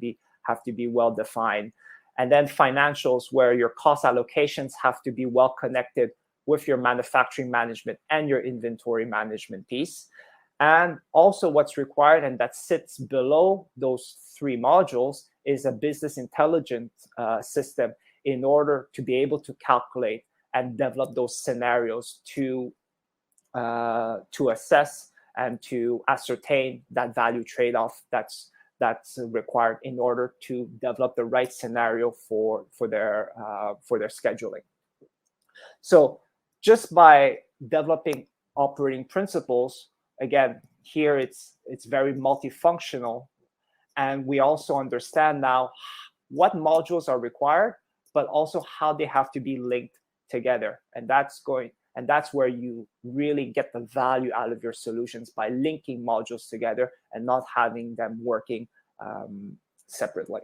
be well defined. And then financials, where your cost allocations have to be well connected with your manufacturing management and your inventory management piece. And also what's required, and that sits below those three modules, is a business intelligence system in order to be able to calculate and develop those scenarios to assess and to ascertain that value trade-off that's required in order to develop the right scenario for their scheduling. So just by developing operating principles, again, here it's very multifunctional, and we also understand now what modules are required, but also how they have to be linked together, and that's where you really get the value out of your solutions, by linking modules together and not having them working separately.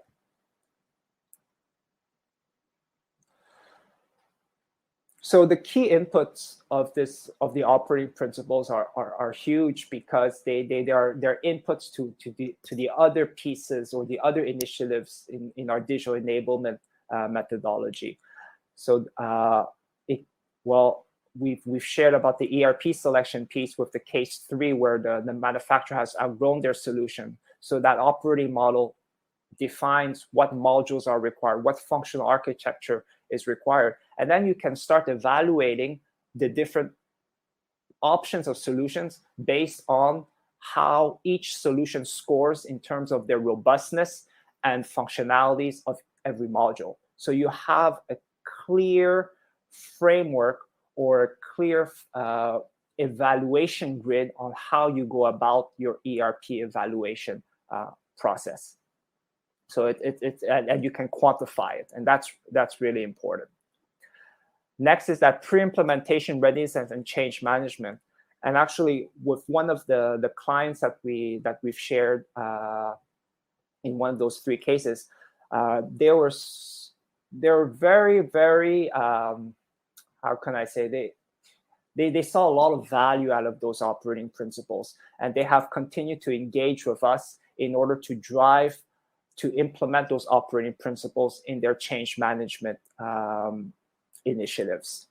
So the key inputs of the operating principles are huge, because they're inputs to the other pieces or the other initiatives in our digital enablement methodology. So we've shared about the ERP selection piece with the case 3, where the manufacturer has outgrown their solution. So that operating model defines what modules are required, what functional architecture is required. And then you can start evaluating the different options of solutions based on how each solution scores in terms of their robustness and functionalities of every module. So you have a clear framework or a clear evaluation grid on how you go about your ERP evaluation process. So and you can quantify it, and that's really important. Next is that pre-implementation readiness and change management. And actually, with one of the clients that we've shared in one of those 3 cases, they were very, very how can I say, they saw a lot of value out of those operating principles, and they have continued to engage with us in order to implement those operating principles in their change management initiatives.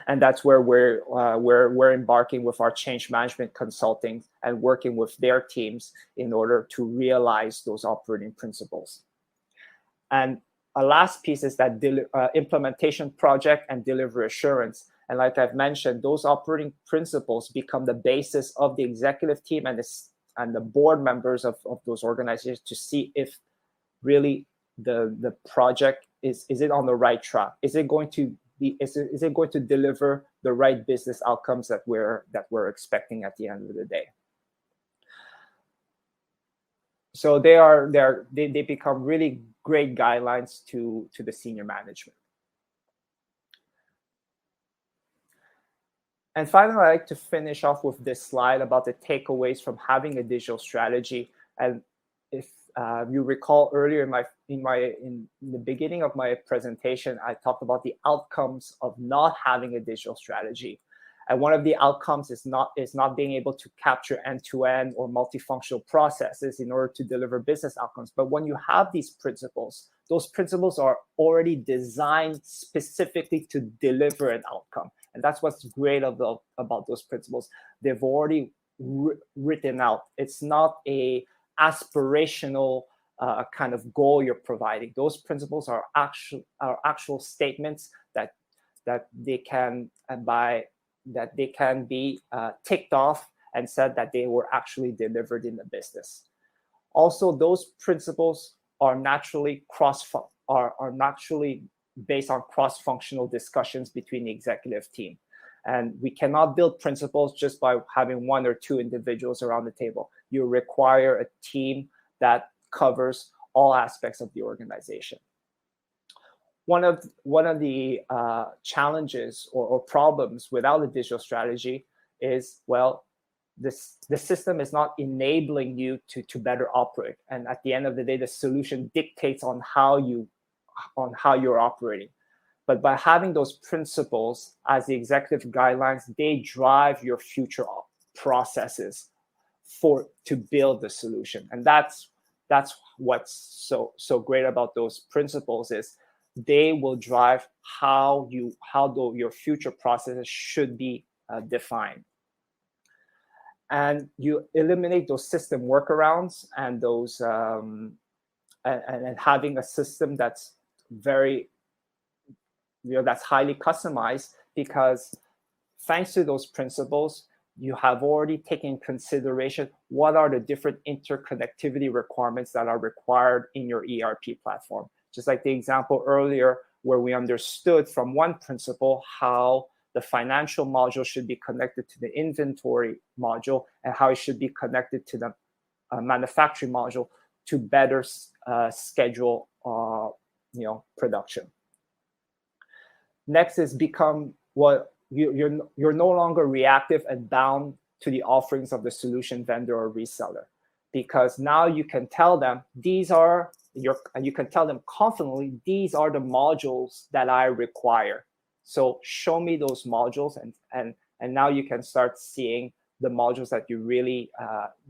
And that's where we're embarking with our change management consulting and working with their teams in order to realize those operating principles. And a last piece is that implementation project and delivery assurance. And like I've mentioned, those operating principles become the basis of the executive team and the board members of those organizations to see if really the project is it on the right track? Is it going to deliver the right business outcomes that we're expecting at the end of the day? So they become really great guidelines to the senior management. And finally, I'd like to finish off with this slide about the takeaways from having a digital strategy. And if you recall earlier in the beginning of my presentation, I talked about the outcomes of not having a digital strategy. And one of the outcomes is not being able to capture end-to-end or multifunctional processes in order to deliver business outcomes. But when you have these principles, those principles are already designed specifically to deliver an outcome. And that's what's great about those principles. They've already written out. It's not a aspirational kind of goal you're providing. Those principles are actual statements that they can be ticked off and said that they were actually delivered in the business. Also, those principles are naturally based on cross-functional discussions between the executive team. And we cannot build principles just by having one or two individuals around the table. You require a team that covers all aspects of the organization. One of the challenges or problems without a digital strategy is, well, the system is not enabling you to better operate. And at the end of the day, the solution dictates on how you're operating. But by having those principles as the executive guidelines, they drive your future processes to build the solution. And that's what's so great about those principles is they will drive how your future processes should be defined. And you eliminate those system workarounds and those and having a system that's that's highly customized, because thanks to those principles, you have already taken consideration what are the different interconnectivity requirements that are required in your ERP platform. Just like the example earlier, where we understood from one principle how the financial module should be connected to the inventory module and how it should be connected to the manufacturing module to better schedule production. Next is become what you're no longer reactive and bound to the offerings of the solution vendor or reseller, because now you can tell them you can tell them confidently, these are the modules that I require. So show me those modules, and now you can start seeing the modules that you really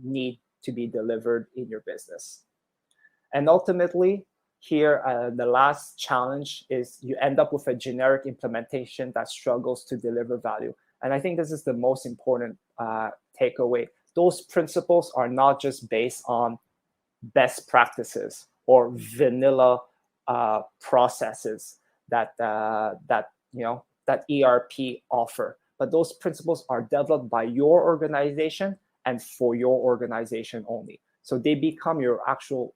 need to be delivered in your business. And ultimately, here, the last challenge is you end up with a generic implementation that struggles to deliver value. And I think this is the most important takeaway. Those principles are not just based on best practices or vanilla processes that ERP offer, but those principles are developed by your organization and for your organization only. So they become your actual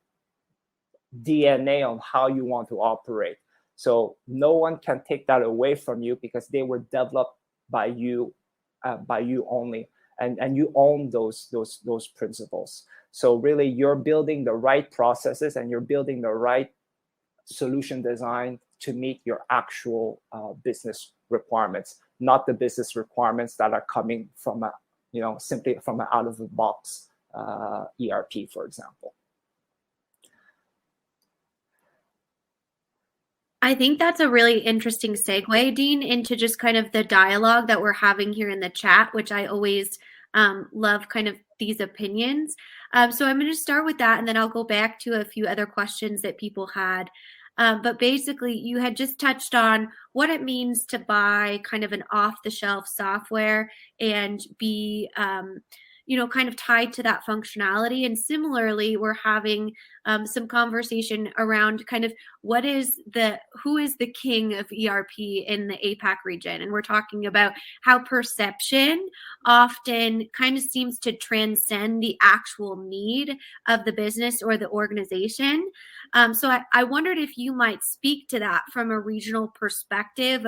DNA on how you want to operate. So no one can take that away from you, because they were developed by you only, and you own those principles. So really, you're building the right processes and you're building the right solution design to meet your actual business requirements, not the business requirements that are coming from simply from an out of the box ERP, for example. I think that's a really interesting segue, Dean, into just kind of the dialogue that we're having here in the chat, which I always love kind of these opinions. So I'm going to start with that, and then I'll go back to a few other questions that people had. But basically, you had just touched on what it means to buy kind of an off-the-shelf software and be kind of tied to that functionality. And similarly, we're having some conversation around kind of who is the king of ERP in the APAC region. And we're talking about how perception often kind of seems to transcend the actual need of the business or the organization. So I wondered if you might speak to that from a regional perspective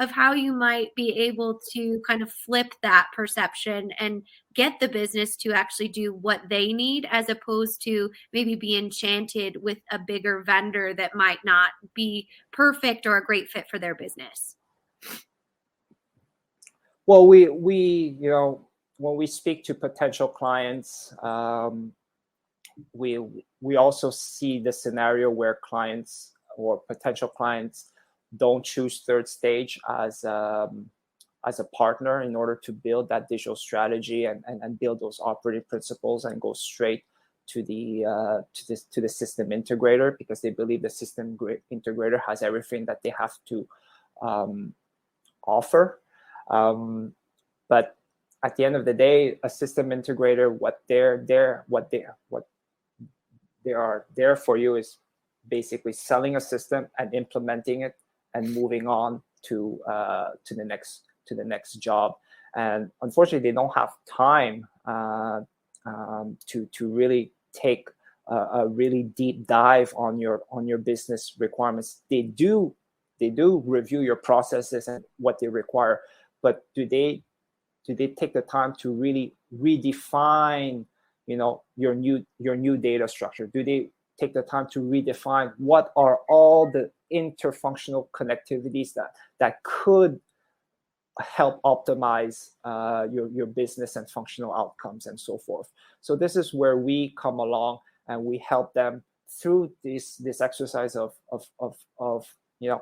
of how you might be able to kind of flip that perception and get the business to actually do what they need, as opposed to maybe be enchanted with a bigger vendor that might not be perfect or a great fit for their business. Well, we when we speak to potential clients, we also see the scenario where clients or potential clients don't choose third stage as a partner in order to build that digital strategy and build those operating principles and go straight to the system integrator, because they believe the system integrator has everything that they have to offer. But at the end of the day, a system integrator, what they are there for you is basically selling a system and implementing it and moving on to the next job. And unfortunately, they don't have time to really take a really deep dive on your business requirements. They do review your processes and what they require, but do they take the time to really redefine, your new data structure? Do they take the time to redefine what are all the interfunctional connectivities that could help optimize your business and functional outcomes and so forth? So this is where we come along and we help them through this exercise of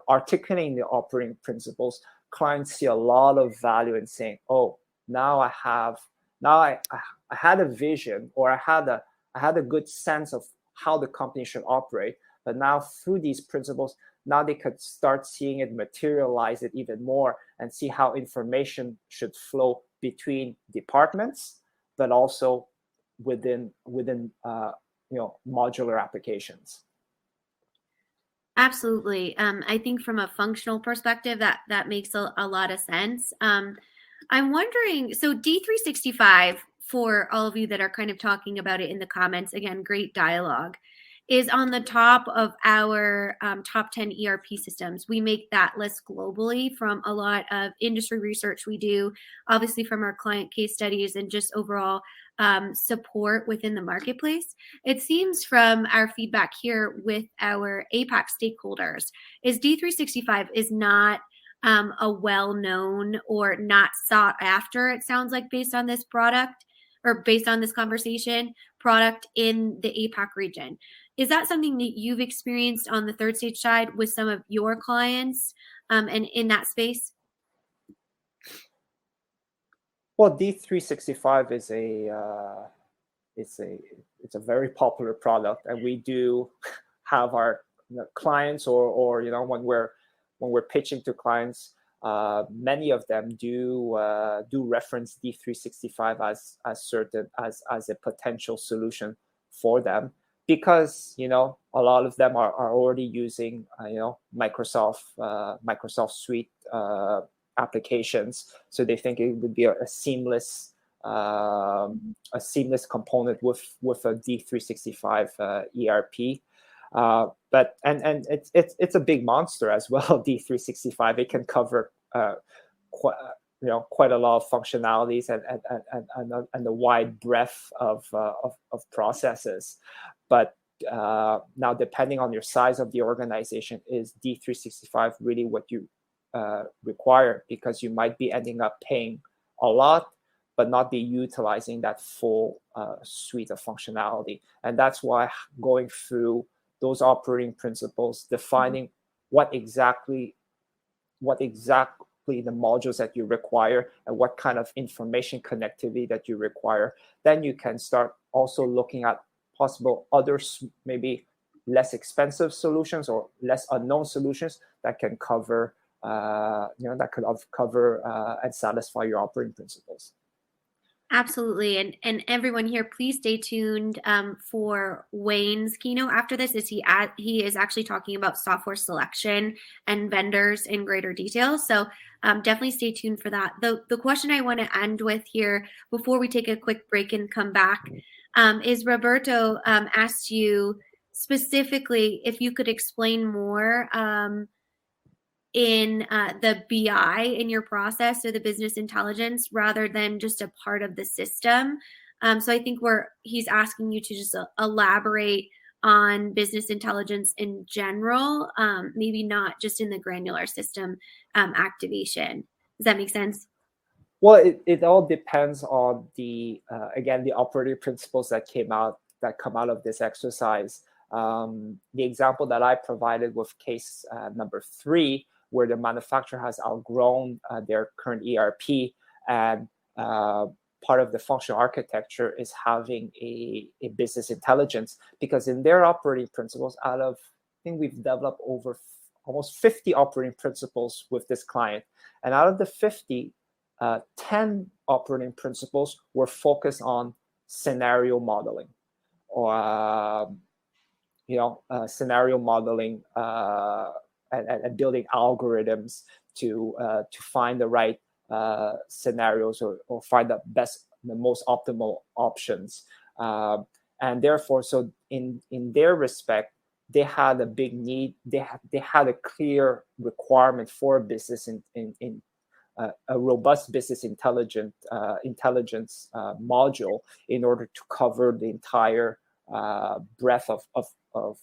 articulating the operating principles. Clients see a lot of value in saying, oh, now I had a vision, or I had a good sense of how the company should operate, but now through these principles, now they could start seeing it, materialize it even more, and see how information should flow between departments, but also within modular applications. Absolutely. I think from a functional perspective, that makes a lot of sense. I'm wondering, so D365, for all of you that are kind of talking about it in the comments, again, great dialogue, is on the top of our top 10 ERP systems. We make that list globally from a lot of industry research we do, obviously from our client case studies and just overall support within the marketplace. It seems from our feedback here with our APAC stakeholders is D365 is not a well-known or not sought after, it sounds like, based on this product or based on this conversation, product in the APAC region. Is that something that you've experienced on the third stage side with some of your clients and in that space? Well, D365 is a very popular product, and we do have our clients or when we're pitching to clients, many of them do reference D365 as a potential solution for them, because a lot of them are already using Microsoft Suite applications, so they think it would be a seamless component with a D365 ERP. But it's a big monster as well. D365, it can cover quite a lot of functionalities and a wide breadth of processes. But now, depending on your size of the organization, is D365 really what you require? Because you might be ending up paying a lot, but not be utilizing that full suite of functionality. And that's why going through those operating principles, defining what exactly the modules that you require and what kind of information connectivity that you require, then you can start also looking at possible other, maybe less expensive solutions or less unknown solutions that can cover, and satisfy your operating principles. Absolutely. And everyone here, please stay tuned for Wayne's keynote after this. He is actually talking about software selection and vendors in greater detail. So definitely stay tuned for that. The question I want to end with here before we take a quick break and come back is Roberto asked you specifically if you could explain more in the BI in your process or the business intelligence rather than just a part of the system. So I think he's asking you to just elaborate on business intelligence in general, maybe not just in the granular system activation. Does that make sense? Well, it all depends on the operating principles that came out that come out of this exercise. The example that I provided with case number 3, where the manufacturer has outgrown their current ERP, and part of the functional architecture is having a business intelligence, because in their operating principles, I think we've developed over almost 50 operating principles with this client. And out of the 50, 10 operating principles were focused on scenario modeling, or scenario modeling and building algorithms to find the right scenarios, or find the most optimal options. And therefore, so in their respect, they had a big need. They had a clear requirement for a business in a robust business intelligence module in order to cover the entire breadth of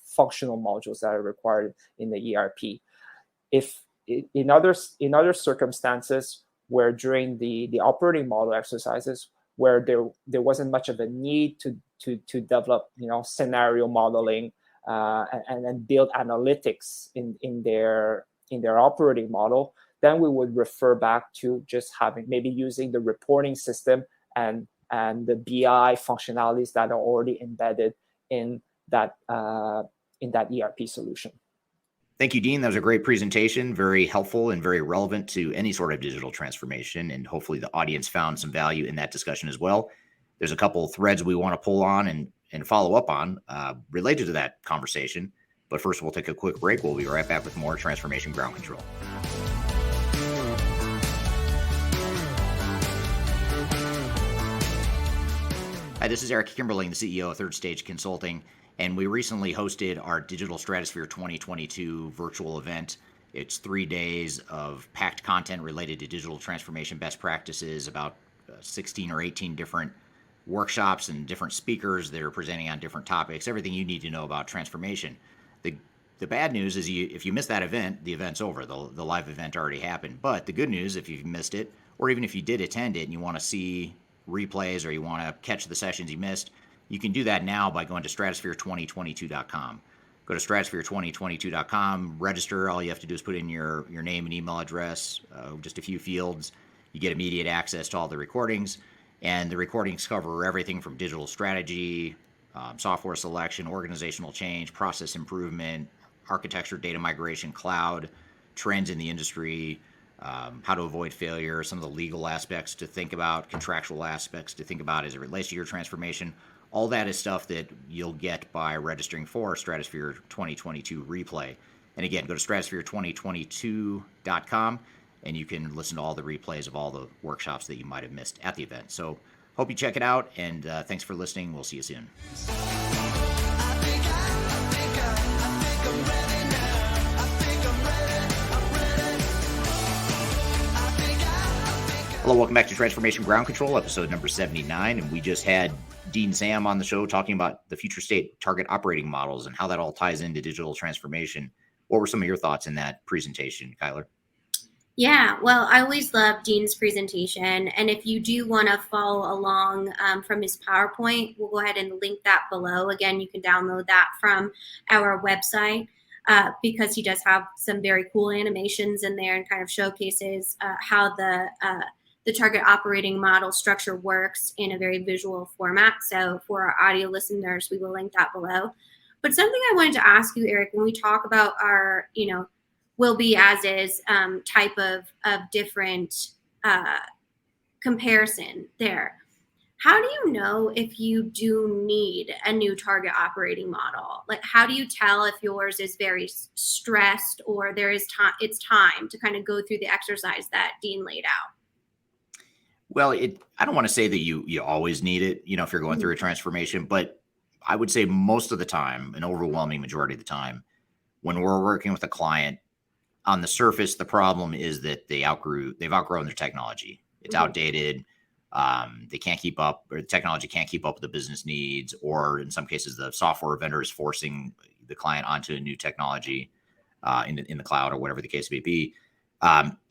functional modules that are required in the ERP. If in other circumstances, where during the operating model exercises, where there wasn't much of a need to develop scenario modeling and build analytics in their operating model, then we would refer back to just maybe using the reporting system and the BI functionalities that are already embedded in that ERP solution. Thank you, Dean. That was a great presentation, very helpful and very relevant to any sort of digital transformation. And hopefully the audience found some value in that discussion as well. There's a couple of threads we want to pull on and follow up on related to that conversation. But first, we'll take a quick break. We'll be right back with more Transformation Ground Control. Hi, this is Eric Kimberling, the CEO of Third Stage Consulting, and we recently hosted our Digital Stratosphere 2022 virtual event. It's 3 days of packed content related to digital transformation best practices, about 16 or 18 different workshops and different speakers that are presenting on different topics, everything you need to know about transformation. The bad news is if you missed that event, the event's over. The live event already happened. But the good news, if you've missed it, or even if you did attend it and you want to see replays or you want to catch the sessions you missed, you can do that now by going to stratosphere2022.com. Go to stratosphere2022.com, register. All you have to do is put in your name and email address, just a few fields. You get immediate access to all the recordings, and the recordings cover everything from digital strategy, software selection, organizational change, process improvement, architecture, data migration, cloud, trends in the industry, how to avoid failure, some of the legal aspects to think about, contractual aspects to think about as it relates to your transformation. All that is stuff that you'll get by registering for Stratosphere 2022 replay. And again, go to stratosphere2022.com and you can listen to all the replays of all the workshops that you might have missed at the event. So hope you check it out, and thanks for listening. We'll see you soon. Hello, welcome back to Transformation Ground Control, episode number 79. And we just had Dean Sam on the show talking about the future state target operating models and how that all ties into digital transformation. What were some of your thoughts in that presentation, Kyler? Yeah, well, I always love Dean's presentation. And if you do want to follow along from his PowerPoint, we'll go ahead and link that below. Again, you can download that from our website because he does have some very cool animations in there and kind of showcases how the target operating model structure works in a very visual format. So for our audio listeners, we will link that below. But something I wanted to ask you, Eric, when we talk about our, will be as is type of different comparison there, how do you know if you do need a new target operating model? Like, how do you tell if yours is very stressed or there is time? It's time to kind of go through the exercise that Dean laid out. Well, I don't want to say that you always need it, if you're going through a transformation, but I would say most of the time, an overwhelming majority of the time, when we're working with a client, on the surface, the problem is that they've outgrown their technology. It's outdated. They can't keep up, or the technology can't keep up with the business needs, or in some cases, the software vendor is forcing the client onto a new technology in the cloud or whatever the case may be.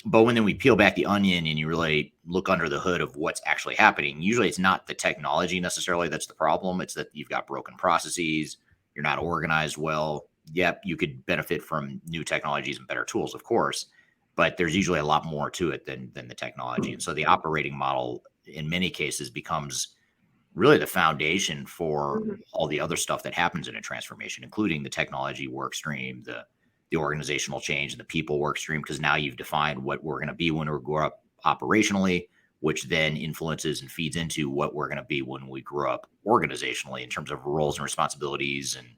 But when then we peel back the onion and you really look under the hood of what's actually happening, usually it's not the technology necessarily that's the problem. It's that you've got broken processes, you're not organized well. Yep, you could benefit from new technologies and better tools, of course, but there's usually a lot more to it than the technology. And so the operating model in many cases becomes really the foundation for all the other stuff that happens in a transformation, including the technology work stream, the organizational change, and the people work stream, because now you've defined what we're going to be when we grow up operationally, which then influences and feeds into what we're going to be when we grow up organizationally in terms of roles and responsibilities and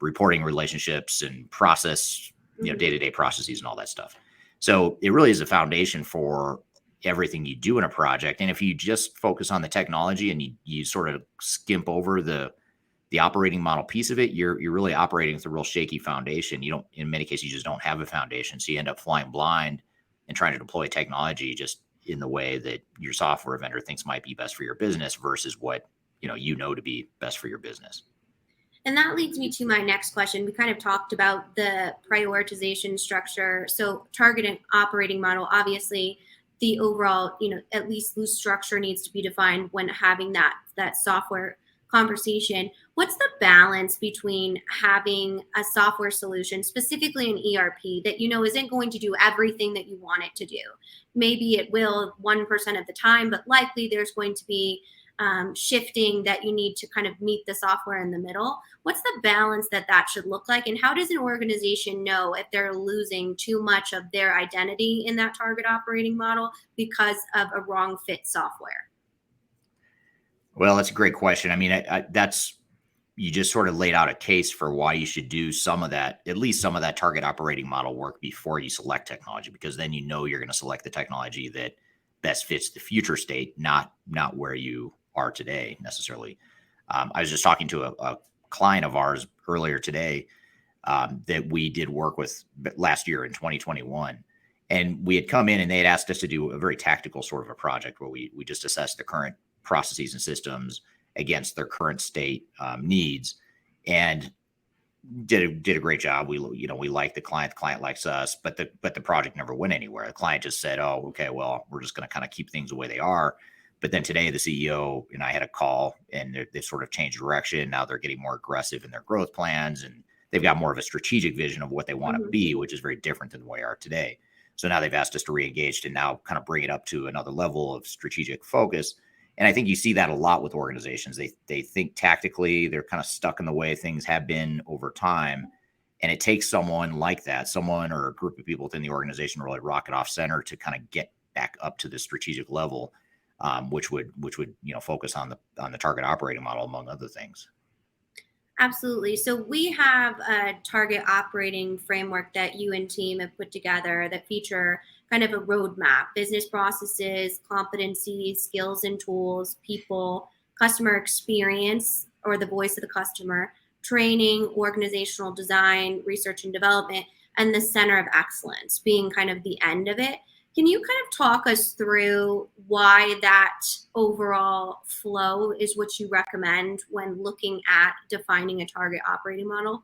reporting relationships and process, day-to-day processes and all that stuff. So it really is a foundation for everything you do in a project. And if you just focus on the technology and you sort of skimp over the operating model piece of it, you're really operating with a real shaky foundation. You don't, in many cases, you just don't have a foundation. So you end up flying blind and trying to deploy technology just in the way that your software vendor thinks might be best for your business versus what, you know to be best for your business. And that leads me to my next question. We kind of talked about the prioritization structure. So target operating model, obviously the overall, at least loose structure needs to be defined when having that software conversation. What's the balance between having a software solution, specifically an ERP, that isn't going to do everything that you want it to do? Maybe it will 1% of the time, but likely there's going to be shifting that you need to kind of meet the software in the middle. What's the balance that should look like? And how does an organization know if they're losing too much of their identity in that target operating model because of a wrong fit software? Well, that's a great question. I mean, you just sort of laid out a case for why you should do at least some of that target operating model work before you select technology, because then you're going to select the technology that best fits the future state, not where you are today necessarily. I was just talking to a client of ours earlier today that we did work with last year in 2021. And we had come in and they had asked us to do a very tactical sort of a project where we just assessed the current processes and systems against their current state needs, and did a great job. We like the client likes us, but the project never went anywhere. The client just said, "Oh, okay, well, we're just going to kind of keep things the way they are." But then today, the CEO and I had a call, and they've sort of changed direction. Now they're getting more aggressive in their growth plans, and they've got more of a strategic vision of what they want to be, which is very different than the way we are today. So now they've asked us to re-engage to now kind of bring it up to another level of strategic focus. And I think you see that a lot with organizations. They think tactically, they're kind of stuck in the way things have been over time. And it takes someone like that, someone or a group of people within the organization to really rocket off center to kind of get back up to the strategic level, which would focus on the target operating model, among other things. Absolutely. So we have a target operating framework that you and team have put together that feature kind of a roadmap: business processes, competencies, skills and tools, people, customer experience or the voice of the customer, training, organizational design, research and development, and the center of excellence being kind of the end of it. Can you kind of talk us through why that overall flow is what you recommend when looking at defining a target operating model?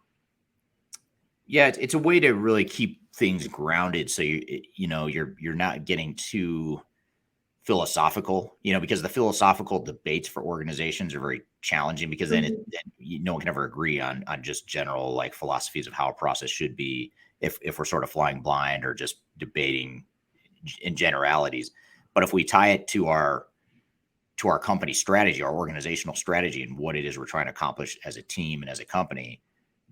Yeah, it's a way to really keep things grounded, so you're not getting too philosophical, because the philosophical debates for organizations are very challenging, because then no one can ever agree on just general like philosophies of how a process should be if we're sort of flying blind or just debating in generalities. But if we tie it to our company strategy, our organizational strategy, and what it is we're trying to accomplish as a team and as a company,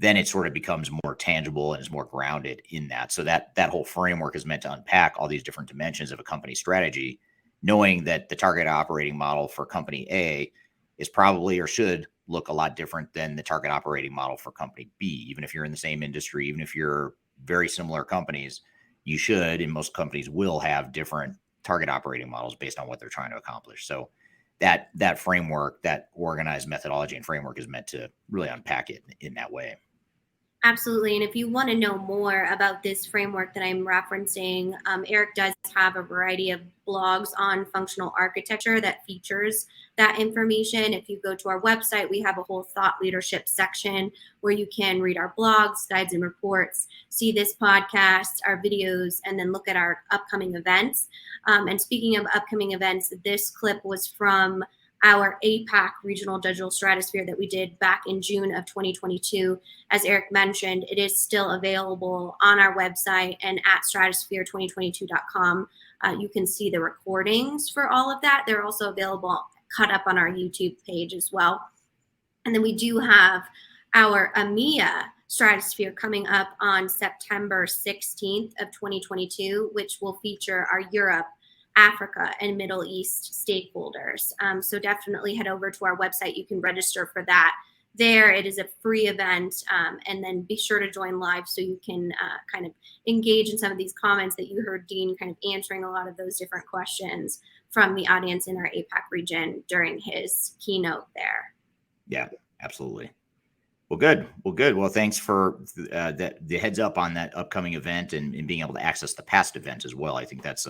then it sort of becomes more tangible and is more grounded in that. So that whole framework is meant to unpack all these different dimensions of a company strategy, knowing that the target operating model for company A is probably or should look a lot different than the target operating model for company B. Even if you're in the same industry, even if you're very similar companies, you should, and most companies will have different target operating models based on what they're trying to accomplish. So that framework, that organized methodology and framework is meant to really unpack it in that way. Absolutely. And if you want to know more about this framework that I'm referencing, Eric does have a variety of blogs on functional architecture that features that information. If you go to our website, we have a whole thought leadership section where you can read our blogs, guides, and reports, see this podcast, our videos, and then look at our upcoming events. And speaking of upcoming events, this clip was from our APAC regional digital stratosphere that we did back in June of 2022. As Eric mentioned, it is still available on our website and at stratosphere2022.com. You can see the recordings for all of that. They're also available cut up on our YouTube page as well. And then we do have our EMEA stratosphere coming up on September 16th of 2022, which will feature our Europe, Africa, and Middle East stakeholders. So definitely head over to our website. You can register for that there. It is a free event, and then be sure to join live so you can kind of engage in some of these comments that you heard Dean kind of answering a lot of those different questions from the audience in our APAC region during his keynote there. Yeah, absolutely. Well, good. Well, thanks for the heads up on that upcoming event and being able to access the past events as well. I think that's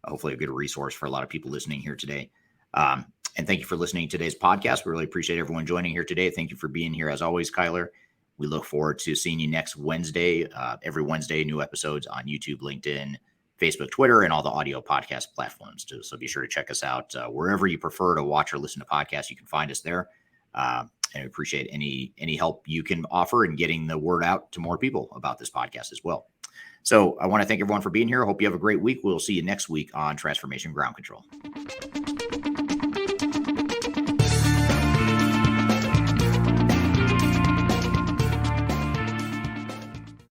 hopefully a good resource for a lot of people listening here today. And thank you for listening to today's podcast. We really appreciate everyone joining here today. Thank you for being here as always, Kyler. We look forward to seeing you next Wednesday. Every Wednesday, new episodes on YouTube, LinkedIn, Facebook, Twitter, and all the audio podcast platforms too. So be sure to check us out wherever you prefer to watch or listen to podcasts. You can find us there. And I appreciate any help you can offer in getting the word out to more people about this podcast as well. So I want to thank everyone for being here. I hope you have a great week. We'll see you next week on Transformation Ground Control.